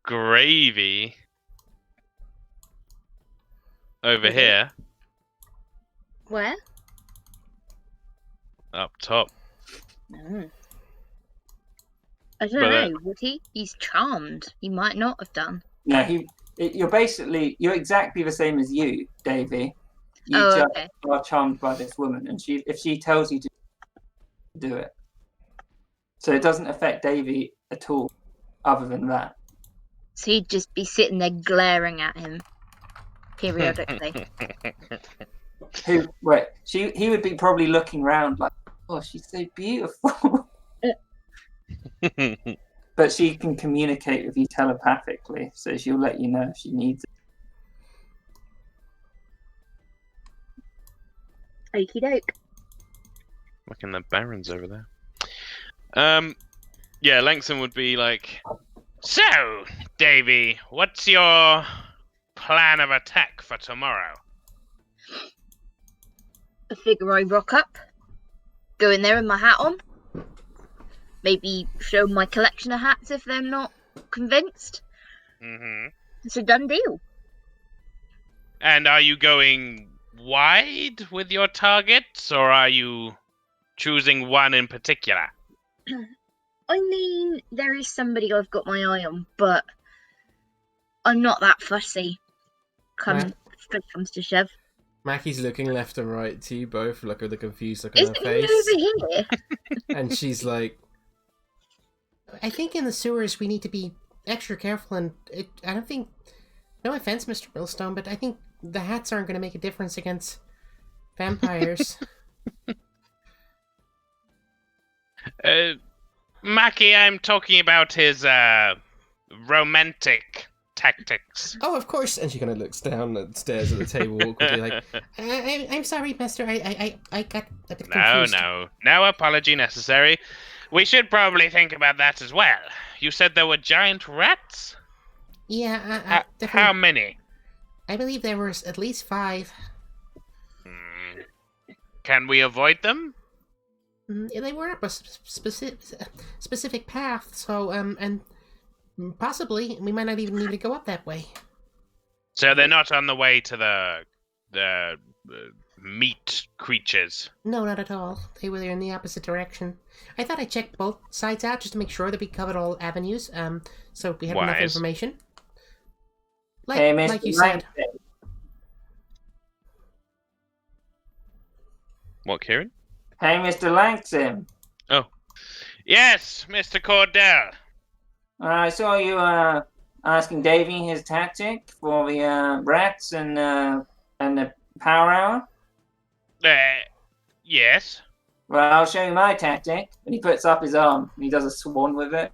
Gravy over here, Where? up top. No. I don't But, know. Would he? He's charmed. He might not have done. No, you're exactly the same as you, Davy. You Oh, just okay. are charmed by this woman, and if she tells you to do it. So it doesn't affect Davy at all, other than that. So he'd just be sitting there glaring at him periodically. He would be probably looking around like, oh, she's so beautiful. But she can communicate with you telepathically, so she'll let you know if she needs it. Okie doke. Looking the Barons over there. Yeah, Langston would be like, so, Davy, what's your plan of attack for tomorrow? I figure I rock up, go in there with my hat on, maybe show my collection of hats if they're not convinced. Mm-hmm. It's a done deal. And are you going wide with your targets, or are you choosing one in particular? I mean, there is somebody I've got my eye on, but I'm not that fussy. If it comes to shove. Mackie's looking left and right to you both, like with a confused look on Isn't her he face. over here? And she's like, I think in the sewers we need to be extra careful, and I don't think. No offense, Mr. Millstone, but I think the hats aren't going to make a difference against vampires. Mackie, I'm talking about his romantic tactics. oh, of course. And she kind of looks down and stares at the table awkwardly, like, I'm sorry, Mister. I got a bit confused. No apology necessary. We should probably think about that as well. You said there were giant rats? Yeah, How many? I believe there was at least 5. Can we avoid them? They were up a specific path, so and possibly we might not even need to go up that way. So they're not on the way to the meat creatures. No, not at all. They were in the opposite direction. I thought I checked both sides out just to make sure that we covered all avenues. So we have enough Wise. information. Hey, Like Mr. you said. Langton. What, Kieran? Hey, Mr. Langton. Yes, Mr. Cordell. I saw you asking Davy his tactic for the rats and the power hour. Yes. Well, I'll show you my tactic. And he puts up his arm and he does a swan with it.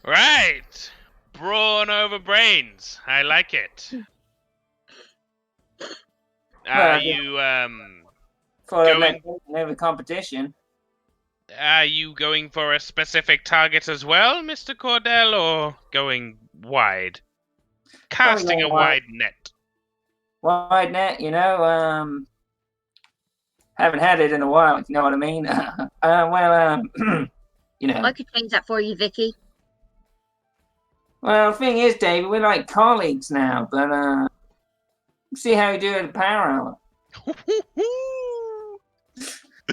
Right. Brawn over brains. I like it. Are you going? Over competition. Are you going for a specific target as well, Mr. Cordell, or going wide? Casting a wide net. Wide net, haven't had it in a while, if you know what I mean. I could change that for you, Vicky. Well, the thing is, David, we're like colleagues now, but see how you do at the power hour.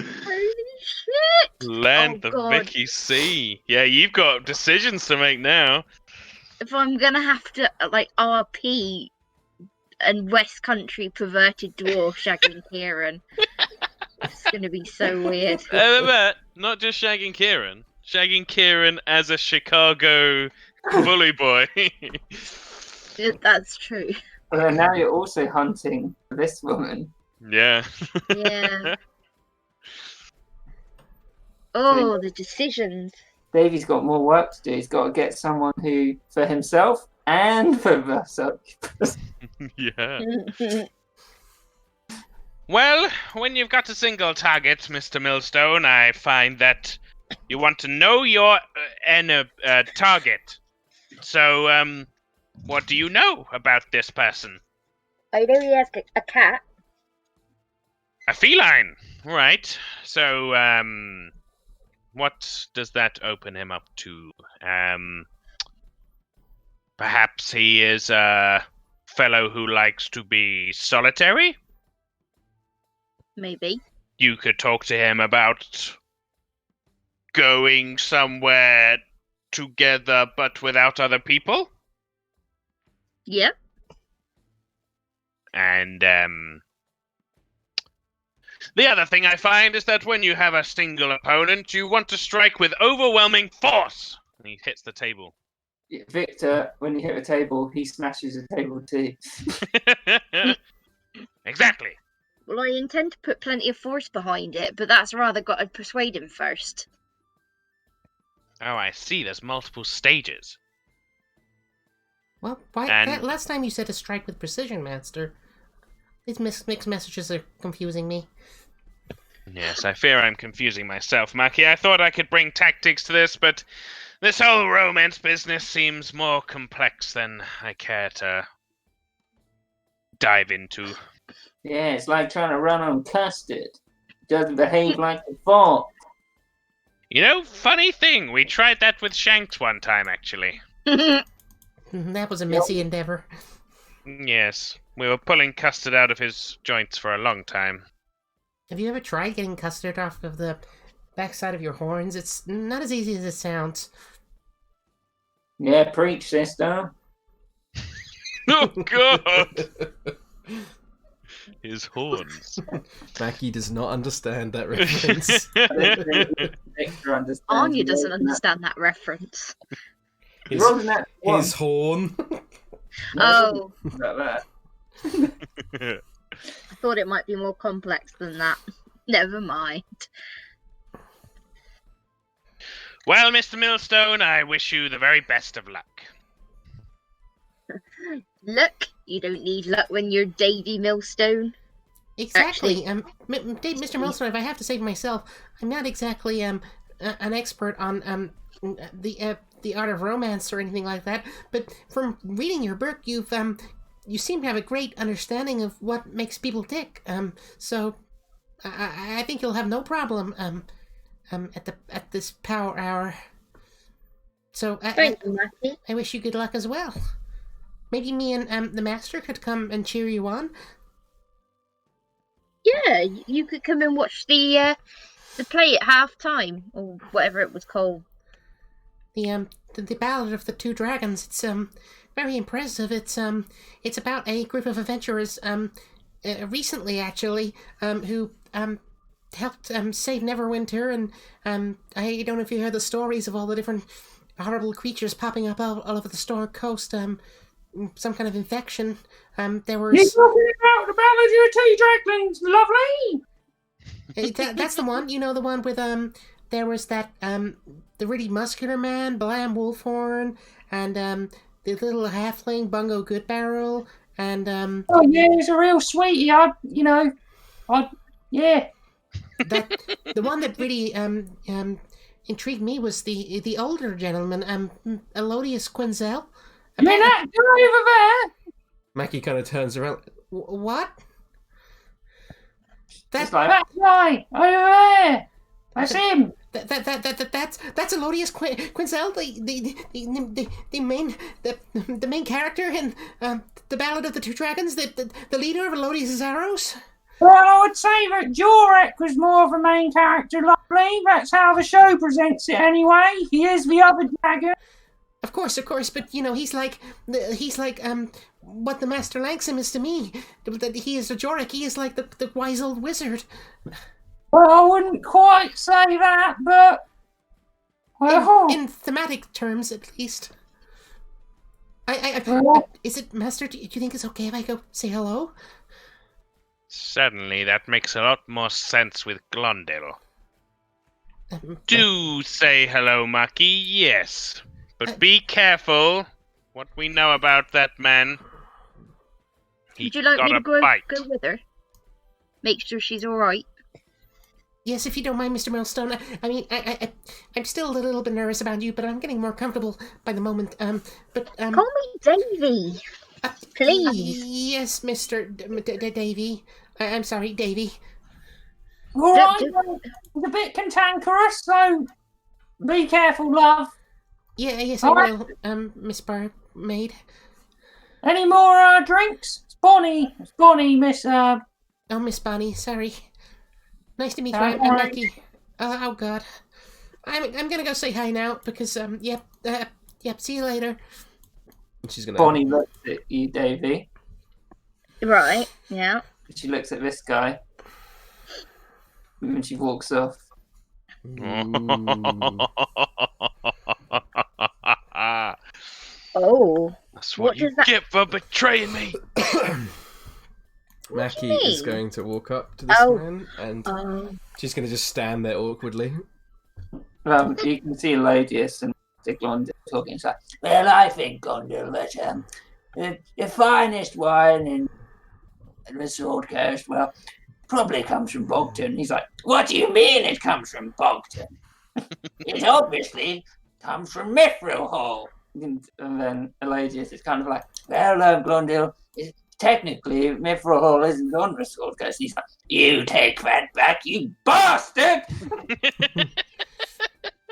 Holy shit! Land Oh, the God. Vicky Sea. Yeah, you've got decisions to make now. If I'm gonna have to RP and West Country perverted dwarf shagging Kieran, it's gonna be so weird. But not just shagging Kieran. Shagging Kieran as a Chicago bully boy. That's true. Well, now you're also hunting this woman. Yeah. Yeah. Oh, the decisions. Davey's got more work to do. He's got to get someone who, for himself and for Versa. Yeah. Well, when you've got a single target, Mr. Millstone, I find that you want to know your target. So, what do you know about this person? I know he has a cat. A feline, right? So, what does that open him up to? Perhaps he is a fellow who likes to be solitary? Maybe. You could talk to him about going somewhere together but without other people? Yep. And, the other thing I find is that when you have a single opponent, you want to strike with overwhelming force. And he hits the table. Victor, when you hit a table, he smashes a table too. Exactly. Well, I intend to put plenty of force behind it, but that's rather got to persuade him first. Oh, I see. There's multiple stages. Well, last time you said to strike with precision, Master. These mixed messages are confusing me. Yes, I fear I'm confusing myself, Maki. I thought I could bring tactics to this, but this whole romance business seems more complex than I care to dive into. Yeah, it's like trying to run on custard. Doesn't behave like a fork. You know, funny thing, we tried that with Shanks one time, actually. That was a messy endeavor. Yes, we were pulling custard out of his joints for a long time. Have you ever tried getting custard off of the backside of your horns? It's not as easy as it sounds. Yeah, preach, sister. Oh, God! His horns. Mackie does not understand that reference. Victor understands. Anya doesn't understand that reference. His horn. Oh. About I thought it might be more complex than that. Never mind. Well, Mr. Millstone, I wish you the very best of luck. Luck? You don't need luck when you're Davy Millstone. Exactly. Mr. Millstone, if I have to say for myself, I'm not exactly an expert on the art of romance or anything like that. But from reading your book, you seem to have a great understanding of what makes people tick. So I think you'll have no problem at this power hour. So Thank you, Matthew. I wish you good luck as well. Maybe me and the master could come and cheer you on. Yeah, you could come and watch the play at half time or whatever it was called. The Ballad of the Two Dragons. It's very impressive. It's about a group of adventurers recently actually who helped save Neverwinter, and I don't know if you heard the stories of all the different horrible creatures popping up all over the Storm Coast. some kind of infection. There You're was talking about the Ballad of Tea Draglings, lovely. that's the one. You know, the one with there was that the really muscular man, Blam Wolfhorn, and the little halfling Bungo Goodbarrel, and Oh yeah, he's a real sweetie. Yeah. that the one that really intrigued me was the older gentleman, Elodius Quinzel. You mean that guy over there? Mackie kind of turns around. What? It's That like, That guy over there. That's him. that's Elodius Quinzel, the main character in the Ballad of the Two Dragons, the leader of Elodius' arrows. Well, I would say that Jorek was more of a main character, lovely. That's how the show presents it anyway. He is the other dragon. Of course, but you know he's like what the Master Langsam is to me. That he is a Jorek. He is like the wise old wizard. Well, I wouldn't quite say that, but well, In thematic terms, at least. Well- Is it, Master? Do you think it's okay if I go say hello? Certainly, that makes a lot more sense with Glondale. Do say hello, Maki, yes. But be careful what we know about that man. He Would you like got me a to go bite. with her? Make sure she's alright. Yes, if you don't mind, Mr. Millstone. I mean, I'm still a little bit nervous about you, but I'm getting more comfortable by the moment. Call me Davy. Please. Yes, Mr. Davy. I'm sorry, Davy. all right. Don't- Well, he's a bit cantankerous, so be careful, love. Yeah, yes, I Alright. will, Miss Barmaid. Any more drinks? It's Bonnie, Miss. Oh, Miss Bonnie, sorry. Nice to meet you. I'm Alright. Lucky. Oh God. I'm gonna go say hi now because yep. See you later. She's gonna. Bonnie looks at you, Davy. Right, yeah. She looks at this guy. And when she walks off. Oh. That's What what you does that- get for betraying me. Mackie mean? is going to walk up to this Oh. man, and Oh. she's going to just stand there awkwardly. You can see Lodius and Glondale talking. It's like, well, I think, Glondale, that the finest wine in the Sword Coast, well, probably comes from Bogton. He's like, what do you mean it comes from Bogton? It obviously comes from Mithril Hall. And then Elodius is kind of like, well, Glondale, technically, Mithril Hall isn't on the Sword Coast. He's like, you take that back, you bastard!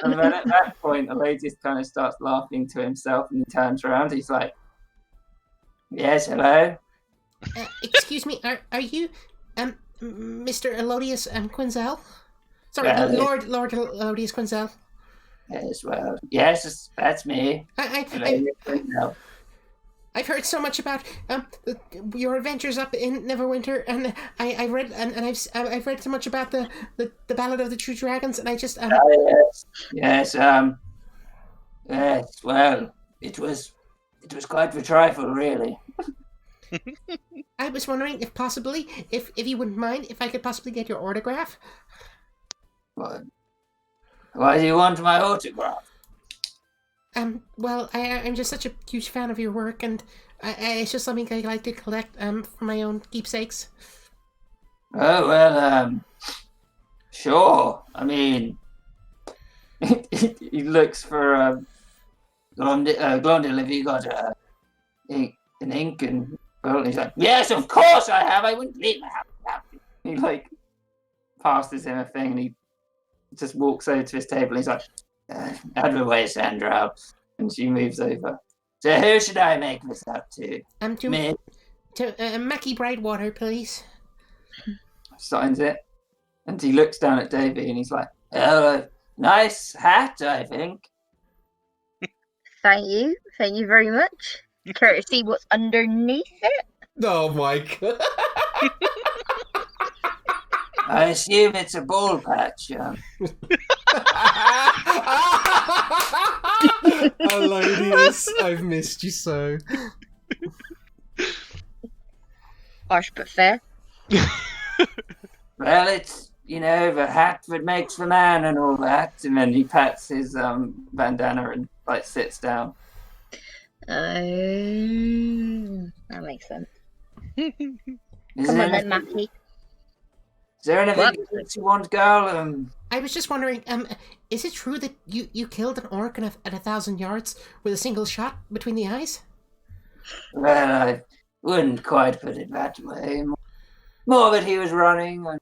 And then at that point, Elodius kind of starts laughing to himself and he turns around. He's like, yes, hello? Excuse me. Are you Mr. Elodius Quinzel? Sorry, Well, Lord Elodius Quinzel. Yes, well, yes, that's me. I've heard so much about your adventures up in Neverwinter, and I read and I've read so much about the Ballad of the True Dragons, and I just Yes, well, it was quite the trifle, really. I was wondering if possibly if you wouldn't mind if I could possibly get your autograph. What? Why do you want my autograph? Well, I'm just such a huge fan of your work, and it's just something I like to collect for my own keepsakes. Oh, well, sure. I mean, he looks for Glondale, have you got an ink and well, he's like, yes, of course I have. I wouldn't leave my house without it. He like passes him a thing and he just walks over to his table and he's like, out of the way, Sandra. And she moves over. So who should I make this out to? Me. To Mackie Brightwater, please. Signs it. And he looks down at Davy and he's like, oh, nice hat, I think. Thank you very much. Care to see what's underneath it? Oh my god! I assume it's a ball patch. Elodius, I've missed you so. Harsh but fair. Well, it's, the hat that makes the man and all that. And then he pats his bandana and like sits down. That makes sense. Is Come there on then, anything, Mackie. is there anything What? else you want, girl? I was just wondering, is it true that you killed an orc at 1,000 yards with a single shot between the eyes? Well, I wouldn't quite put it that way. More that he was running, and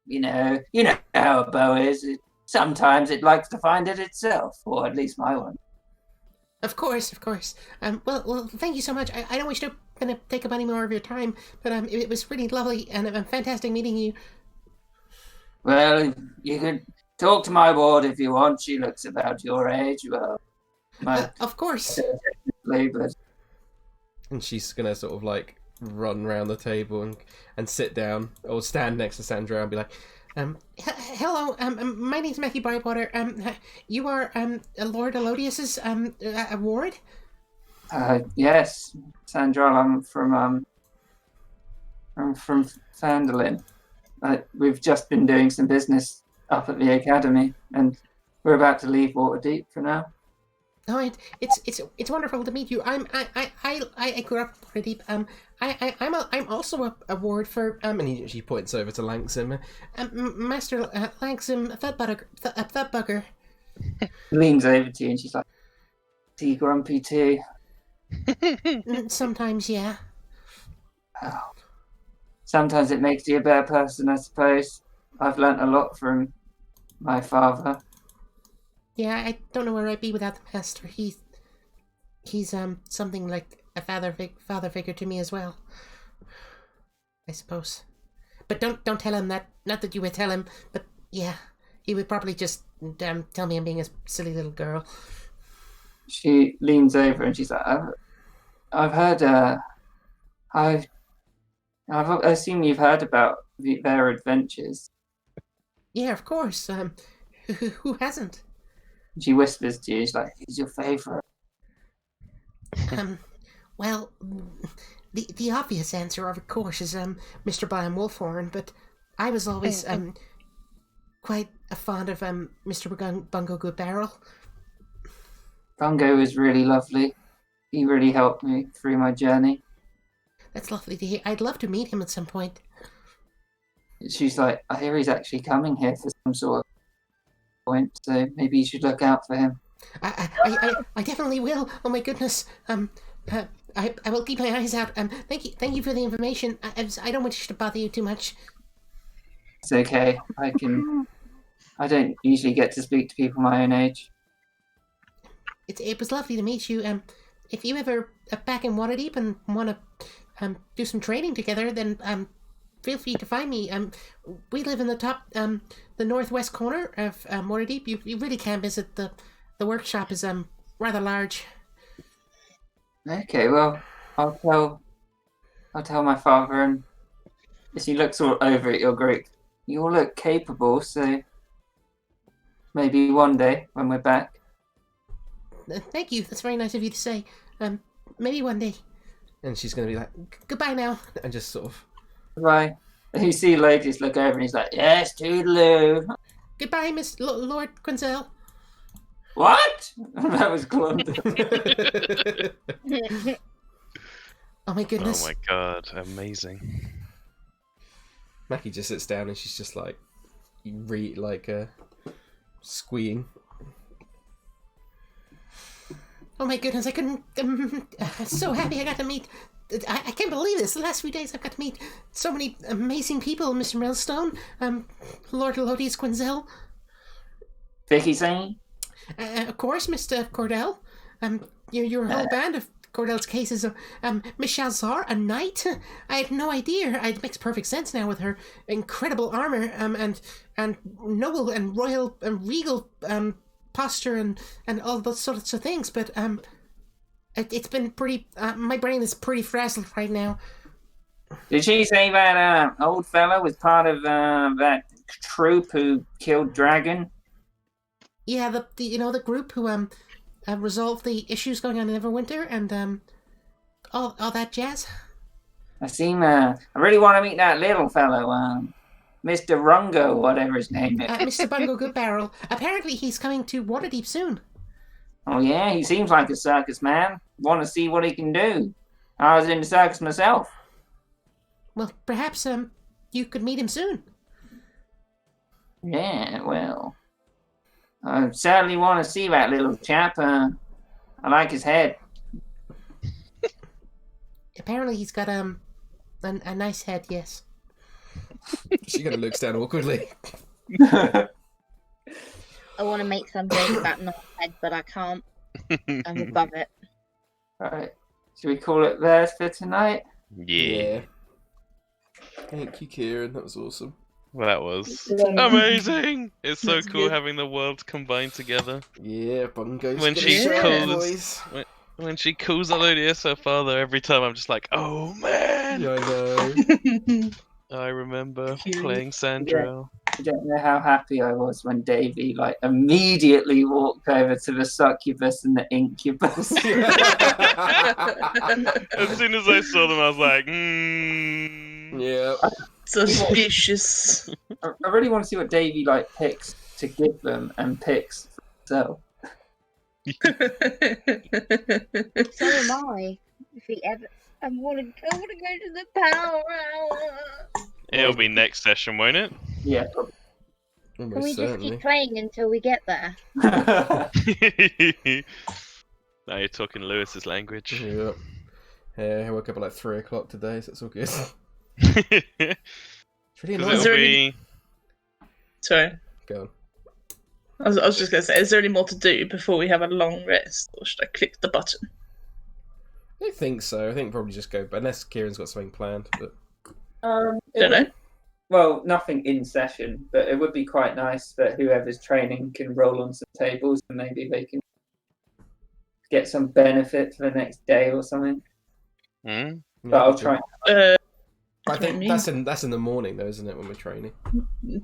you know how a bow is. Sometimes it likes to find it itself, or at least my one. Of course. Well, thank you so much. I don't wish to take up any more of your time, but it was really lovely and fantastic meeting you. Well, you could talk to my ward if you want. She looks about your age. Well, Of course. but And she's gonna sort of like run around the table and sit down or stand next to Sandra and be like, Hello, my name's Mackie Brightwater. You are Lord Elodius's ward? yes, Sandra, I'm from Fandolin. We've just been doing some business up at the academy, and we're about to leave Waterdeep for now. Oh, it's wonderful to meet you. I grew up in Waterdeep. I'm also a ward for and she points over to Langsim. Master Langsim Thudbugger. Leans over to you, and she's like, "Are you grumpy too?" Sometimes, yeah. Oh. Sometimes it makes you a better person, I suppose. I've learnt a lot from my father. Yeah, I don't know where I'd be without the master. He's something like a father figure to me as well, I suppose. But don't tell him that. Not that you would tell him, but yeah, he would probably just tell me I'm being a silly little girl. She leans over and she's like, "I've heard. I assume you've heard about their adventures." Yeah, of course. Who hasn't? She whispers to you. She's like, "Who's your favorite?" Well, the obvious answer, of course, is Mr. Brian Wolfhorn, but I was always quite fond of Mr. Bungo Goodbarrel. Bungo is really lovely. He really helped me through my journey. That's lovely to hear. I'd love to meet him at some point. She's like, "I hear he's actually coming here for some sort of point, so maybe you should look out for him." I definitely will. Oh my goodness. I will keep my eyes out. Thank you for the information. I don't wish to bother you too much. It's okay. I don't usually get to speak to people my own age. It was lovely to meet you. If you ever back in Waterdeep and want to do some training together, then feel free to find me. We live in the top, the northwest corner of Waterdeep. You really can visit the workshop. Is rather large. Okay, well, I'll tell my father, and as he looks all over at your group, you all look capable, so maybe one day when we're back. Thank you. That's very nice of you to say. Maybe one day. And she's going to be like, Goodbye now. and just sort of. Bye. You see Lotus look over and he's like, "Yes, toodaloo." Goodbye, Miss Lord Quinzel. What? That was Clunder. Oh my goodness. Oh my god, amazing. Mackie just sits down and she's just like, squeeing. Oh my goodness, I couldn't. So happy I got to meet. I can't believe this. The last few days I've got to meet so many amazing people. Mr. Millstone, Lord Elodius Quinzel. Vicky saying? Of course, Mr. Cordell. Your whole band of Cordell's cases. Miss Shalzar, a knight? I had no idea. It makes perfect sense now with her incredible armor, and noble and royal and regal posture and all those sorts of things. But it's been pretty. My brain is pretty frazzled right now. Did she say that old fellow was part of that troop who killed Dragon? Yeah, the group who resolved the issues going on in Neverwinter and all that jazz. I really want to meet that little fellow, Mr. Rungo, whatever his name is. Mr. Bungo Goodbarrel. Apparently he's coming to Waterdeep soon. Oh yeah, he seems like a circus man. Want to see what he can do. I was in the circus myself. Well, perhaps, you could meet him soon. Yeah, well, I certainly want to see that little chap. I like his head. Apparently he's got, a nice head, yes. She kind of looks down awkwardly. I want to make some joke about not head, but I can't. I'm above it. Right. Should we call it there for tonight? Yeah. Thank you, Kieran. That was awesome. That was amazing. It's so That's cool good. having the worlds combined together. Yeah, Bungo's When gonna she show calls- up, boys. When she calls Alodia her father, every time I'm just like, oh man. Yeah, I know. I remember Cute. playing Sandrill. You don't know how happy I was when Davy immediately walked over to the succubus and the incubus. As soon as I saw them, I was like, Yeah. Suspicious. I really want to see what Davy picks to give them and picks for himself. So am I. If he ever, I want to go to the power hour. It'll be next session, won't it? Yeah, probably. Can we Almost just certainly. keep playing until we get there? Now you're talking Lewis's language. Yeah. I woke up at 3 o'clock today, so it's all good. It's really Because annoying. it'll there be. Sorry. Go on. I was just going to say, is there any more to do before we have a long rest? Or should I click the button? I don't think so. I think probably just go, but unless Kieran's got something planned. But Don't know. Well, nothing in session, but it would be quite nice that whoever's training can roll on some tables and maybe they can get some benefit for the next day or something. Hmm? But I'll try. I What do you think mean? that's in the morning though, isn't it? When we're training.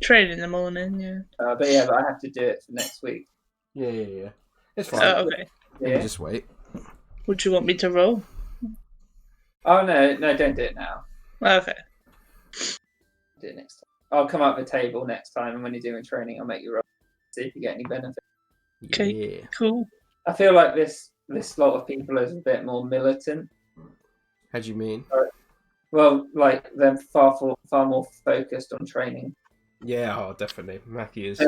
Train in the morning, yeah. But I have to do it for next week. Yeah. It's fine. Oh, okay. We Yeah. just wait. Would you want me to roll? Oh no, don't do it now. Okay. Do it next time. I'll come up with a table next time, and when you're doing training, I'll make you roll. See if you get any benefit. Okay. Yeah. Cool. I feel like this lot of people is a bit more militant. How do you mean? Well, they're far more focused on training. Yeah, oh, definitely. Mackie is.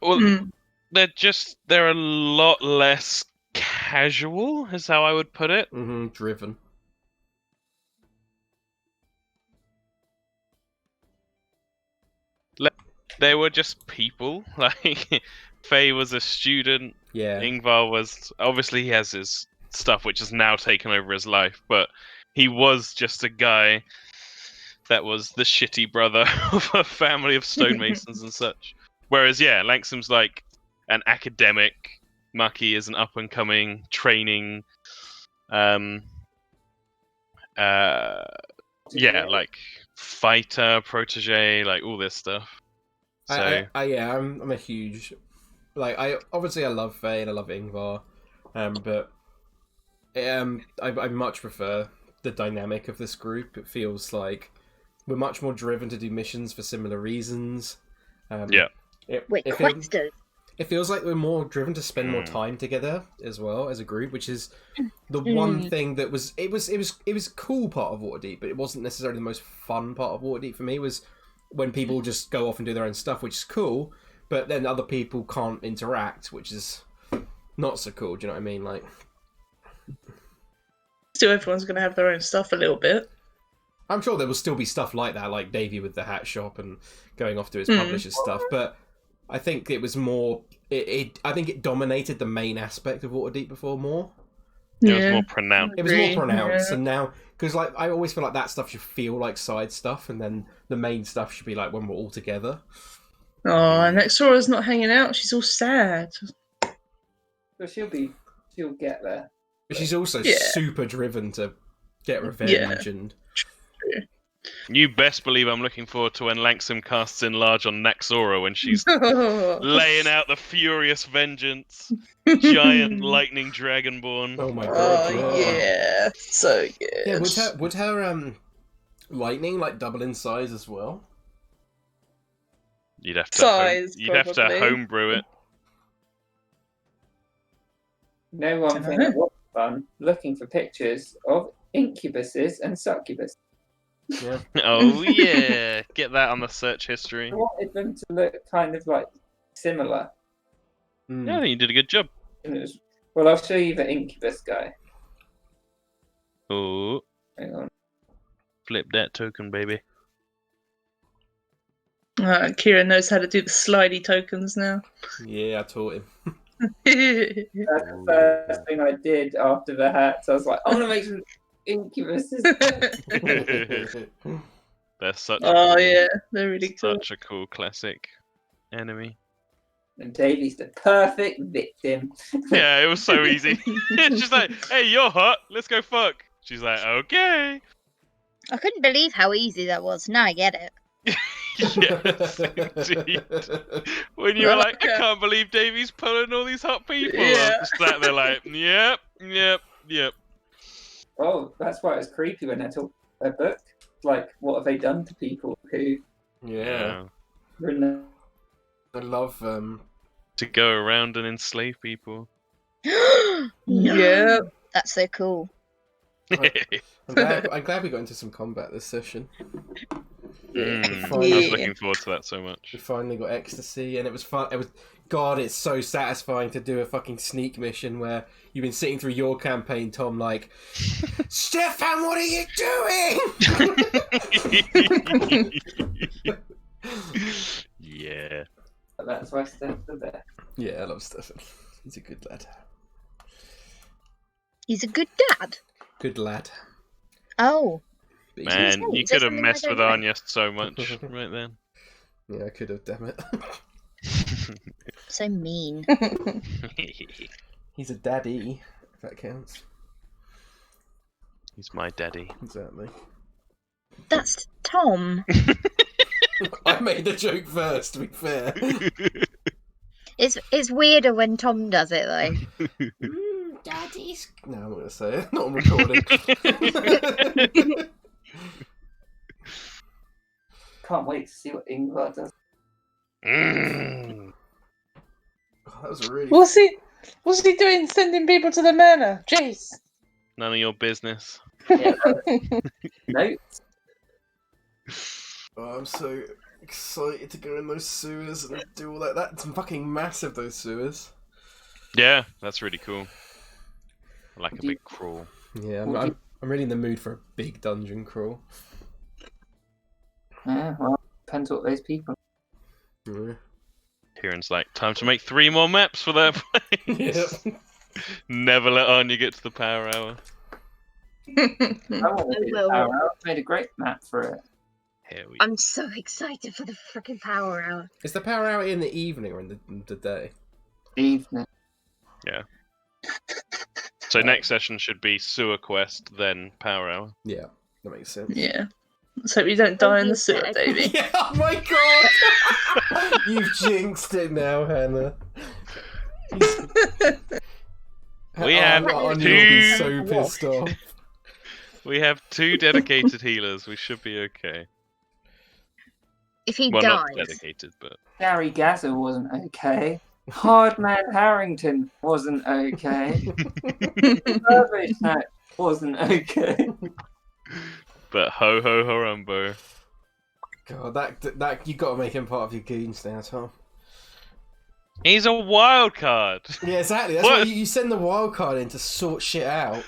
Well, Mm. they're a lot less casual, is how I would put it. Driven. They were just people. Like, Faye was a student. Yeah. Ingvar was obviously he has his stuff which has now taken over his life, but he was just a guy that was the shitty brother of a family of stonemasons and such. Whereas Langsum's like an academic, Maki is an up and coming training like fighter, protege, like all this stuff. So I'm a huge I love Faye and I love Ingvar, but I much prefer the dynamic of this group. It feels like we're much more driven to do missions for similar reasons. We're questers. It feels like we're more driven to spend more time together as well as a group, which is the one thing that was a cool part of Waterdeep, but it wasn't necessarily the most fun part of Waterdeep for me. Was when people just go off and do their own stuff, which is cool, but then other people can't interact, which is not so cool. Do you know what I mean? Like, Still, everyone's going to have their own stuff a little bit. I'm sure there will still be stuff like that, like Davey with the hat shop and going off to his publisher's stuff, but I think it was more. I think it dominated the main aspect of Waterdeep before more. it was more pronounced. It was more pronounced, and now because I always feel like that stuff should feel like side stuff, and then the main stuff should be like when we're all together. Oh, and Nexora's not hanging out. She's all sad. But she'll get there. But she's also super driven to get revenge and. You best believe I'm looking forward to when Langsum casts Enlarge on Naxora when she's laying out the furious vengeance. Giant lightning dragonborn. Oh my god! Oh yeah, so good. Yeah, would her Lightning, like double in size as well. You'd have to Size, you'd have to probably. homebrew it. No one Dunno. thing that was fun, looking for pictures of incubuses and succubus. Yeah. Oh yeah, get that on the search history. I wanted them to look kind of like similar. Mm. Yeah, I think you did a good job. And it was, well, I'll show you the incubus guy. Oh, Hang on. flip that token, baby. Kieran knows how to do the slidey tokens now. Yeah, I taught him. That's the first thing I did after the hats. I was like, I want to make some incubuses. They're such a Oh cool, yeah, they're really cool. such a cool classic enemy. And Davey's the perfect victim. Yeah, it was so easy. It's just like, hey, you're hot. Let's go fuck. She's like, okay. I couldn't believe how easy that was. Now I get it. Yes, indeed. When you were like, I can't believe Davey's pulling all these hot people. Yeah. I'm just sat there like, yep. Oh, that's why it was creepy when I took a book. Like, what have they done to people who Yeah. were in the... I love To go around and enslave people. No. Yeah. That's so cool. I'm glad we got into some combat this session. I Finally- was looking forward to that so much. We finally got ecstasy, and it was fun. It was, God, it's so satisfying to do a fucking sneak mission where you've been sitting through your campaign, Tom, like, Stefan, what are you doing? Yeah. That's why Steph's the best. Yeah, I love Stefan. He's a good lad. He's a good dad. Good lad. Oh. But he's- Man, you Is there could have something I messed with don't know? Anya so much right then. Yeah, I could have, damn it. So mean. He's a daddy, if that counts. He's my daddy. Exactly. That's Tom. I made the joke first, to be fair. It's weirder when Tom does it though. Daddy's. No, I'm not going to say it. Not on recording. Can't wait to see what Ingvar does. Mm. Oh, that was a really... What's he doing? Sending people to the manor? Jeez. None of your business. Yeah. Notes. Oh, I'm so excited to go in those sewers and do all that. That's fucking massive, those sewers. Yeah, that's really cool. I like a Do you- big crawl. Yeah, Would I'm really in the mood for a big dungeon crawl. Yeah, well, depends what those people. Yeah. Kieran's like, time to make 3 more maps for that place. Yep. Never let Anya get to the power hour. I want to do will. the power hour. I made a great map for it. Here we I'm so excited for the freaking power hour. Is the power hour in the evening or in the day? Evening. So next session should be sewer quest, then power hour. Yeah, that makes sense. Yeah. Let's hope you don't die in the sewer, Davey. Yeah, oh my god! You've jinxed it now, Hannah. We have Anya will be two- so pissed off. We have 2 dedicated healers. We should be okay. If he Well, not dies, dedicated, but Gary Gasser wasn't okay. Hardman Harrington wasn't okay. Survey Snack wasn't okay. ho ho horumbo. God, that you got to make him part of your goons now, Tom. He's a wild card. Yeah, exactly. That's What? why you send the wild card in to sort shit out.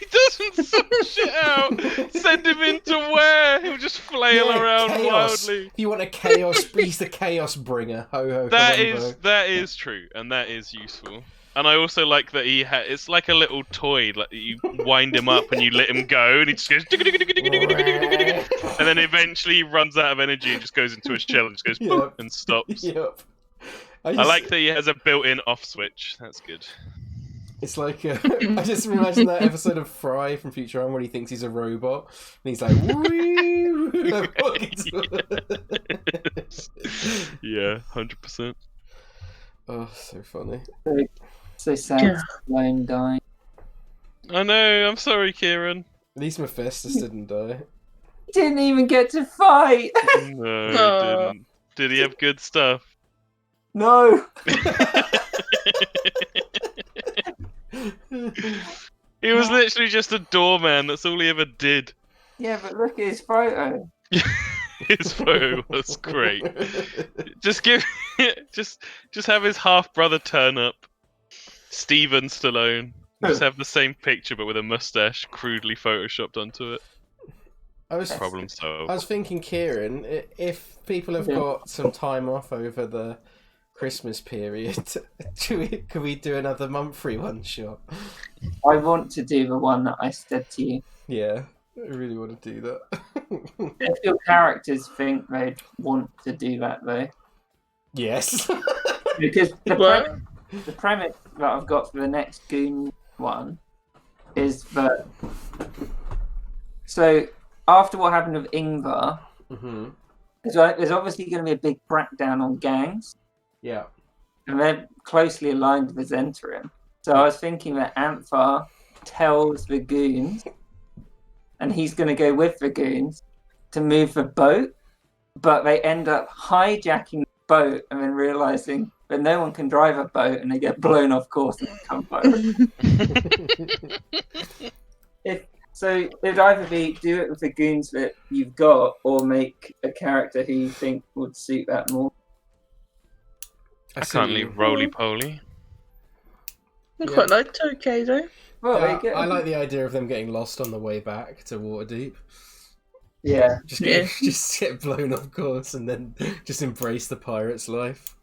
He doesn't sort shit out. Send him into where? He'll just flail Yeah, around chaos. wildly. If you want a chaos, he's the chaos bringer. Ho ho. That is true, and that is useful. And I also like that it's like a little toy. Like you wind him up and you let him go, and he just goes, and then eventually he runs out of energy and just goes into a shell and just goes boop, Yep. and stops. Yep. I like that he has a built-in off switch. That's good. It's like I just imagine that episode of Fry from Futurama when he thinks he's a robot and he's like, woo! Yeah, 100%. Oh, so funny. So sad. Sloane dying. I know. I'm sorry, Kieran. At least Mephistus didn't die. He didn't even get to fight. No, he didn't. Did he have good stuff? No. He was literally just a doorman. That's all he ever did. Yeah, but look at his photo. His photo was great. Just have his half brother turn up, Steven Stallone. Just have the same picture but with a mustache crudely photoshopped onto it. Problem solved. I was thinking, Kieran, if people have got some time off over the Christmas period, could we do another monthly one shot? I want to do the one that I said to you. Yeah, I really want to do that. If your characters think they'd want to do that, though. Yes. Because the premise that I've got for the next Goon one is that... So, after what happened with Ingvar, there's obviously going to be a big crackdown on gangs. Yeah. And they're closely aligned with Zentarim. So I was thinking that Anthar tells the goons, and he's going to go with the goons, to move the boat, but they end up hijacking the boat and then realising that no one can drive a boat and they get blown off course and become pirates. So it'd either be do it with the goons that you've got or make a character who you think would suit that more. I can't leave roly-poly. I quite like Tokay though. Well, I like the idea of them getting lost on the way back to Waterdeep. Yeah. Just get blown off course and then just embrace the pirate's life.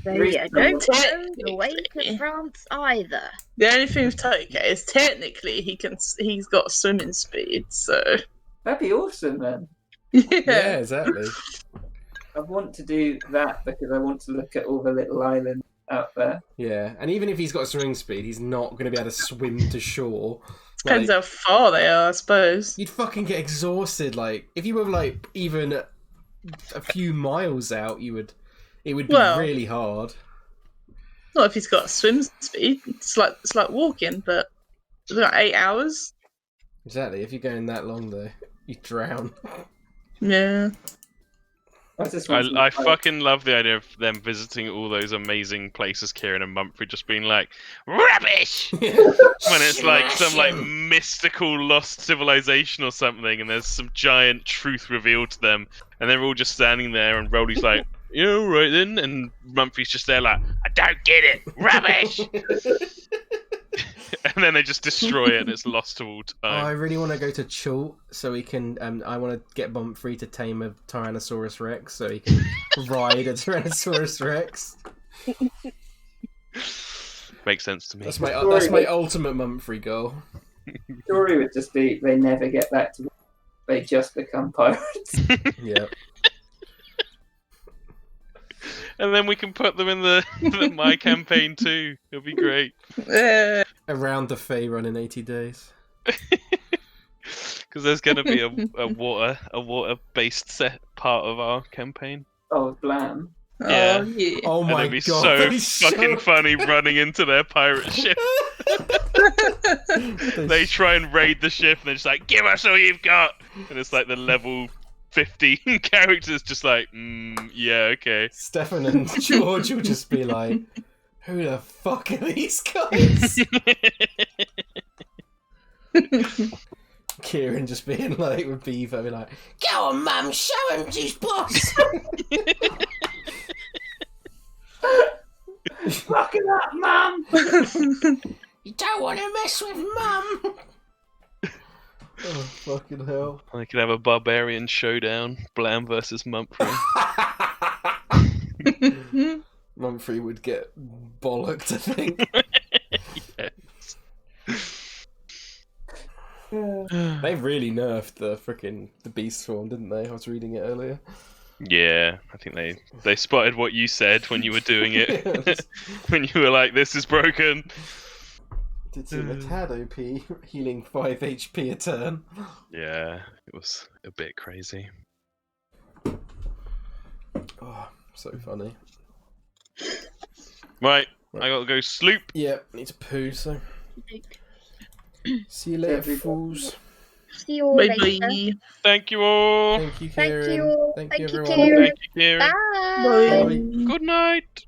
So yeah, don't go the way to France either. The only thing with Tokay is technically he's got swimming speed, so That'd be awesome, then. Yeah, exactly. I want to do that because I want to look at all the little islands out there. Yeah, and even if he's got swimming speed, he's not going to be able to swim to shore. Depends how far they are, I suppose. You'd fucking get exhausted. Like, if you were like even a few miles out, it would be really hard. Not if he's got swim speed. It's like walking, but it's like 8 hours. Exactly. If you're going that long, though, you drown. Yeah. I fucking love the idea of them visiting all those amazing places, Kieran and Mumphrey just being like, rubbish! When it's like some like mystical lost civilization or something, and there's some giant truth revealed to them, and they're all just standing there, and Rolly's like, yeah, all right then, and Mumphrey's just there like, I don't get it, rubbish! And then they just destroy it and it's lost to all time. I really want to go to Chult so we can. I want to get Mumphrey to tame a Tyrannosaurus Rex so he can ride a Tyrannosaurus Rex. Makes sense to me. That's my ultimate Mumphrey goal. The story would just be they never get back to. They just become pirates. Yeah. And then we can put them in the My Campaign too. It'll be great. Around the Fae run in 80 days. Because there's going to be a water-based set part of our campaign. Oh, Blam. Yeah. Oh, yeah. Oh my and it'd god. be so fucking funny running into their pirate ship. They try and raid the ship and they're just like, give us all you've got! And it's like the level 15 characters just like, yeah, okay. Stefan and George will just be like, who the fuck are these guys? Kieran just being like with Beaver, be like, go on, Mum, show him who's boss. Fuck it up, Mum! You don't want to mess with Mum. Oh, fucking hell. I could have a barbarian showdown. Blam versus Mumphrey. Mumphrey would get bollocked, I think. Yes. They really nerfed the beast form, didn't they? I was reading it earlier. Yeah, I think they spotted what you said when you were doing it. When you were like, this is broken. Did seem a tad OP, healing 5 HP a turn. Yeah, it was a bit crazy. Oh, so funny. Right, I gotta go sloop. Yeah, need to poo, so. See you later, fools. See you all Bye later. bye. Thank you all. Thank you, Thank Kieran. you. Thank Thank you, you, everyone. Kieran. Thank you, Kieran. Bye. Bye. Bye. Good night.